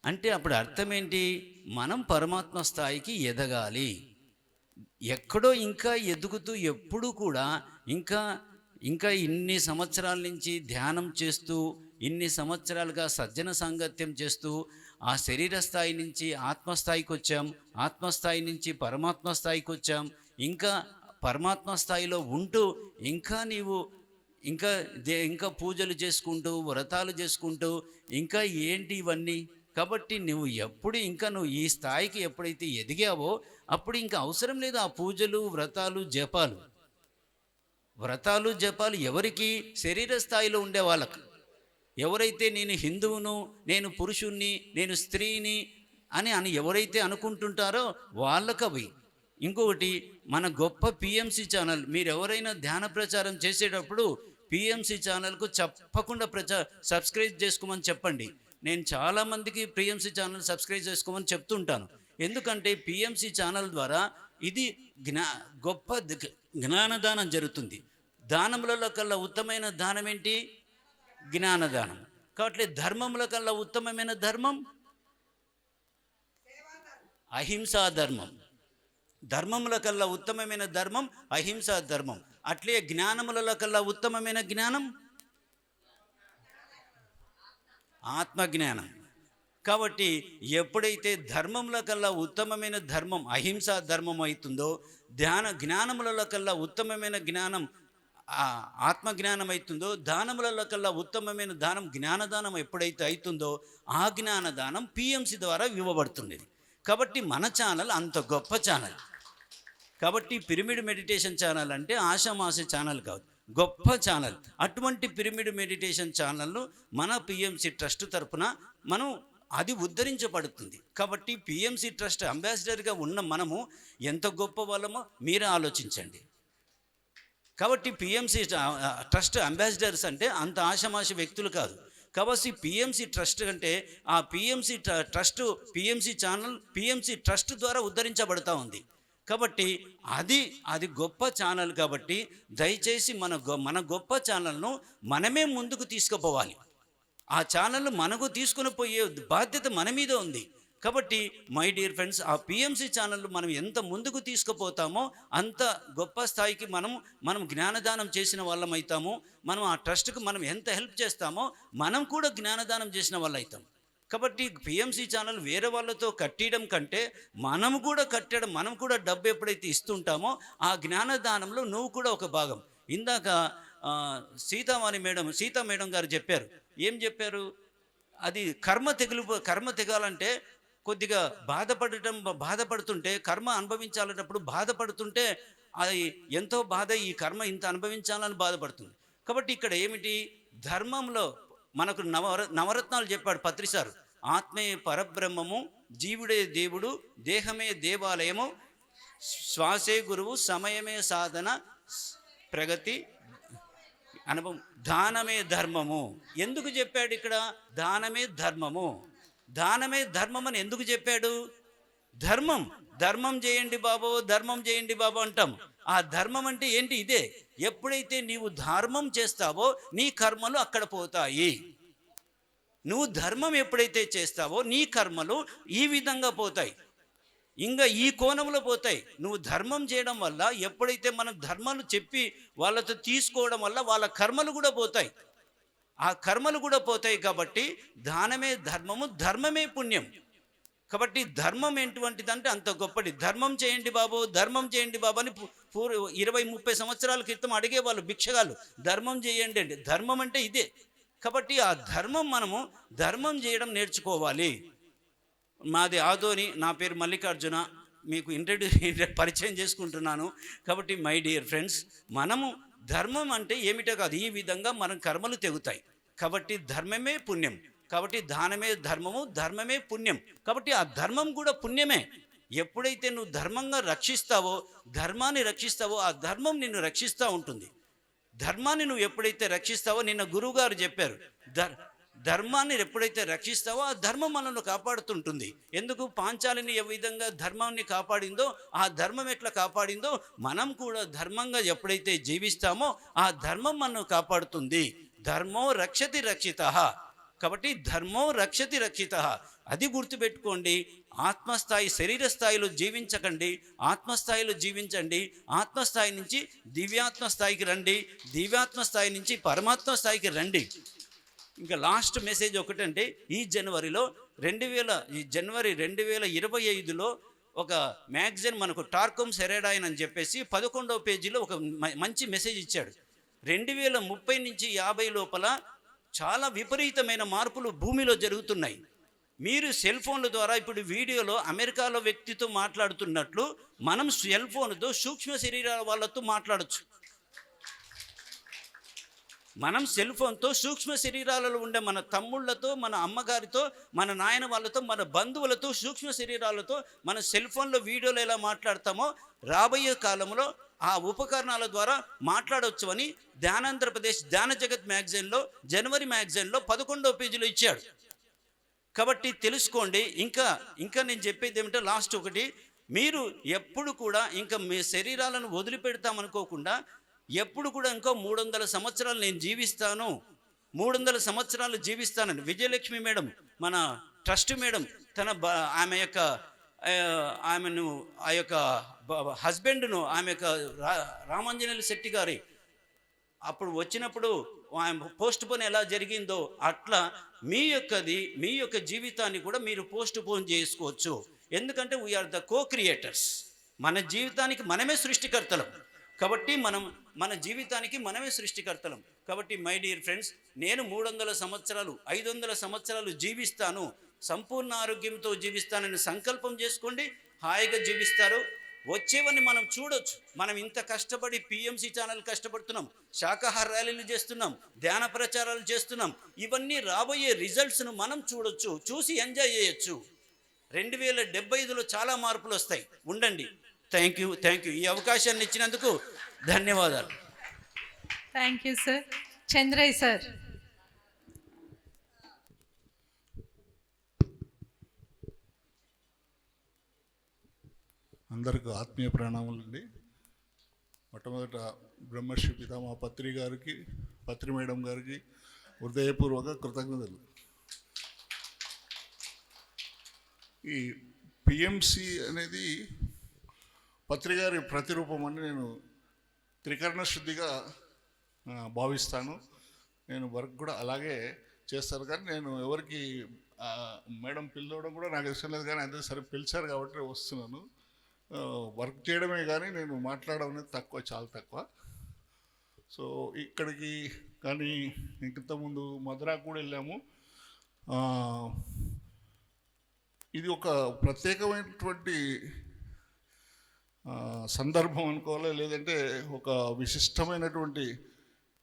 అంటే అప్పుడు అర్థం ఏంటి, మనం పరమాత్మ స్థాయికి ఎదగాలి. ఎక్కడో ఇంకా ఎదుగుతూ ఎప్పుడూ కూడా ఇంకా ఇన్ని సంవత్సరాల నుంచి ధ్యానం చేస్తూ, ఇన్ని సంవత్సరాలుగా సజ్జన సాంగత్యం చేస్తూ ఆ శరీర స్థాయి నుంచి ఆత్మస్థాయికి వచ్చాం, ఆత్మస్థాయి నుంచి పరమాత్మ స్థాయికి వచ్చాం. ఇంకా పరమాత్మ స్థాయిలో ఉంటూ ఇంకా నీవు ఇంకా పూజలు చేసుకుంటూ వ్రతాలు చేసుకుంటూ ఇంకా ఏంటి ఇవన్నీ. కాబట్టి నువ్వు ఈ స్థాయికి ఎప్పుడైతే ఎదిగావో అప్పుడు ఇంకా అవసరం లేదు ఆ పూజలు వ్రతాలు జపాలు. ఎవరికి? శరీర స్థాయిలో ఉండే వాళ్ళకు. ఎవరైతే నేను హిందువును, నేను పురుషుణ్ణి, నేను స్త్రీని అని ఎవరైతే అనుకుంటుంటారో వాళ్ళకు అవి. ఇంకొకటి, మన గొప్ప పిఎంసి ఛానల్, మీరు ఎవరైనా ధ్యాన ప్రచారం చేసేటప్పుడు పిఎంసి ఛానల్కు తప్పకుండా సబ్స్క్రైబ్ చేసుకోమని చెప్పండి. నేను చాలామందికి పిఎంసి ఛానల్ సబ్స్క్రైబ్ చేసుకోమని చెప్తుంటాను. ఎందుకంటే పిఎంసి ఛానల్ ద్వారా ఇది గొప్ప జ్ఞానదానం జరుగుతుంది. దానములలో కల్లా ఉత్తమమైన దానం ఏంటి? జ్ఞానదానం. కాబట్టి ధర్మముల కల్లా ఉత్తమమైన ధర్మం అహింసా ధర్మం. ధర్మముల కల్లా ఉత్తమమైన ధర్మం అహింసా ధర్మం. అట్లే జ్ఞానములలో కల్లా ఉత్తమమైన జ్ఞానం ఆత్మజ్ఞానం. కాబట్టి ఎప్పుడైతే ధర్మముల కల్లా ఉత్తమమైన ధర్మం అహింసా ధర్మం అవుతుందో, జ్ఞానములలో కల్లా ఉత్తమమైన జ్ఞానం ఆత్మజ్ఞానం అవుతుందో, దానములలో కల్లా ఉత్తమమైన దానం జ్ఞానదానం ఎప్పుడైతే అవుతుందో ఆ జ్ఞానదానం పిఎంసి ద్వారా ఇవ్వబడుతున్నది. కాబట్టి మన ఛానల్ అంత గొప్ప ఛానల్. కాబట్టి పిరమిడ్ మెడిటేషన్ ఛానల్ అంటే ఆషామాషి ఛానల్ కాదు, గొప్ప ఛానల్. అటువంటి పిరమిడ్ మెడిటేషన్ ఛానల్ను మన పిఎంసి ట్రస్ట్ తరపున అది ఉద్ధరించబడుతుంది. కాబట్టి పిఎంసి ట్రస్ట్ అంబాసిడర్గా ఉన్న మనము ఎంత గొప్ప వాళ్ళమో మీరే ఆలోచించండి. కాబట్టి పిఎంసి ట్రస్ట్ అంబాసిడర్స్ అంటే అంత ఆషమాషి వ్యక్తులు కాదు. కాబట్టి పిఎంసి ట్రస్ట్ అంటే ఆ PMC trust PMC channel PMC trust ద్వారా ఉద్ధరించబడుతూ ఉంది. కాబట్టి అది గొప్ప ఛానల్. కాబట్టి దయచేసి మన గొప్ప ఛానల్ను మనమే ముందుకు తీసుకుపోవాలి. ఆ ఛానల్ మనకు తీసుకుని పోయే బాధ్యత మన మీద ఉంది. కాబట్టి మై డియర్ ఫ్రెండ్స్, ఆ పిఎంసి ఛానల్ మనం ఎంత ముందుకు తీసుకుపోతామో అంత గొప్ప స్థాయికి మనం జ్ఞానదానం చేసిన వాళ్ళం అవుతాము. మనం ఆ ట్రస్ట్కి మనం ఎంత హెల్ప్ చేస్తామో మనం కూడా జ్ఞానదానం చేసిన వాళ్ళు అవుతాం. కాబట్టి పిఎంసి ఛానల్ వేరే వాళ్ళతో కట్టడం కంటే మనం కూడా డబ్బు ఎప్పుడైతే ఇస్తుంటామో ఆ జ్ఞానదానంలో నువ్వు కూడా ఒక భాగం. ఇందాక సీతా మేడం గారు చెప్పారు. ఏం చెప్పారు? అది కర్మ తెగాలంటే కొద్దిగా బాధపడుతుంటే కర్మ అనుభవించాలన్నప్పుడు బాధపడుతుంటే అది ఎంతో బాధ, ఈ కర్మ ఇంత అనుభవించాలని బాధపడుతుంది. కాబట్టి ఇక్కడ ఏమిటి, ధర్మంలో మనకు నవరత్నాలు చెప్పాడు పత్రిసారు. ఆత్మే పరబ్రహ్మము, జీవుడే దేవుడు, దేహమే దేవాలయము, శ్వాసే గురువు, సమయమే సాధన, ప్రగతి అనుభవం, దానమే ధర్మము. ఎందుకు చెప్పాడు ఇక్కడ? దానమే ధర్మము. దానమే ధర్మం అని ఎందుకు చెప్పాడు? ధర్మం చేయండి బాబు అంటాం. ఆ ధర్మం అంటే ఏంటి? ఇదే. ఎప్పుడైతే నీవు ధర్మం చేస్తావో నీ కర్మలు అక్కడ పోతాయి. నువ్వు ధర్మం ఎప్పుడైతే చేస్తావో నీ కర్మలు ఈ విధంగా పోతాయి, ఇంకా ఈ కోణంలో పోతాయి. నువ్వు ధర్మం చేయడం వల్ల ఎప్పుడైతే మనం ధర్మాలు చెప్పి వాళ్ళతో తీసుకోవడం వల్ల వాళ్ళ కర్మలు కూడా పోతాయి, ఆ కర్మలు కూడా పోతాయి. కాబట్టి దానమే ధర్మము, ధర్మమే పుణ్యం. కాబట్టి ధర్మం ఎటువంటిదంటే అంత గొప్పది. ధర్మం చేయండి బాబు, ధర్మం చేయండి బాబు అని 20-30 సంవత్సరాల క్రితం అడిగేవాళ్ళు భిక్షగాళ్ళు, ధర్మం చేయండి అంటే. ధర్మం అంటే ఇదే. కాబట్టి ఆ ధర్మం మనము ధర్మం చేయడం నేర్చుకోవాలి. మాది ఆదోని, నా పేరు మల్లికార్జున, మీకు పరిచయం చేసుకుంటున్నాను. కాబట్టి మై డియర్ ఫ్రెండ్స్, మనము ధర్మం అంటే ఏమిటో కాదు, ఈ విధంగా మనం కర్మలు తెగుతాయి. కాబట్టి ధర్మమే పుణ్యం. కాబట్టి దానమే ధర్మము, ధర్మమే పుణ్యం. కాబట్టి ఆ ధర్మం కూడా పుణ్యమే. ఎప్పుడైతే నువ్వు ధర్మంగా రక్షిస్తావో, ధర్మాన్ని రక్షిస్తావో, ఆ ధర్మం నిన్ను రక్షిస్తూ ఉంటుంది. ధర్మాన్ని నువ్వు ఎప్పుడైతే రక్షిస్తావో, నిన్న గురువుగారు చెప్పారు, ధర్మాన్ని ఎప్పుడైతే రక్షిస్తావో ఆ ధర్మం మనల్ని కాపాడుతుంటుంది. ఎందుకు? పాంచాలిని ఏ విధంగా ధర్మాన్ని కాపాడిందో, ఆ ధర్మం ఎట్లా కాపాడిందో మనం కూడా ధర్మంగా ఎప్పుడైతే జీవిస్తామో ఆ ధర్మం మనల్ని కాపాడుతుంది. ధర్మో రక్షతి రక్షితః. కాబట్టి ధర్మో రక్షతి రక్షితః, అది గుర్తుపెట్టుకోండి. ఆత్మస్థాయి, శరీర స్థాయిలో జీవించకండి, ఆత్మస్థాయిలో జీవించండి. ఆత్మస్థాయి నుంచి దివ్యాత్మ స్థాయికి రండి, దివ్యాత్మ స్థాయి నుంచి పరమాత్మ స్థాయికి రండి. ఇంకా లాస్ట్ మెసేజ్ ఒకటంటే, ఈ జనవరి 2025లో ఒక మ్యాగజైన్ మనకు టార్కమ్ సెరాడాయిన్ అని చెప్పేసి 11వ పేజీలో ఒక మంచి మెసేజ్ ఇచ్చాడు. 2030 నుంచి 50 లోపల చాలా విపరీతమైన మార్పులు భూమిలో జరుగుతున్నాయి. మీరు సెల్ ఫోన్ల ద్వారా ఇప్పుడు వీడియోలో అమెరికాలో వ్యక్తితో మాట్లాడుతున్నట్లు మనం సెల్ ఫోన్తో సూక్ష్మ శరీరాల వాళ్ళతో మాట్లాడచ్చు. మనం సెల్ ఫోన్తో సూక్ష్మ శరీరాలలో ఉండే మన తమ్ముళ్ళతో, మన అమ్మగారితో, మన నాయన వాళ్ళతో, మన బంధువులతో, సూక్ష్మ శరీరాలతో మన సెల్ ఫోన్లో వీడియోలో ఎలా మాట్లాడతామో రాబోయే కాలంలో ఆ ఉపకరణాల ద్వారా మాట్లాడవచ్చు అని ధ్యానాంధ్రప్రదేశ్ ధ్యాన జగత్ మ్యాగజైన్లో, జనవరి మ్యాగజైన్లో 11వ పేజీలో ఇచ్చాడు. కాబట్టి తెలుసుకోండి. ఇంకా నేను చెప్పేది ఏమిటో లాస్ట్ ఒకటి, మీరు ఎప్పుడు కూడా ఇంకా మీ శరీరాలను వదిలిపెడతామనుకోకుండా, ఎప్పుడు కూడా ఇంకో 300 సంవత్సరాలు నేను జీవిస్తాను, 300 సంవత్సరాలు జీవిస్తానని విజయలక్ష్మి మేడం, మన ట్రస్ట్ మేడం, ఆమెను ఆ యొక్క హస్బెండ్ను, ఆమె యొక్క రామాంజనేయులు శెట్టి గారి అప్పుడు వచ్చినప్పుడు పోస్ట్ పోన్ ఎలా జరిగిందో అట్లా మీ యొక్క జీవితాన్ని కూడా మీరు పోస్ట్ పోన్ చేసుకోవచ్చు. ఎందుకంటే వీఆర్ ద కో క్రియేటర్స్. మన జీవితానికి మనమే సృష్టికర్తలం. కాబట్టి మన జీవితానికి మనమే సృష్టికర్తలం. కాబట్టి మై డియర్ ఫ్రెండ్స్, నేను 300 సంవత్సరాలు 500 సంవత్సరాలు జీవిస్తాను, సంపూర్ణ ఆరోగ్యంతో జీవిస్తానని సంకల్పం చేసుకోండి. హాయిగా జీవిస్తారు. వచ్చేవన్నీ మనం చూడొచ్చు. మనం ఇంత కష్టపడి పిఎంసి ఛానల్ కష్టపడుతున్నాం, శాకాహార ర్యాలీలు చేస్తున్నాం, ధ్యాన ప్రచారాలు చేస్తున్నాం. ఇవన్నీ రాబోయే రిజల్ట్స్ను మనం చూడొచ్చు, చూసి ఎంజాయ్ చేయొచ్చు. 2075లో చాలా మార్పులు వస్తాయి. ఉండండి. Thank you. ఈ అవకాశాన్ని ఇచ్చినందుకు ధన్యవాదాలు. Thank you sir. Chandraiah sir. అందరికీ ఆత్మీయ ప్రణామాలండి. మొట్టమొదట బ్రహ్మర్షి పితామహ పత్రి గారికి, పత్రి మేడం గారికి హృదయపూర్వక కృతజ్ఞతలు. ఈ పిఎంసి అనేది పత్రి గారి ప్రతిరూపం అని నేను త్రికరణ శుద్ధిగా భావిస్తాను. నేను వర్క్ కూడా అలాగే చేస్తాను. కానీ నేను ఎవరికి మేడం పిలవడం కూడా నాకు ఇష్టం లేదు, కానీ అంతే సరే పిలిచారు కాబట్టి వస్తున్నాను. వర్క్ చేయడమే కానీ నేను మాట్లాడడం అనేది తక్కువ, చాలా తక్కువ. సో ఇక్కడికి కానీ ఇంతకుముందు మధురాకు కూడా వెళ్ళాము. ఇది ఒక ప్రత్యేకమైనటువంటి సందర్భం అనుకోవాలి, లేదంటే ఒక విశిష్టమైనటువంటి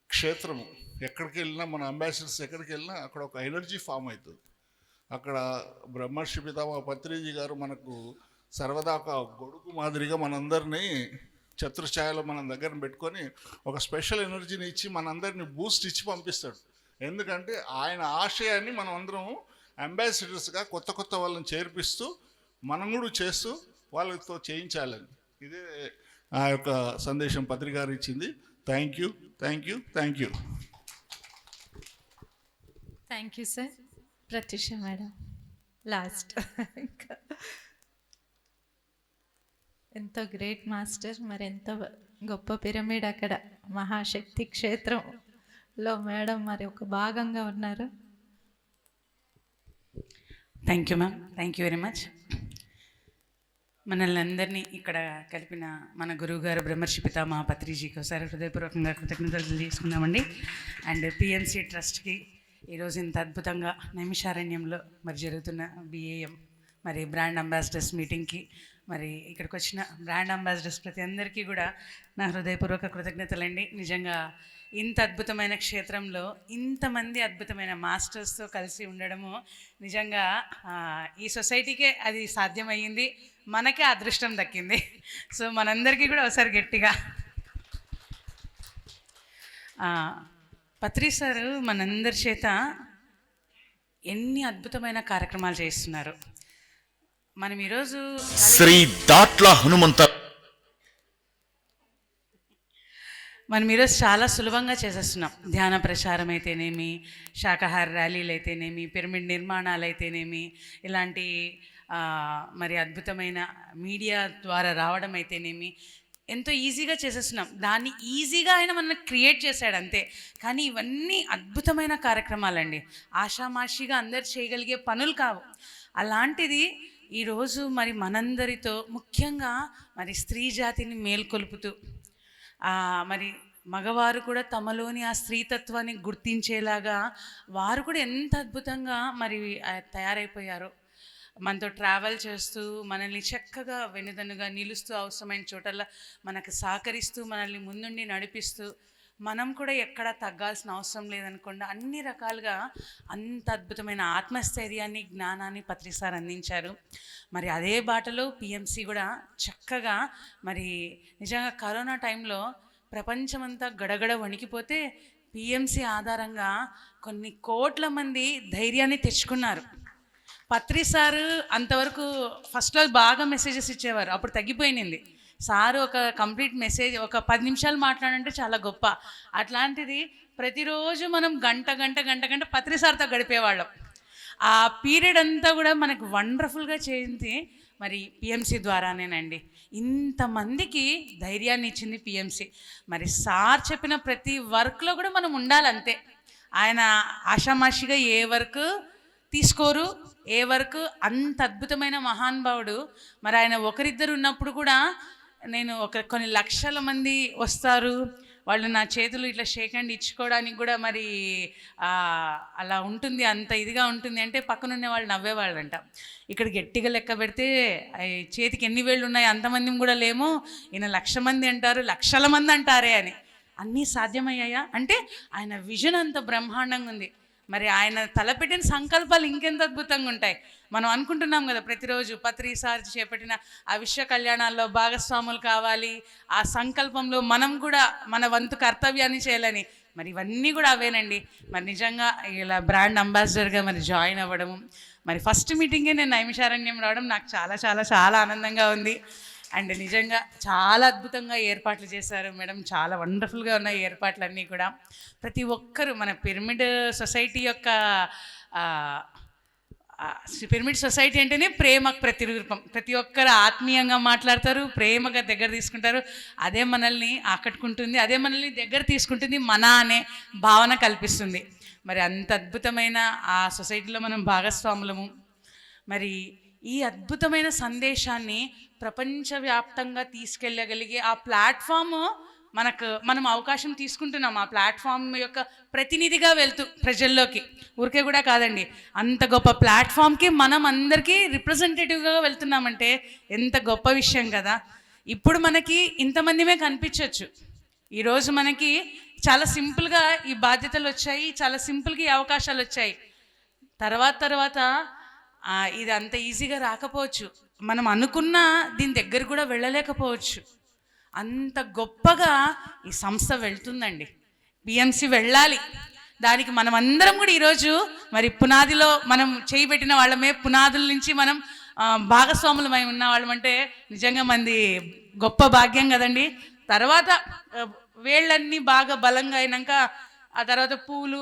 క్షేత్రము. ఎక్కడికి వెళ్ళినా మన అంబాసిడర్స్ ఎక్కడికి వెళ్ళినా అక్కడ ఒక ఎనర్జీ ఫామ్ అవుతుంది. అక్కడ బ్రహ్మర్షి పితామహ పత్రిజీ గారు మనకు సర్వదా ఒక గొడుగు మాదిరిగా మనందరినీ చతుర్ఛాయలో మన దగ్గర పెట్టుకొని ఒక స్పెషల్ ఎనర్జీని ఇచ్చి మనందరినీ బూస్ట్ ఇచ్చి పంపిస్తాడు. ఎందుకంటే ఆయన ఆశయాన్ని మనం అందరం అంబాసిడర్స్గా కొత్త వాళ్ళని చేర్పిస్తూ మనం కూడా చేస్తూ వాళ్ళతో చేయించాలని, ఇదే ఆ యొక్క సందేశం పత్రికారు ఇచ్చింది. Thank you sir. Pratyusha madam last. ఇంకా ఎంతో గ్రేట్ మాస్టర్, మరి ఎంతో గొప్ప పిరమిడ్ అక్కడ మహాశక్తి క్షేత్రంలో మేడం మరి ఒక భాగంగా ఉన్నారు. Thank you ma'am, thank you very much. మనల్ని అందరినీ ఇక్కడ కలిపిన మన గురువుగారు బ్రహ్మర్షి పితామహ పత్రిజీకి ఒకసారి హృదయపూర్వకంగా కృతజ్ఞతలు తెలియజేసుకుందామండి. అండ్ పిఎంసి ట్రస్ట్కి ఈరోజు ఇంత అద్భుతంగా నైమిషారణ్యంలో మరి జరుగుతున్న బిఏఎం మరి బ్రాండ్ అంబాసిడర్స్ మీటింగ్కి మరి ఇక్కడికి వచ్చిన బ్రాండ్ అంబాసిడర్స్ ప్రతి అందరికీ కూడా నా హృదయపూర్వక కృతజ్ఞతలండి. నిజంగా ఇంత అద్భుతమైన క్షేత్రంలో ఇంతమంది అద్భుతమైన మాస్టర్స్తో కలిసి ఉండడము నిజంగా ఈ సొసైటీకే అది సాధ్యమయ్యింది, మనకే అదృష్టం దక్కింది. సో మనందరికీ కూడా ఒకసారి గట్టిగా పత్రి సారు మనందరి చేత ఎన్ని అద్భుతమైన కార్యక్రమాలు చేస్తున్నారు. మనం ఈరోజు శ్రీ దాట్ల హనుమంత మనం ఈరోజు చాలా సులభంగా చేసేస్తున్నాం. ధ్యాన ప్రచారం అయితేనేమి, శాకాహార ర్యాలీలు అయితేనేమి, పిరమిడ్ నిర్మాణాలు అయితేనేమి, ఇలాంటి మరి అద్భుతమైన మీడియా ద్వారా రావడం అయితేనేమి ఎంతో ఈజీగా చేసేస్తున్నాం. దాన్ని ఈజీగా ఆయన మనల్ని క్రియేట్ చేశాడు అంతే. కానీ ఇవన్నీ అద్భుతమైన కార్యక్రమాలండి, ఆషామాషిగా అందరు చేయగలిగే పనులు కావు. అలాంటిది ఈరోజు మరి మనందరితో ముఖ్యంగా మరి స్త్రీ జాతిని మేల్కొల్పుతూ మరి మగవారు కూడా తమలోని ఆ స్త్రీతత్వాన్ని గుర్తించేలాగా వారు కూడా ఎంత అద్భుతంగా మరి తయారైపోయారో, మనతో ట్రావెల్ చేస్తూ మనల్ని చక్కగా వెనుదన్నుగా నిలుస్తూ అవసరమైన చోటల్లో మనకు సహకరిస్తూ మనల్ని ముందుండి నడిపిస్తూ, మనం కూడా ఎక్కడా తగ్గాల్సిన అవసరం లేదనుకోండి, అన్ని రకాలుగా అంత అద్భుతమైన ఆత్మస్థైర్యాన్ని జ్ఞానాన్ని పత్రి సార్ అందించారు. మరి అదే బాటలో పిఎంసి కూడా చక్కగా మరి నిజంగా కరోనా టైంలో ప్రపంచమంతా గడగడ వణికిపోతే పిఎంసి ఆధారంగా కొన్ని కోట్ల మంది ధైర్యాన్ని తెచ్చుకున్నారు. పత్రి సారు అంతవరకు ఫస్ట్లో బాగా మెసేజెస్ ఇచ్చేవారు, అప్పుడు తగ్గిపోయింది. సారు ఒక కంప్లీట్ మెసేజ్ ఒక 10 నిమిషాలు మాట్లాడంటే చాలా గొప్ప. అట్లాంటిది ప్రతిరోజు మనం గంట పత్రి సార్తో గడిపేవాళ్ళం. ఆ పీరియడ్ అంతా కూడా మనకు వండర్ఫుల్గా చేయింది మరి పిఎంసి ద్వారానేనండి. ఇంతమందికి ధైర్యాన్ని ఇచ్చింది పిఎంసి. మరి సార్ చెప్పిన ప్రతి వర్క్లో కూడా మనం ఉండాలంతే. ఆయన ఆషామాషిగా ఏ వర్క్ తీసుకోరు, ఏ వర్క్ అంత అద్భుతమైన మహానుభావుడు. మరి ఆయన ఒకరిద్దరు ఉన్నప్పుడు కూడా నేను కొన్ని లక్షల మంది వస్తారు, వాళ్ళు నా చేతులు ఇట్లా షేక్ హ్యాండ్ ఇచ్చుకోవడానికి కూడా మరి అలా ఉంటుంది, అంత ఇదిగా ఉంటుంది అంటే పక్కనున్న వాళ్ళు నవ్వేవాళ్ళంట. ఇక్కడ గట్టిగా లెక్క పెడితే చేతికి ఎన్ని వేళ్ళు ఉన్నాయి అంతమంది కూడా లేము, ఈయన 1,00,000 మంది అంటారు, లక్షల మంది అంటారే అని. అన్నీ సాధ్యమయ్యాయా అంటే ఆయన విజన్ అంత బ్రహ్మాండంగా ఉంది. మరి ఆయన తలపెట్టిన సంకల్పాలు ఇంకెంత అద్భుతంగా ఉంటాయి. మనం అనుకుంటున్నాం కదా ప్రతిరోజు పత్రి సార్ చేపట్టిన ఆ విశ్వ కళ్యాణాల్లో భాగస్వాములు కావాలి, ఆ సంకల్పంలో మనం కూడా మన వంతు కర్తవ్యాన్ని చేయాలని. మరి ఇవన్నీ కూడా అవేనండి. మరి నిజంగా ఇలా బ్రాండ్ అంబాసిడర్గా మరి జాయిన్ అవ్వడము, మరి ఫస్ట్ మీటింగే నేను నైమిషారణ్యం రావడం నాకు చాలా చాలా చాలా ఆనందంగా ఉంది. అండ్ నిజంగా చాలా అద్భుతంగా ఏర్పాట్లు చేశారు మేడం, చాలా వండర్ఫుల్గా ఉన్నాయి ఏర్పాట్లన్నీ కూడా. ప్రతి ఒక్కరూ మన పిరమిడ్ సొసైటీ యొక్క పిరమిడ్ సొసైటీ అంటేనే ప్రేమకు ప్రతిరూపం. ప్రతి ఒక్కరు ఆత్మీయంగా మాట్లాడతారు, ప్రేమగా దగ్గర తీసుకుంటారు. అదే మనల్ని ఆకట్టుకుంటుంది, అదే మనల్ని దగ్గర తీసుకుంటుంది, మన అనే భావన కల్పిస్తుంది. మరి అంత అద్భుతమైన ఆ సొసైటీలో మనం భాగస్వాములము. మరి ఈ అద్భుతమైన సందేశాన్ని ప్రపంచవ్యాప్తంగా తీసుకెళ్ళగలిగే ఆ ప్లాట్ఫామ్ మనం అవకాశం తీసుకుంటున్నాం. ఆ ప్లాట్ఫామ్ యొక్క ప్రతినిధిగా వెళ్తూ ప్రజల్లోకి, ఊరికే కూడా కాదండి, అంత గొప్ప ప్లాట్ఫామ్కి మనం అందరికీ రిప్రజెంటేటివ్గా వెళ్తున్నామంటే ఎంత గొప్ప విషయం కదా. ఇప్పుడు మనకి ఇంతమందిమే కనిపించవచ్చు. ఈరోజు మనకి చాలా సింపుల్గా ఈ బాధ్యతలు వచ్చాయి, చాలా సింపుల్గా ఈ అవకాశాలు వచ్చాయి. తర్వాత ఇది అంత ఈజీగా రాకపోవచ్చు, మనం అనుకున్న దీని దగ్గర కూడా వెళ్ళలేకపోవచ్చు. అంత గొప్పగా ఈ సంస్థ వెళ్తుందండి. పిఎంసి వెళ్ళాలి, దానికి మనం అందరం కూడా ఈరోజు మరి పునాదిలో మనం చేయబెట్టిన వాళ్ళమే, పునాదుల నుంచి మనం భాగస్వాములమై ఉన్న వాళ్ళమంటే నిజంగా మంది గొప్ప భాగ్యం కదండి. తర్వాత వేళ్ళన్నీ బాగా బలంగా అయినాక ఆ తర్వాత పూలు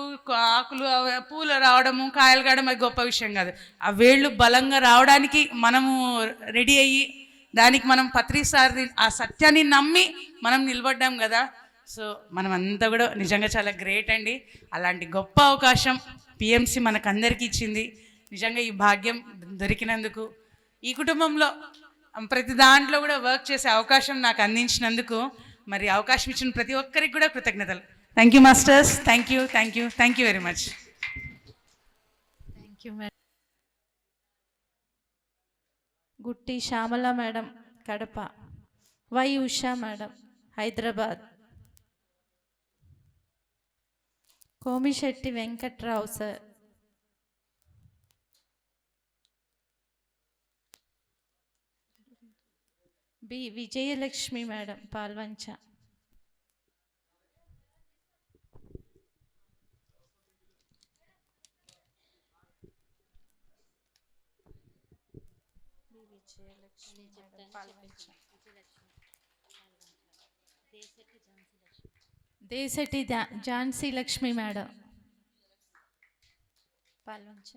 ఆకులు పూలు రావడము కాయలు కావడం అది గొప్ప విషయం కాదు. ఆ వేళ్ళు బలంగా రావడానికి మనము రెడీ అయ్యి దానికి మనం పత్రి సార్ ఆ సత్యాన్ని నమ్మి మనం నిలబడ్డాం కదా. సో మనం అంతా కూడా నిజంగా చాలా గ్రేట్ అండి. అలాంటి గొప్ప అవకాశం పిఎంసి మనకందరికీ ఇచ్చింది. నిజంగా ఈ భాగ్యం దొరికినందుకు, ఈ కుటుంబంలో ప్రతి దాంట్లో కూడా వర్క్ చేసే అవకాశం నాకు అందించినందుకు మరి అవకాశం ఇచ్చిన ప్రతి ఒక్కరికి కూడా కృతజ్ఞతలు. Thank you masters. Thank you very much. Thank you madam. Gutti Shyamala madam Kadapa, Y Usha madam Hyderabad, Komishetti Venkatrao sir, B Vijayalakshmi madam Palvancha, Deshetti Jhansi Lakshmi madam Palvancha,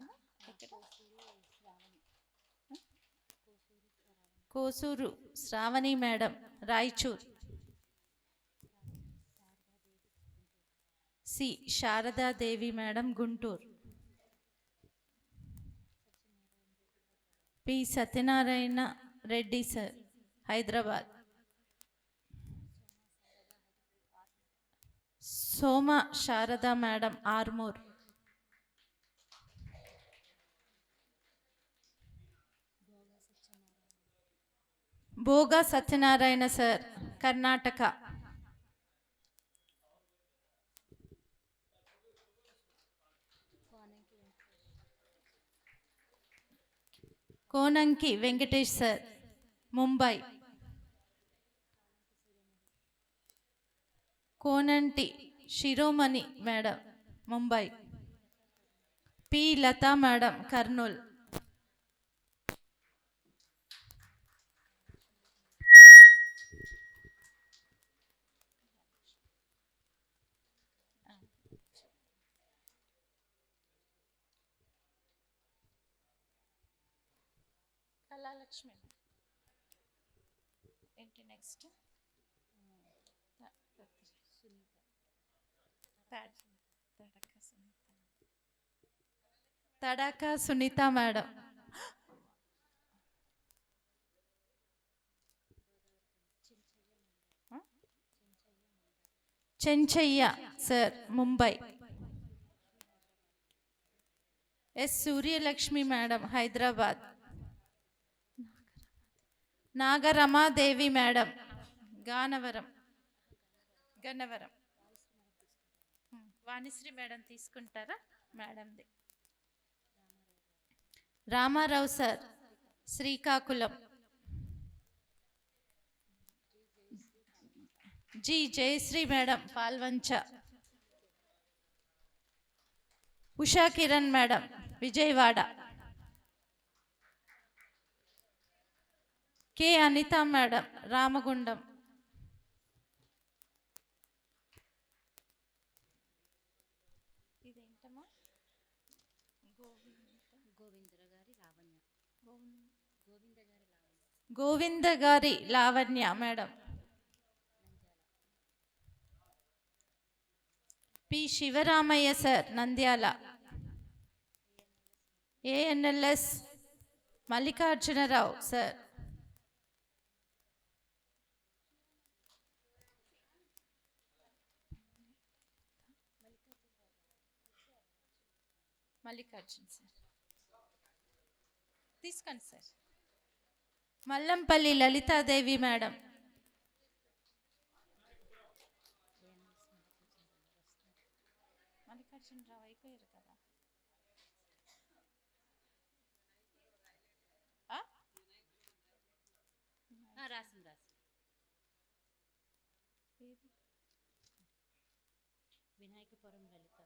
Kosuru Sravani madam Raichur, C Saradadevi madam Guntur, P Satyanarayana Reddy sir Hyderabad, Soma Sarada madam Armoor, Bhoga Satyanarayana sir Karnataka, Konanki Venkatesh sir Mumbai, Konanti Shiromani madam Mumbai, P Latha madam Kurnool, Kalalakshmi ఏంటి next, తడాకా Sunitha madam, Chenchaiah sir Mumbai, S Suryalakshmi madam Hyderabad, Nagaramadevi madam Gannavaram, Vanisri madam తీసుకుంటారా మేడంది, Ramarao sir Srikakulam, G Jayasri madam Palvancha, Usha Kiran madam Vijayawada, K Anitha madam Ramagundam, Govinda గారి Lavanya madam, P Sivaramaiah sir Nandyal, ANLS Mallikarjunarao sir, Mallikarjuna sir తీసుకోండి sir, Mallampalli Lalithadevi madam, Mallikarjunarao అయిపోయారు కదా, Vinayakapuram Lalitha,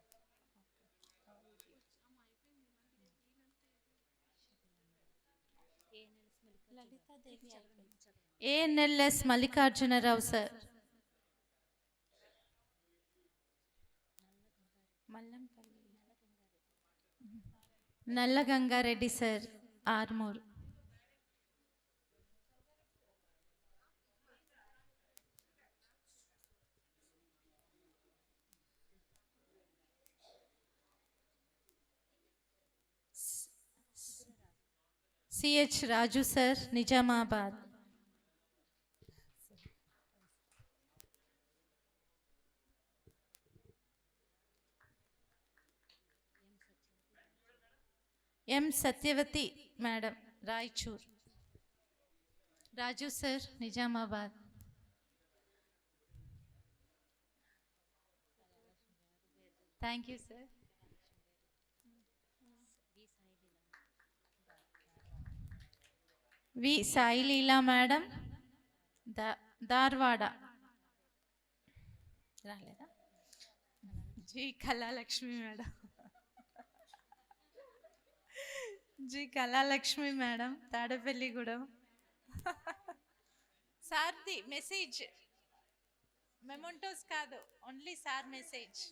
ANLS Mallikarjunarao sir, Nalla Gangareddy sir, Armoor. CH Raju sir, Nizamabad. M Satyavathi madam, Raichur. Raju sir, Nizamabad. Thank you sir. V Saileela madam, Dharwad. రాలేదా? G Kalalakshmi madam, G Kalalakshmi madam, Tadepalligudem. సార్ది message, mementos కాదు, only sir message.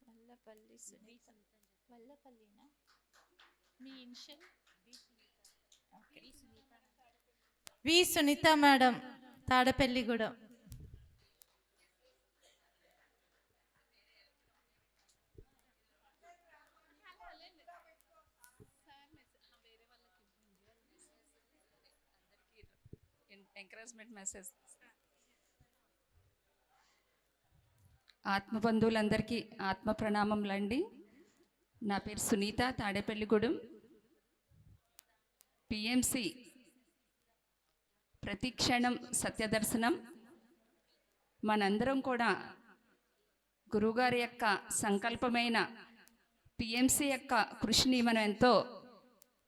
Vallapalli Sunitha, వల్లపల్లినా మీ initial? V Sunitha madam, Tadepalligudem. Encouragement message. ఆత్మబంధువులందరికీ ఆత్మ ప్రణామములండి. నా పేరు సునీత, తాడేపల్లిగూడెం. పిఎంసి ప్రతి క్షణం సత్యదర్శనం. మనందరం కూడా గురువుగారి యొక్క సంకల్పమైన పిఎంసి యొక్క కృషిని మనం ఎంతో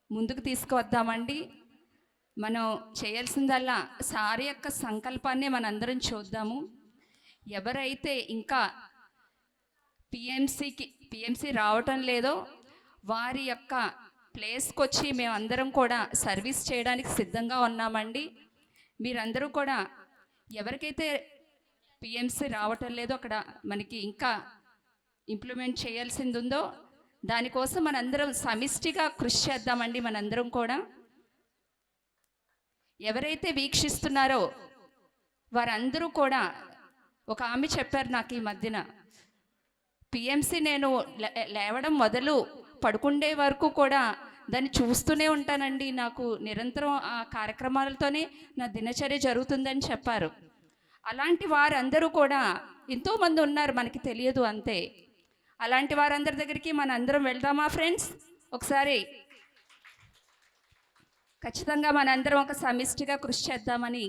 ముందుకు తీసుకువద్దామండి. మనం చేయాల్సిందల్లా సార్ యొక్క సంకల్పాన్ని మనందరం చూద్దాము. ఎవరైతే ఇంకా పిఎంసి రావటం లేదో వారి యొక్క ప్లేస్కి వచ్చి మేమందరం కూడా సర్వీస్ చేయడానికి సిద్ధంగా ఉన్నామండి. మీరందరూ కూడా ఎవరికైతే పిఎంసి రావటం లేదో అక్కడ మనకి ఇంకా ఇంప్లిమెంట్ చేయాల్సింది ఉందో దానికోసం మనందరం సమిష్టిగా కృషి చేద్దామండి. మనందరం కూడా ఎవరైతే వీక్షిస్తున్నారో వారందరూ కూడా, ఒక ఆమె చెప్పారు నాకు ఈ మధ్యన, పిఎంసి నేను లేవడం మొదలు పడుకుండే వరకు కూడా దాన్ని చూస్తూనే ఉంటానండి. నాకు నిరంతరం ఆ కార్యక్రమాలతోనే నా దినచర్య జరుగుతుందని చెప్పారు. అలాంటి వారందరూ కూడా ఎంతోమంది ఉన్నారు, మనకి తెలియదు అంతే. అలాంటి వారందరి దగ్గరికి మనందరం వెళ్దామా ఫ్రెండ్స్? ఒకసారి ఖచ్చితంగా మనందరం ఒక సమిష్టిగా కృషి చేద్దామని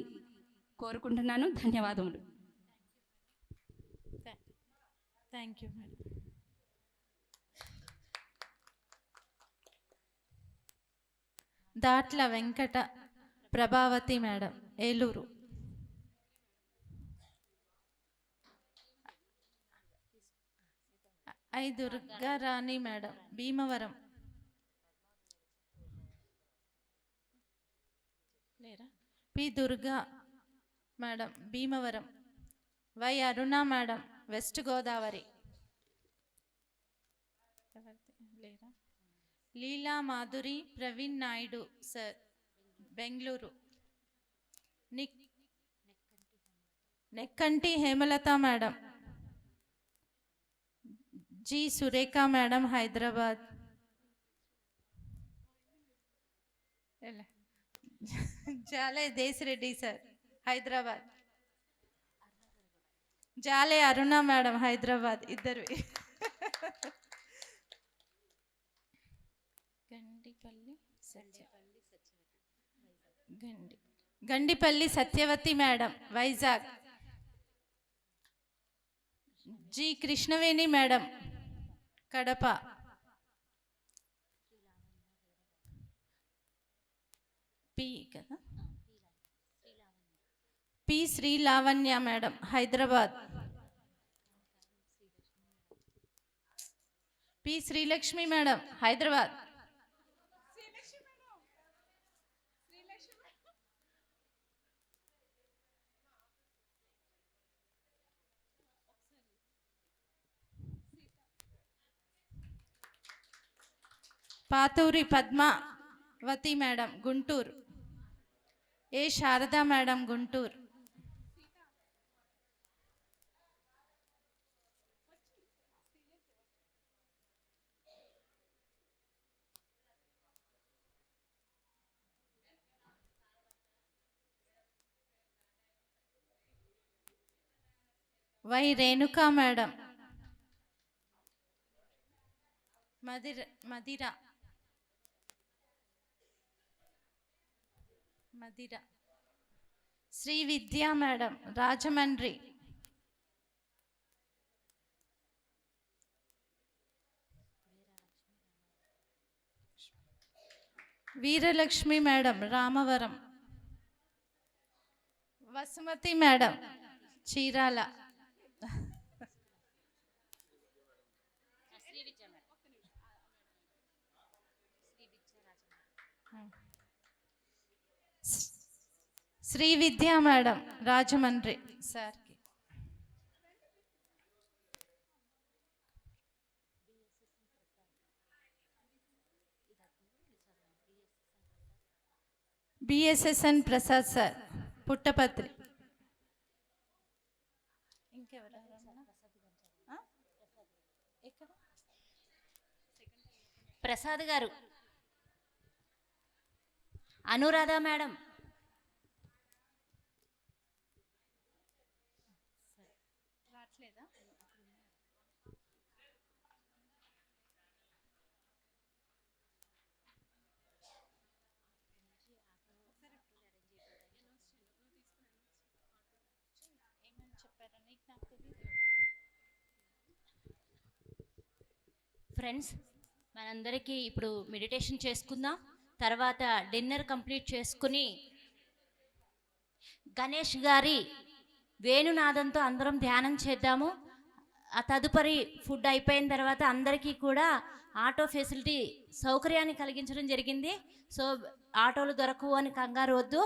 కోరుకుంటున్నాను. ధన్యవాదములు. Thank you madam. Datla Venkata Prabhavathi madam, Eluru. I Durgarani madam, Bhimavaram. లేరా? P Durga madam, Bhimavaram. Y Aruna madam, West Godavari. లేరా? Leela Madhuri Praveen Naidu sir, Bengaluru. Nekkanti Hemalatha madam, G Surekha madam, Hyderabad. Jale Desareddy sir, Hyderabad. Jale Aruna madam, Hyderabad. ఇద్దరు. Gandipalli Satyavathi madam, Vizag. G Krishnaveni madam, Kadapa. P Sri Lavanya madam, Hyderabad. P Srilakshmi madam, Hyderabad. Pathuri Padmavathi madam Guntur. ఏ Sarada madam Guntur. Y Renuka madam Madhira. Sri Vidya madam Rajahmundry. Veeralakshmi madam Ramavaram. Vasumathi madam Chirala. Sri Vidya madam Rajahmundry సార్కి. BSSN Prasad sir Puttaparthi. Prasad గారు. Anuradha madam. Friends, మనందరికీ ఇప్పుడు meditation చేసుకుందాం. తర్వాత dinner complete చేసుకుని గణేష్ గారి వేణునాదంతో అందరం ధ్యానం చేద్దాము. ఆ తదుపరి ఫుడ్ అయిపోయిన తర్వాత అందరికీ కూడా ఆటో ఫెసిలిటీ సౌకర్యాన్ని కలిగించడం జరిగింది. సో ఆటోలు దొరకవు అని కంగారు వద్దు.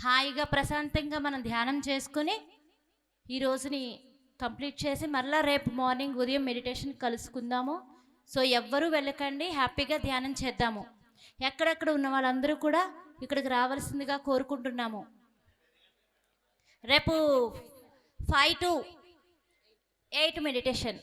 హాయిగా ప్రశాంతంగా మనం ధ్యానం చేసుకుని ఈ రోజుని కంప్లీట్ చేసి మళ్ళీ రేపు మార్నింగ్ ఉదయం మెడిటేషన్ కలుసుకుందాము. సో ఎవ్వరూ వెళ్ళకండి, హ్యాపీగా ధ్యానం చేద్దాము. ఎక్కడెక్కడ ఉన్న వాళ్ళందరూ కూడా ఇక్కడికి రావాల్సిందిగా కోరుకుంటున్నాము. రేపు 5 to 8 మెడిటేషన్.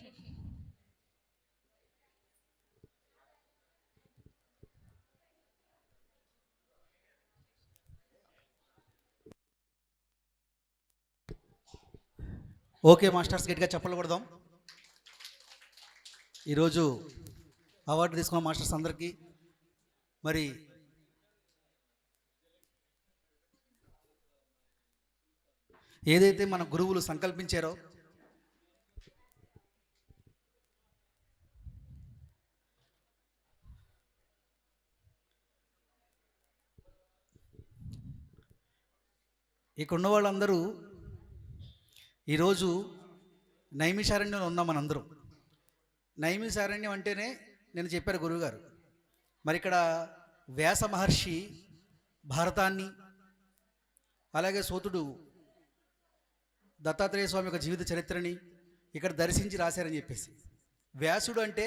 ఓకే మాస్టర్స్, గట్టిగా చెప్పలు కొడదాం. ఈరోజు అవార్డు తీసుకున్న మాస్టర్స్ అందరికీ మరి ఏదైతే మన గురువులు సంకల్పించారో ఇక్కడ ఉన్న వాళ్ళందరూ ఈరోజు నైమిషారణ్యంలో ఉన్నాం మనందరం. నైమిషారణ్యం అంటేనే నేను చెప్పారు గురువుగారు. మరి ఇక్కడ వ్యాస మహర్షి భారతాన్ని, అలాగే సూతుడు దత్తాత్రేయ స్వామి యొక్క జీవిత చరిత్రని ఇక్కడ దర్శించి రాశారని చెప్పేసి. వ్యాసుడు అంటే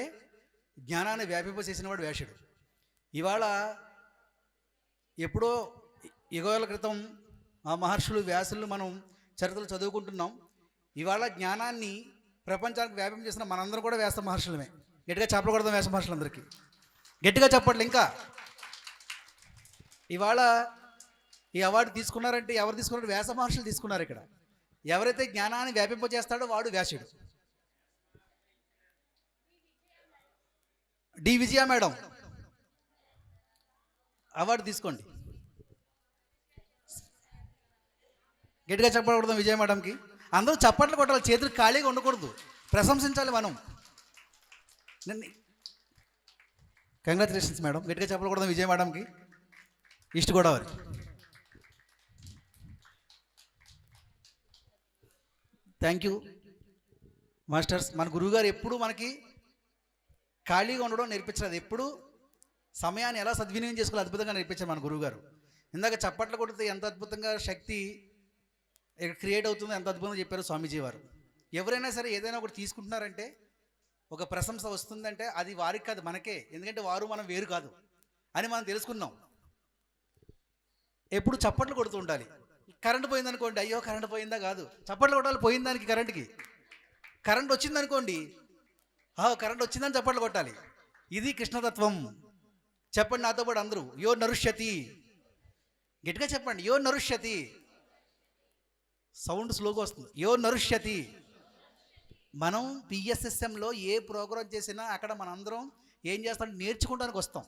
జ్ఞానాన్ని వ్యాపింపచేసినవాడు వ్యాసుడు. ఇవాళ ఎప్పుడో యుగాల క్రితం ఆ మహర్షులు వ్యాసులు మనం చరిత్రలు చదువుకుంటున్నాం. ఇవాళ జ్ఞానాన్ని ప్రపంచానికి వ్యాపింప చేసిన మనందరం కూడా వ్యాస మహర్షులమే. గట్టిగా చెప్పలు కొడదాం వ్యాస మహర్షులందరికీ, గట్టిగా చెప్పట్లే. ఇంకా ఇవాళ ఈ అవార్డు తీసుకున్నారంటే ఎవరు తీసుకున్నారు? వ్యాస మహర్షులు తీసుకున్నారు. ఇక్కడ ఎవరైతే జ్ఞానాన్ని వ్యాపింపజేస్తాడో వాడు వ్యాసుడు. డి విజయ మేడం అవార్డు తీసుకోండి. గట్టిగా చెప్పకూడదు విజయ మేడంకి. అందరూ చప్పట్లు కొట్టాలి, చేతులు ఖాళీగా ఉండకూడదు, ప్రశంసించాలి మనం. Congratulations madam. గట్టిగా చెప్పకూడదు విజయ మేడంకి. East Godavari. Thank you masters. మన గురువుగారు ఎప్పుడు మనకి ఖాళీగా ఉండడం నేర్పించారు. అది ఎప్పుడు సమయాన్ని ఎలా సద్వినియోగం చేసుకోవాలి అద్భుతంగా నేర్పించారు మన గురువుగారు. ఇందాక చప్పట్లు కొడితే ఎంత అద్భుతంగా శక్తి ఇక్కడ క్రియేట్ అవుతుందో ఎంత అద్భుతంగా చెప్పారు స్వామీజీ వారు. ఎవరైనా సరే ఏదైనా ఒకటి తీసుకుంటున్నారంటే ఒక ప్రశంస వస్తుందంటే అది వారికి కాదు, మనకే. ఎందుకంటే వారు మనం వేరు కాదు అని మనం తెలుసుకున్నాం. ఎప్పుడు చప్పట్లు కొడుతూ ఉండాలి. కరెంటు పోయిందనుకోండి, అయ్యో కరెంటు పోయిందా కాదు, చప్పట్లు కొట్టాలి. పోయిన దానికి కరెంటుకి. కరెంట్ వచ్చిందనుకోండి, కరెంట్ వచ్చిందని చప్పట్లు కొట్టాలి. ఇది కృష్ణతత్వం. చెప్పండి నాతో పాటు అందరూ, యో నరుష్యతి. గట్టిగా చెప్పండి, యో నరుష్యతి. సౌండ్ స్లోగా వస్తుంది. యో నరుష్యతి. మనం పిఎస్ఎస్ఎంలో ఏ ప్రోగ్రాం చేసినా అక్కడ మనందరం ఏం చేస్తాం, నేర్చుకోవడానికి వస్తాం.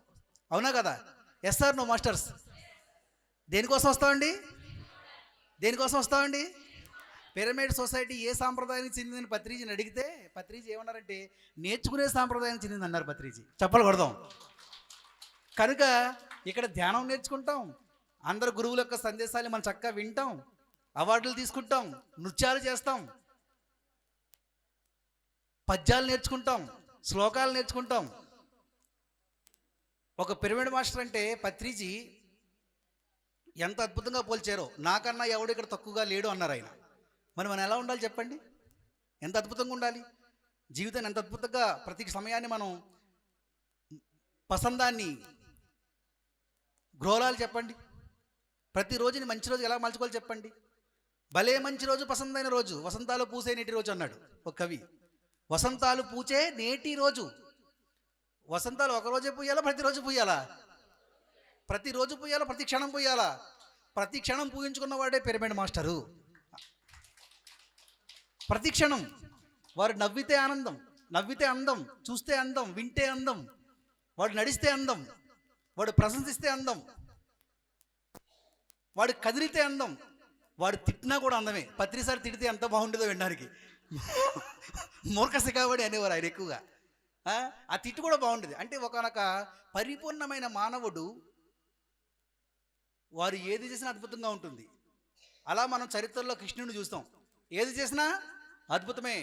అవునా కదా? Yes sir no masters. దేనికోసం వస్తామండి? దేనికోసం వస్తామండి? పిరమిడ్ సొసైటీ ఏ సాంప్రదాయానికి చెందిందని పత్రిజీని అడిగితే పత్రిజీ ఏమన్నారంటే నేర్చుకునే సాంప్రదాయానికి చెందింది అన్నారు పత్రిజీ. చెప్పలు కొడదాం. కనుక ఇక్కడ ధ్యానం నేర్చుకుంటాం, అందరు గురువుల యొక్క సందేశాలు మనం చక్కగా వింటాం, అవార్డులు తీసుకుంటాం, నృత్యాలు చేస్తాం, పద్యాలు నేర్చుకుంటాం, శ్లోకాలు నేర్చుకుంటాం. ఒక పిరమిడ్ మాస్టర్ అంటే పత్రిజీ ఎంత అద్భుతంగా పోల్చారో, నాకన్నా ఎవడు ఇక్కడ తక్కువగా లేడు అన్నారు ఆయన. మరి మనం ఎలా ఉండాలి చెప్పండి? ఎంత అద్భుతంగా ఉండాలి జీవితాన్ని, ఎంత అద్భుతంగా ప్రతి సమయాన్ని మనం పసందాన్ని గ్రోలాలు చెప్పండి. ప్రతిరోజుని మంచి రోజు ఎలా మలుచుకోవాలి చెప్పండి. భలే మంచి రోజు, పసందైన రోజు, వసంతాలు పూసే నేటి రోజు అన్నాడు ఒక కవి. వసంతాలు పూచే నేటి రోజు. వసంతాలు ఒకరోజే పూయాలా, ప్రతిరోజు పూయాలా? ప్రతిరోజు పూయాలా, ప్రతి క్షణం పూయాలా? ప్రతి క్షణం పూయించుకున్నవాడే పిరమిడ్ మాస్టరు. ప్రతి క్షణం వారు నవ్వితే ఆనందం, నవ్వితే అందం, చూస్తే అందం, వింటే అందం, వాడు నడిస్తే అందం, వాడు ప్రశంసిస్తే అందం, వాడు కదిలితే అందం, వాడు తిట్టినా కూడా అందమే. పత్రిసారి తిడితే ఎంత బాగుంటుందో వినడానికి. మూర్ఖసి కాబట్టి అనేవారు ఆయన ఎక్కువగా. ఆ తిట్టు కూడా బాగుంటుంది. అంటే ఒకనొక పరిపూర్ణమైన మానవుడు వారు ఏది చేసినా అద్భుతంగా ఉంటుంది. అలా మనం చరిత్రలో కృష్ణుడిని చూస్తాం, ఏది చేసినా అద్భుతమే.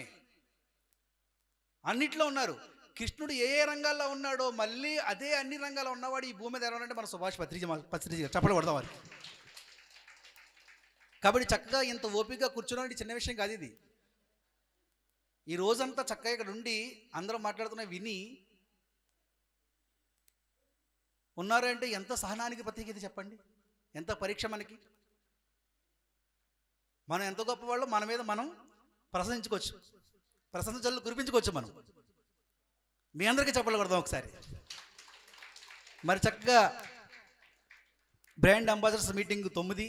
అన్నిట్లో ఉన్నారు. కృష్ణుడు ఏ ఏ రంగాల్లో ఉన్నాడో మళ్ళీ అదే అన్ని రంగాల్లో ఉన్నవాడు ఈ భూమి మీద ఎవరంటే మన సుభాష్ పత్రిజీ చెప్పలు కొడతాం వారికి. కాబట్టి చక్కగా ఇంత ఓపికగా కూర్చోడం చిన్న విషయం కాదు ఇది. ఈ రోజంతా చక్కగా ఇక్కడ ఉండి అందరూ మాట్లాడుతున్న విని ఉన్నారంటే ఎంత సహనానికి ప్రతీక ఇది చెప్పండి, ఎంత పరీక్ష మనకి. మనం ఎంత గొప్పవాళ్ళు, మన మీద మనం ప్రశంసించుకోవచ్చు, ప్రశంసలు కురిపించుకోవచ్చు మనం. మీ అందరికీ చెప్పలు కొడదాం ఒకసారి. మరి చక్కగా బ్రాండ్ అంబాసిడర్స్ మీటింగ్ 9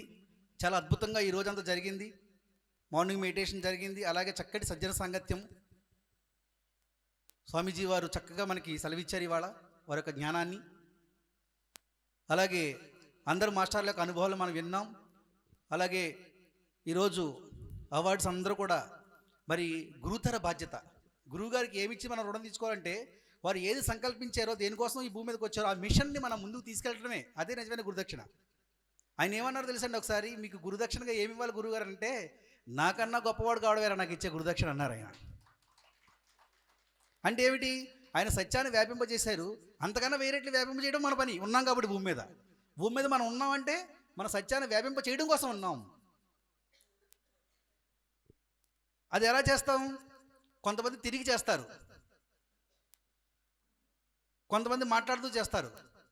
చాలా అద్భుతంగా ఈ రోజంతా జరిగింది. మార్నింగ్ మెడిటేషన్ జరిగింది, అలాగే చక్కటి సజ్జన సాంగత్యం. స్వామీజీ వారు చక్కగా మనకి సెలవిచ్చారు ఇవాళ వారి యొక్క జ్ఞానాన్ని. అలాగే అందరు మాస్టర్ల యొక్క అనుభవాలు మనం విన్నాం. అలాగే ఈరోజు అవార్డ్స్ అందరూ కూడా మరి గురుతర బాధ్యత. గురువుగారికి ఏమిచ్చి మనం రుణం తీసుకోవాలంటే వారు ఏది సంకల్పించారో, దేనికోసం ఈ భూమి మీదకి వచ్చారో ఆ మిషన్ని మనం ముందుకు తీసుకెళ్ళడమే, అదే నిజమైన గురుదక్షిణ. ఆయన ఏమన్నారు తెలుసండి ఒకసారి, మీకు గురుదక్షిణగా ఏమి ఇవ్వాలి గురువుగారు అంటే, నాకన్నా గొప్పవాడు కావడమేరా నాకు ఇచ్చే గురుదక్షిణ అన్నారు ఆయన. అంటే ఏమిటి? ఆయన సత్యాన్ని వ్యాపింపజేశారు, అంతకన్నా వేరేట్లు వ్యాపింపజేయడం మన పని. ఉన్నాం కాబట్టి భూమి మీద మనం ఉన్నామంటే మన సత్యాన్ని వ్యాపింప చేయడం కోసం ఉన్నాం. అది ఎలా చేస్తాం? కొంతమంది తిరిగి చేస్తారు, కొంతమంది మాట్లాడుతూ చేస్తారు,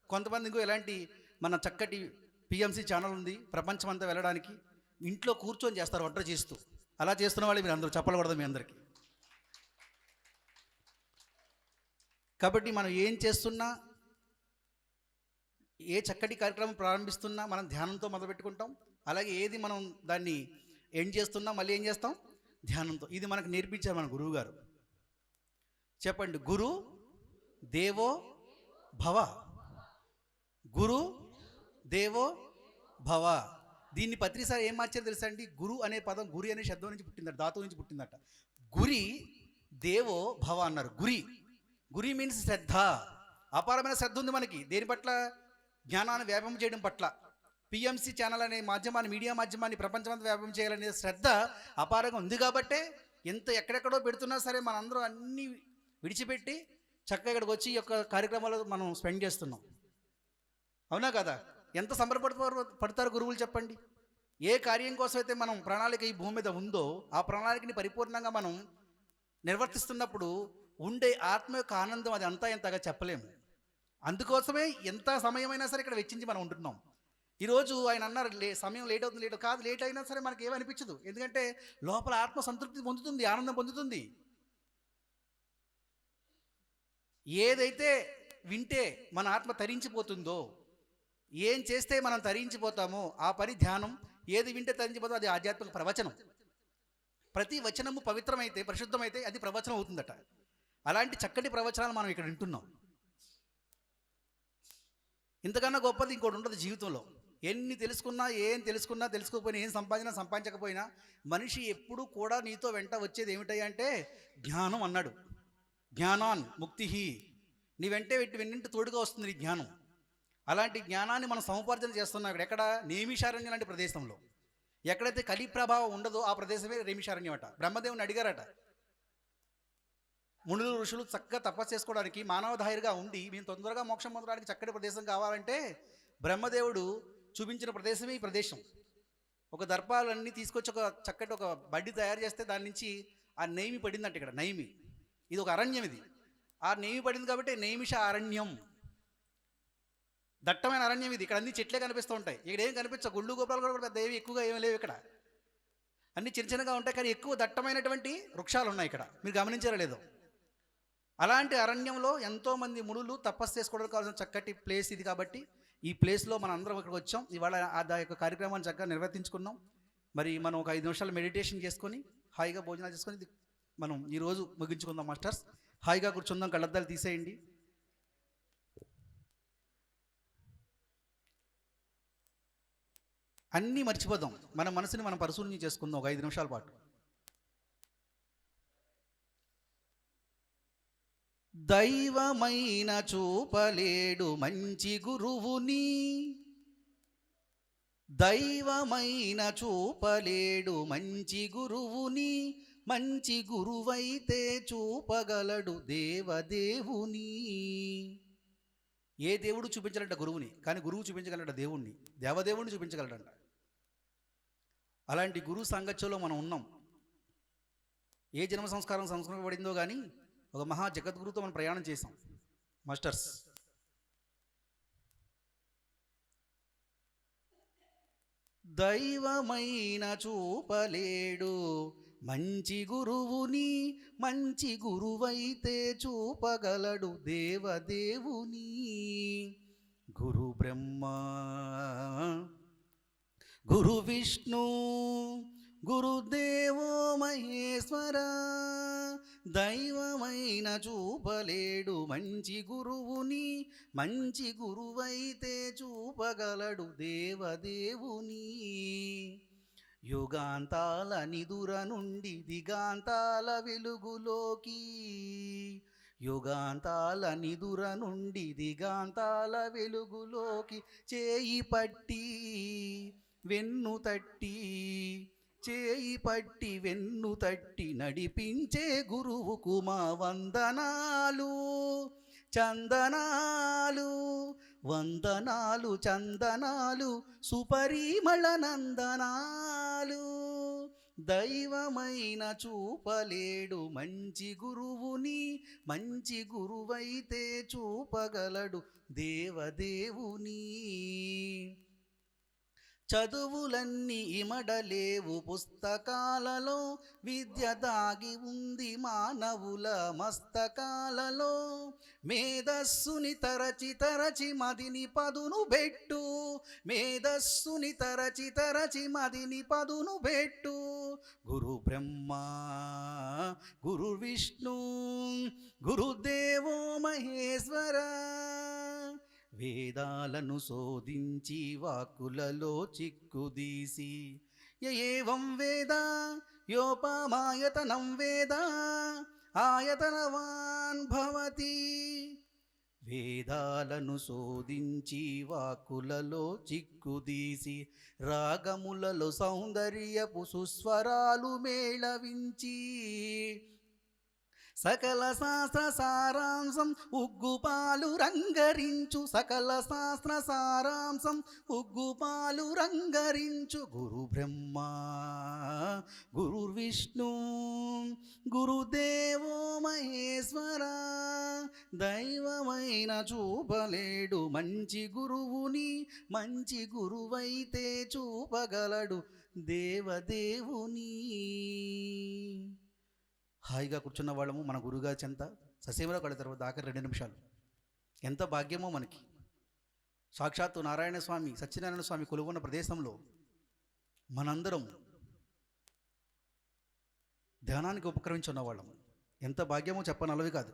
కొంతమంది ఇంకో ఎలాంటి మన చక్కటి పిఎంసి ఛానల్ ఉంది ప్రపంచం అంతా వెళ్ళడానికి, ఇంట్లో కూర్చొని చేస్తారు వంట చేస్తూ. అలా చేస్తున్న వాళ్ళు మీరు అందరూ చెప్పకూడదు మీ అందరికీ. కాబట్టి మనం ఏం చేస్తున్నా, ఏ చక్కటి కార్యక్రమం ప్రారంభిస్తున్నా మనం ధ్యానంతో మొదలుపెట్టుకుంటాం. అలాగే ఏది మనం దాన్ని ఎండ్ చేస్తున్నా మళ్ళీ ఏం చేస్తాం? ధ్యానంతో. ఇది మనకు నేర్పించారు మన గురువు గారు. చెప్పండి, గురు దేవో భవ. గురు దేవో భవ. దీన్ని పత్రిసారి ఏం మార్చారు తెలుసా అండి? గురు అనే పదం గురి అనే శబ్దం నుంచి పుట్టిందట, ధాతువు నుంచి పుట్టిందట. గురి దేవో భవ అన్నారు. గురి మీన్స్ శ్రద్ధ. అపారమైన శ్రద్ధ ఉంది మనకి దేని పట్ల? జ్ఞానాన్ని వ్యాపం చేయడం పట్ల. పిఎంసి ఛానల్ అనే మాధ్యమాన్ని, మీడియా మాధ్యమాన్ని ప్రపంచమంతా వ్యాపం చేయాలనే శ్రద్ధ అపారంగా ఉంది. కాబట్టే ఎంత ఎక్కడెక్కడో పెడుతున్నా సరే మనందరం అన్నీ విడిచిపెట్టి చక్కగా ఇక్కడికి వచ్చి ఈ యొక్క కార్యక్రమాలు మనం స్పెండ్ చేస్తున్నాం. అవునా కదా? ఎంత సంబరపడతారు గురువులు చెప్పండి. ఏ కార్యం కోసం అయితే మనం ప్రణాళిక ఈ భూమి మీద ఉందో ఆ ప్రణాళికని పరిపూర్ణంగా మనం నిర్వర్తిస్తున్నప్పుడు ఉండే ఆత్మ యొక్క ఆనందం అది అంతా ఎంతగా చెప్పలేము. అందుకోసమే ఎంత సమయమైనా సరే ఇక్కడ వెచ్చించి మనం ఉంటున్నాం. ఈరోజు ఆయన అన్నారు సమయం లేట్ అవుతుంది, లేట్ అయినా సరే మనకి ఏమనిపించదు. ఎందుకంటే లోపల ఆత్మ సంతృప్తి పొందుతుంది, ఆనందం పొందుతుంది. ఏదైతే వింటే మన ఆత్మ తరించిపోతుందో, ఏం చేస్తే మనం తరించిపోతామో ఆ పని ధ్యానం. ఏది వింటే తరించిపోతుందో అది ఆధ్యాత్మిక ప్రవచనం. ప్రతి వచనము పవిత్రమైతే, పరిశుద్ధమైతే అది ప్రవచనం అవుతుందట. అలాంటి చక్కటి ప్రవచనాలు మనం ఇక్కడ వింటున్నాం. ఇంతకన్నా గొప్పది ఇంకోటి ఉండదు జీవితంలో. ఎన్ని తెలుసుకున్నా, ఏం తెలుసుకున్నా, తెలుసుకోకపోయినా, ఏం సంపాదించకపోయినా మనిషి ఎప్పుడు కూడా నీతో వెంట వచ్చేది ఏమిటయ్యా అంటే జ్ఞానం అన్నాడు. జ్ఞానాన్ ముక్తి, నీ వెంటే వెన్నింటి తోడుగా వస్తుంది నీ జ్ఞానం. అలాంటి జ్ఞానాన్ని మనం సముపార్జన చేస్తున్నాం ఇక్కడ. ఎక్కడ? నేమిషారణ్యం లాంటి ప్రదేశంలో. ఎక్కడైతే కలి ప్రభావం ఉండదో ఆ ప్రదేశమే నేమిషారణ్యం అట. బ్రహ్మదేవుని అడిగారట, మునులు ఋషులు చక్కగా తపస్సు చేసుకోవడానికి మానవధారిగా ఉండి మేము తొందరగా మోక్షం పొందడానికి చక్కటి ప్రదేశం కావాలంటే బ్రహ్మదేవుడు చూపించిన ప్రదేశమే ఈ ప్రదేశం. ఒక దర్పాలన్నీ తీసుకొచ్చి ఒక చక్కటి ఒక బడ్డి తయారు చేస్తే దాని నుంచి ఆ నెయ్యి పడిందంట. ఇక్కడ నైమి, ఇది ఒక అరణ్యం. ఇది ఆ నెయ్యి పడింది కాబట్టి నైమిష అరణ్యం, దట్టమైన అరణ్యం ఇది. ఇక్కడ అన్ని చెట్లే కనిపిస్తూ ఉంటాయి. ఇక్కడ ఏం కనిపించవు, గుళ్ళు గోపురాలు కూడా పెద్ద ఏవి ఎక్కువగా ఏమి లేవు. ఇక్కడ అన్ని చిన్న చిన్నగా ఉంటాయి, కానీ ఎక్కువ దట్టమైనటువంటి వృక్షాలు ఉన్నాయి ఇక్కడ. మీరు గమనించారో లేదో. అలాంటి అరణ్యంలో ఎంతోమంది మునులు తపస్సు చేసుకోవడానికి కావాల్సిన చక్కటి ప్లేస్ ఇది. కాబట్టి ఈ ప్లేస్లో మనం అందరం ఇక్కడికి వచ్చాం. ఇవాళ ఆ యొక్క కార్యక్రమాన్ని చక్కగా నిర్వర్తించుకున్నాం. మరి మనం ఒక 5 నిమిషాలు మెడిటేషన్ చేసుకొని హాయిగా భోజనాలు చేసుకొని మనం ఈరోజు ముగించుకుందాం. మాస్టర్స్ హాయిగా కూర్చుందాం, కళ్ళద్దాలు తీసేయండి. అన్నీ మర్చిపోదాం, మన మనసుని మనం పరిశీలన చేసుకుందాం ఒక 5 నిమిషాల పాటు. దైవమైన చూపలేడు మంచి గురువుని, దైవమైన చూపలేడు మంచి గురువుని, మంచి గురువైతే చూపగలడు దేవదేవుని. ఏ దేవుడు చూపించగలట గురువుని, కానీ గురువు చూపించగలట దేవుణ్ణి, దేవదేవుణ్ణి చూపించగలడంట. అలాంటి గురు సాంగత్యంలో మనం ఉన్నాం. ఏ జన్మ సంస్కరింపబడిందో కానీ ఒక మహా జగద్గురుతో మనం ప్రయాణం చేసాం. మాస్టర్స్ దైవమైన చూపలేడు మంచి గురువుని, మంచి గురువైతే చూపగలడు దేవదేవుని. గురు బ్రహ్మ గురు విష్ణు గురుదేవో మహేశ్వర, దైవమైన చూపలేడు మంచి గురువుని, మంచి గురువైతే చూపగలడు దేవదేవుని. యుగాంతాల నిదుర నుండి దిగాంతాల వెలుగులోకి, యుగాంతాల నిదుర నుండి దిగాంతాల వెలుగులోకి చేయి పట్టి వెన్ను తట్టి, చేయి పట్టి వెన్ను తట్టి నడిపించే గురువుకు మా వందనాలు చందనాలు, వందనాలు చందనాలు సుపరిమళ నందనాలు. దైవమైన చూపలేడు మంచి గురువుని, మంచి గురువైతే చూపగలడు దేవదేవుని. చదువులన్నీ ఇమడలేవు పుస్తకాలలో, విద్య దాగి ఉంది మానవుల మస్తకాలలో. మేధస్సుని తరచి తరచి మదిని పదును బెట్టు, మేధస్సుని తరచి తరచి మదిని పదును బెట్టు. గురు బ్రహ్మ గురు విష్ణు గురుదేవో మహేశ్వర, వేదాలను శోధించి వాక్కులలో చిక్కుదీసి. ఏవం వేద యోపమాయతనం వేద ఆయతనవాన్ భవతి. వేదాలను శోధించి వాక్కులలో చిక్కుదీసి, రాగములలో సౌందర్యపు సుస్వరాలు మేళవించి, సకల శాస్త్ర సారాంశం ఉగ్గుపాలు రంగరించు, సకల శాస్త్ర సారాంశం ఉగ్గుపాలు రంగరించు. గురు బ్రహ్మ గురుర్విష్ణు గురుదేవో మహేశ్వర, దైవమైన చూపలేడు మంచి గురువుని, మంచి గురువైతే చూపగలడు దేవదేవుని. హాయిగా కూర్చున్న వాళ్ళము మన గురుగారి చెంత ససేమరా కళ్ళ తర్వాత ఆఖరి 2 నిమిషాలు. ఎంత భాగ్యమో మనకి. సాక్షాత్తు నారాయణ స్వామి సత్యనారాయణ స్వామి కొలువున్న ప్రదేశంలో మనందరం ధ్యానానికి ఉపక్రమించున్న వాళ్ళము. ఎంత భాగ్యమో చెప్పనలవి కాదు.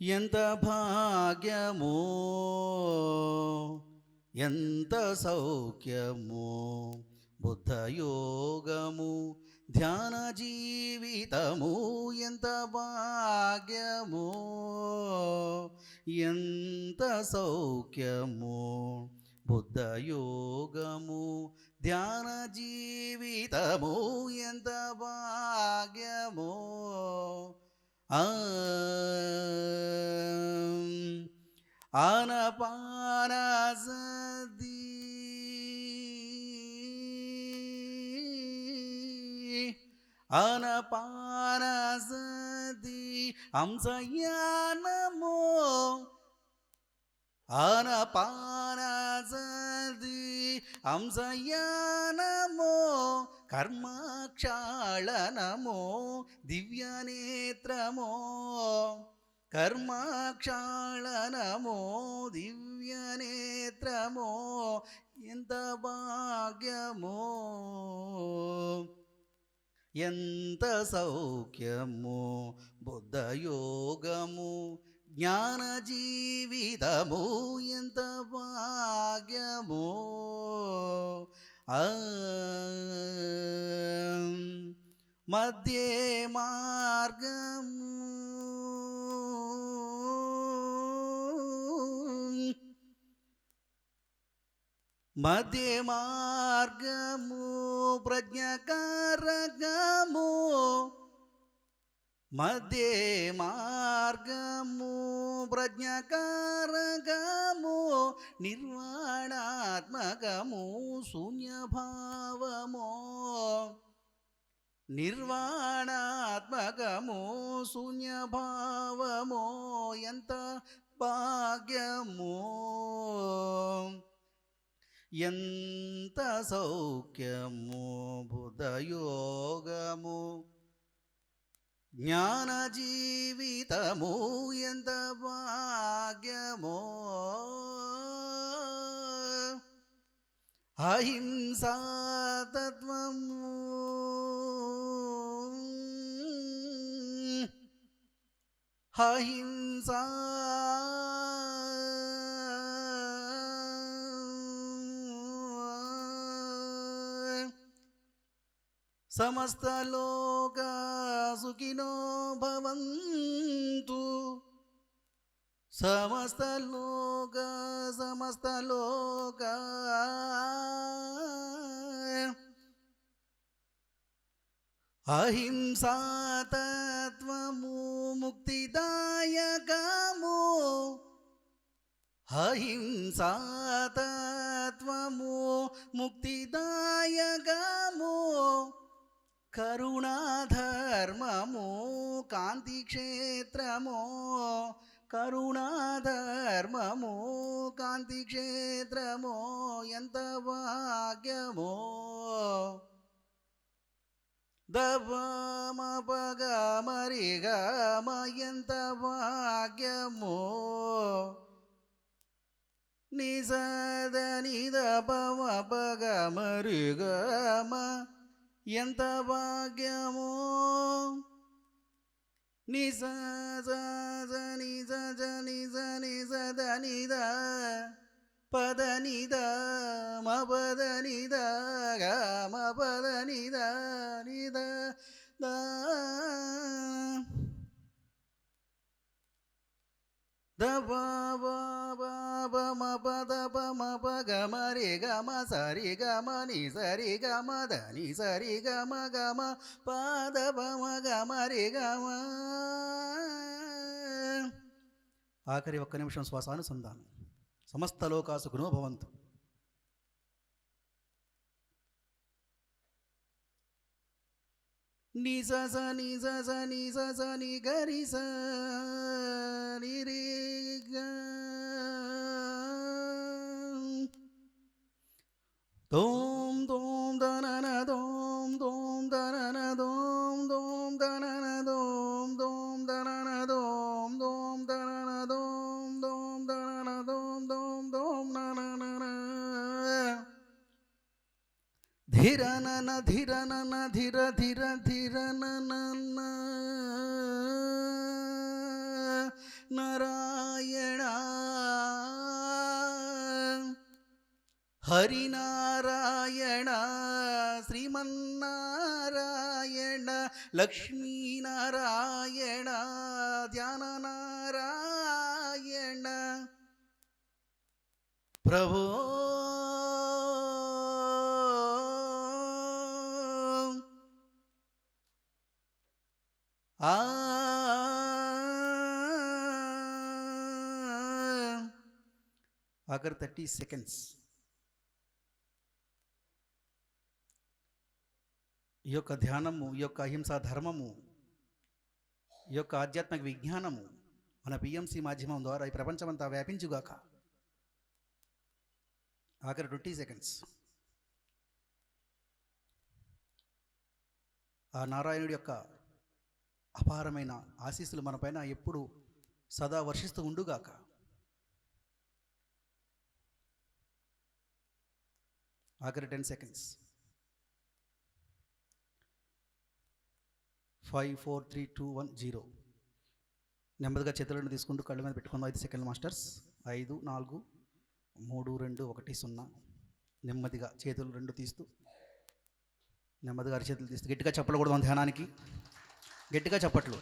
ఎంత భాగ్యమో, ఎంత సౌఖ్యమో, బుద్ధయోగము ధ్యాన జీవితము. ఎంత భాగ్యమో, ఎంత సౌఖ్యమో, బుద్ధయోగము ధ్యాన జీవితము. ఎంత భాగ్యమో, ఆనపానసతి ఆనపానసతి హంసయానమో, ఆనపానసతి హంసయానమో, కర్మక్షాళనమో దివ్యనేత్రమో, కర్మక్షాళనమో దివ్యనేత్రమో. ఎంత భాగ్యమో, ఎంత సౌఖ్యము, బుద్ధయోగము జ్ఞాన జీవితము. ఎంత భాగ్యమో, మధ్యే మార్గము, మధ్య మార్గము ప్రజ్ఞాకారకము, మధ్య మార్గము ప్రజ్ఞాకారకము, నిర్వాణాత్మకము శూన్యభావము, నిర్వాణాత్మకము శూన్యభావము. ఎంత భాగ్యమో, ఎంత సౌఖ్యము, బుధయోగము జ్ఞాన జీవితము. ఎంత భాగ్యమో, అహింసాతత్వము, అహింసా సమస్తలోకా సుఖినో భవంతు, సమస్తలోకా సమస్తలోకా. అహింసాతత్వము ముక్తిదాయకము, అహింసాతత్వము ముక్తిదాయకము, కరుణాధర్మము కాంతి క్షేత్రము, కరుణాధర్మము కాంతి క్షేత్రము. ఎంత భాగ్యమో, దమపగమరిగమ. ఎంత భాగ్యమో, నిజద నిద పమపగమరిగమ. ఎంత భాగ్యమో, నిజ నిజ నిజ నిజ నిద పద నిద మపద నిద గమ పద నిద నిద ద ప మ పద ప మ ప గ గమ రే గమ సరి గమ ని సరి గమ దని సరి గమ గమ పాద పమ గమ రే గమ. ఆఖరి ఒక్క నిమిషం శ్వాసానుసంధానం. సమస్త లోకా సుఖినో భవంతు. ని స స ని స స ని స స ని గరి స ని రే గ. దోం దోం దనన దోం దోం దనన దోం దోం దనన దోం దోం దనన దోం దోం దనన దోం దోం దనన దోం దోం దోం ననన. ధిర నన ధిర నన ధిర ధిర ధిర నన నారాయణ హరినారాయణ శ్రీమన్నారాయణ లక్ష్మీనారాయణ ధ్యాననారాయణ ప్రభో. ఆఖరి 30 సెకండ్స్. ఈ యొక్క ధ్యానము, ఈ యొక్క అహింసా ధర్మము, ఈ యొక్క ఆధ్యాత్మిక విజ్ఞానము మన పిఎంసి మాధ్యమం ద్వారా ఈ ప్రపంచమంతా వ్యాపించుగాక. ఆఖరి 20 సెకండ్స్. ఆ నారాయణుడి యొక్క అపారమైన ఆశీస్సులు మనపైన ఎప్పుడు సదా వర్షిస్తూ ఉండుగాక. ఆఖరి 10 సెకండ్స్. 5 4 3 2 1 0. నెమ్మదిగా చేతులను తీసుకుంటూ కళ్ళ మీద పెట్టుకుందాం. 5 సెకండ్లు మాస్టర్స్. 5 4 3 2 1 0. నెమ్మదిగా చేతులు రెండు తీస్తూ నెమ్మదిగా అరిచేతులు తీస్తూ గట్టిగా చెప్పకూడదు ధ్యానానికి. గట్టిగా చప్పట్లు,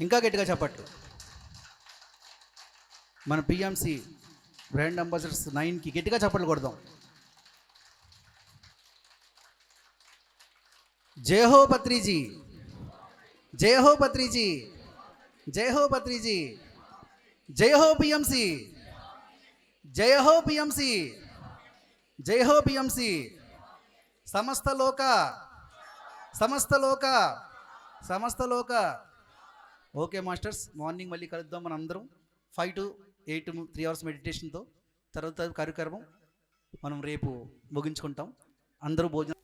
ఇంకా గట్టిగా చప్పట్లు. మన పిఎంసి బ్రాండ్ అంబాసిడర్స్ 9కి గట్టిగా చప్పట్లు కొడదాం. జై హో పత్రిజీ, జై హో పత్రిజీ, జై హో పత్రిజీ, జై హో పిఎంసి, జై హో పిఎంసి, జై హో పిఎంసి. సమస్త లోక, సమస్త లోక, సమస్త లోక. ఓకే మాస్టర్స్, మార్నింగ్ మళ్ళీ కలుద్దాం మనం అందరం 5 to 8 3 hours మెడిటేషన్తో. తర్వాత కార్యక్రమం మనం రేపు ముగించుకుంటాం. అందరూ భోజనం.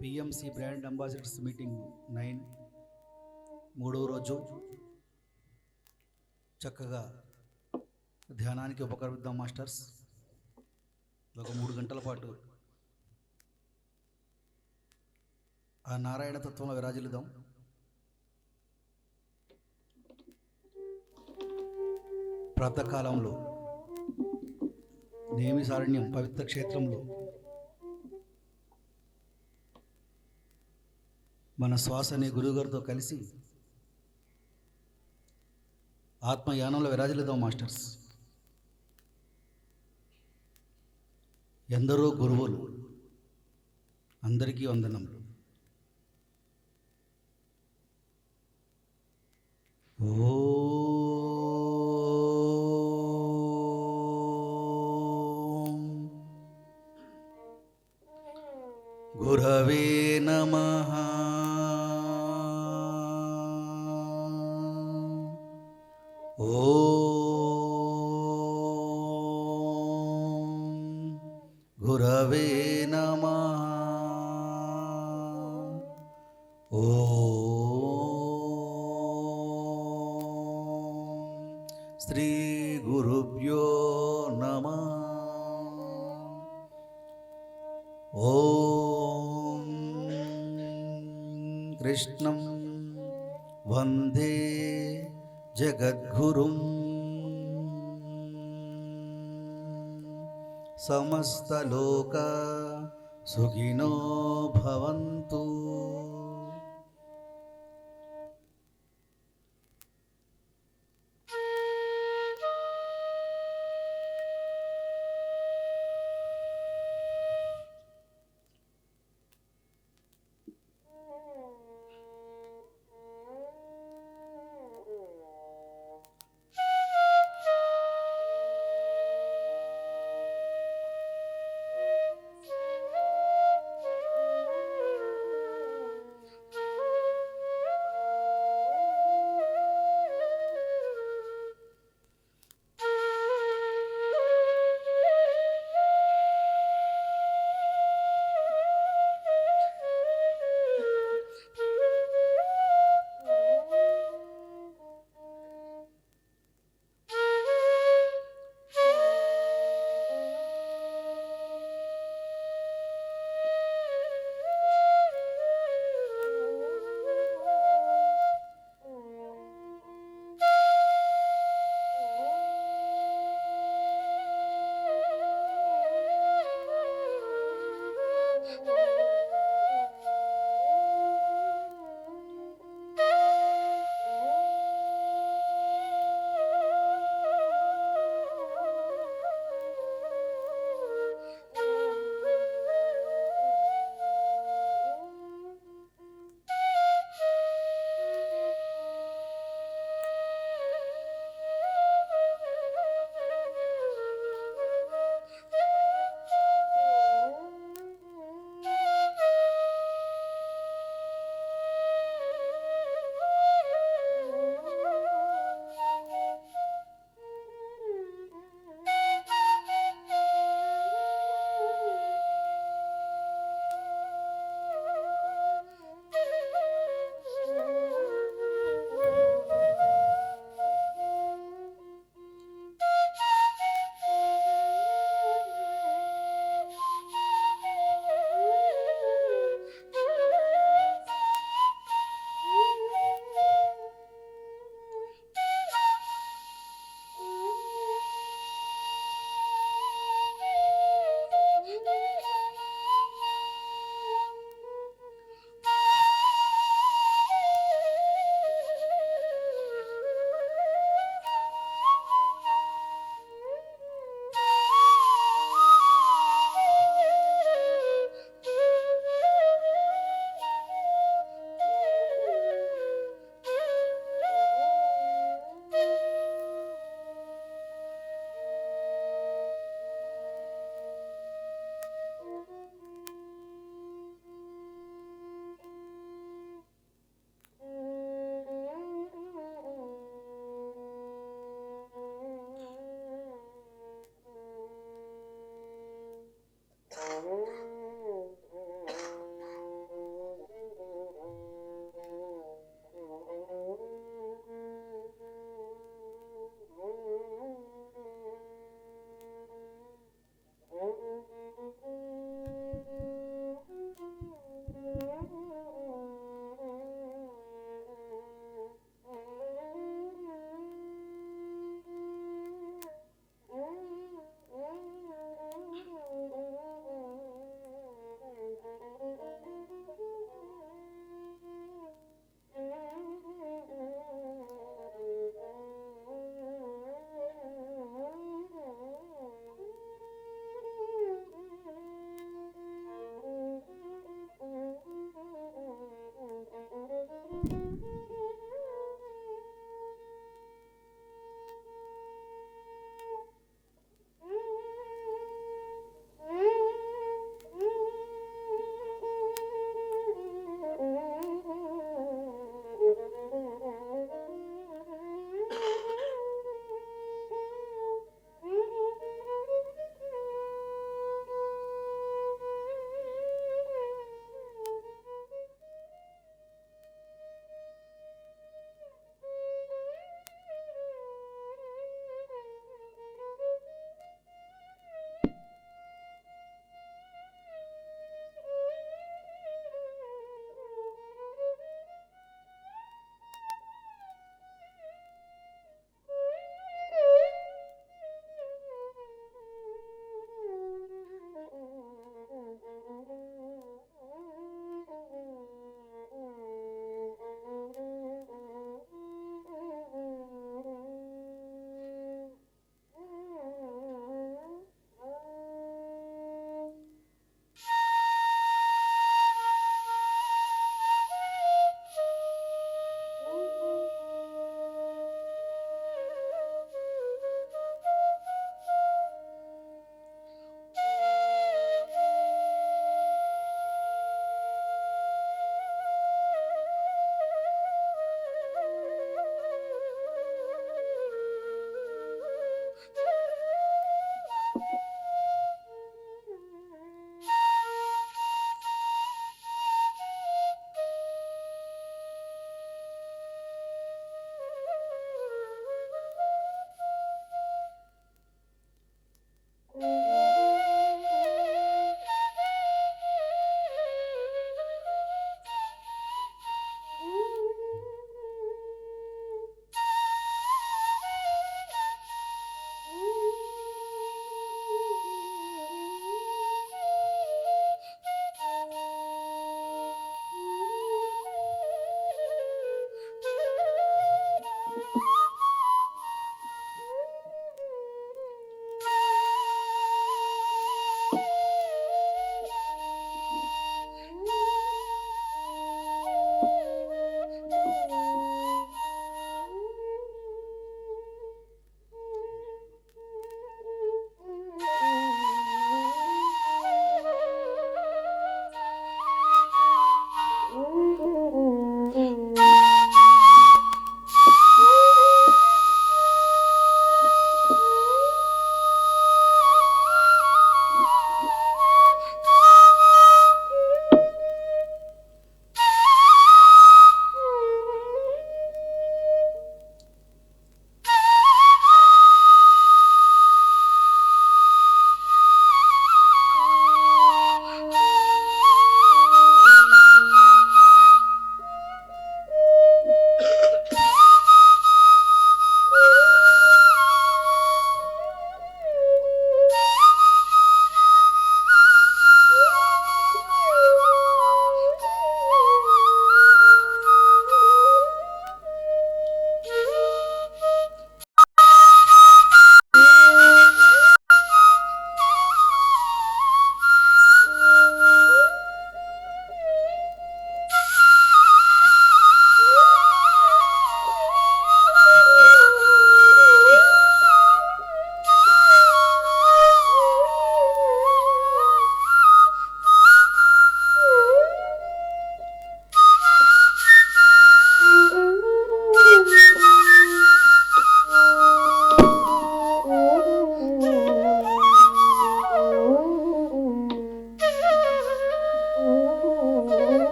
పిఎంసి బ్రాండ్ అంబాసిడర్స్ మీటింగ్ 9 3వ రోజు చక్కగా ధ్యానానికి ఉపకరిద్దాం మాస్టర్స్. ఒక 3 గంటల పాటు ఆ నారాయణ తత్వంలో విరాజిల్లుదాం. ప్రాతకాలంలో నేమిసారణ్యం పవిత్ర క్షేత్రంలో మన శ్వాసని గురువుగారితో కలిసి ఆత్మయానంలో విరాజిల్లుదాం మాస్టర్స్. ఎందరో గురువులు, అందరికీ వందనములు. గురవే నమః. గురవే నమః. శ్రీ గురుభ్యో నమః. ఓం కృష్ణం వందే జగద్గురుం. సమస్తలోకా సుఖినో భవంతు.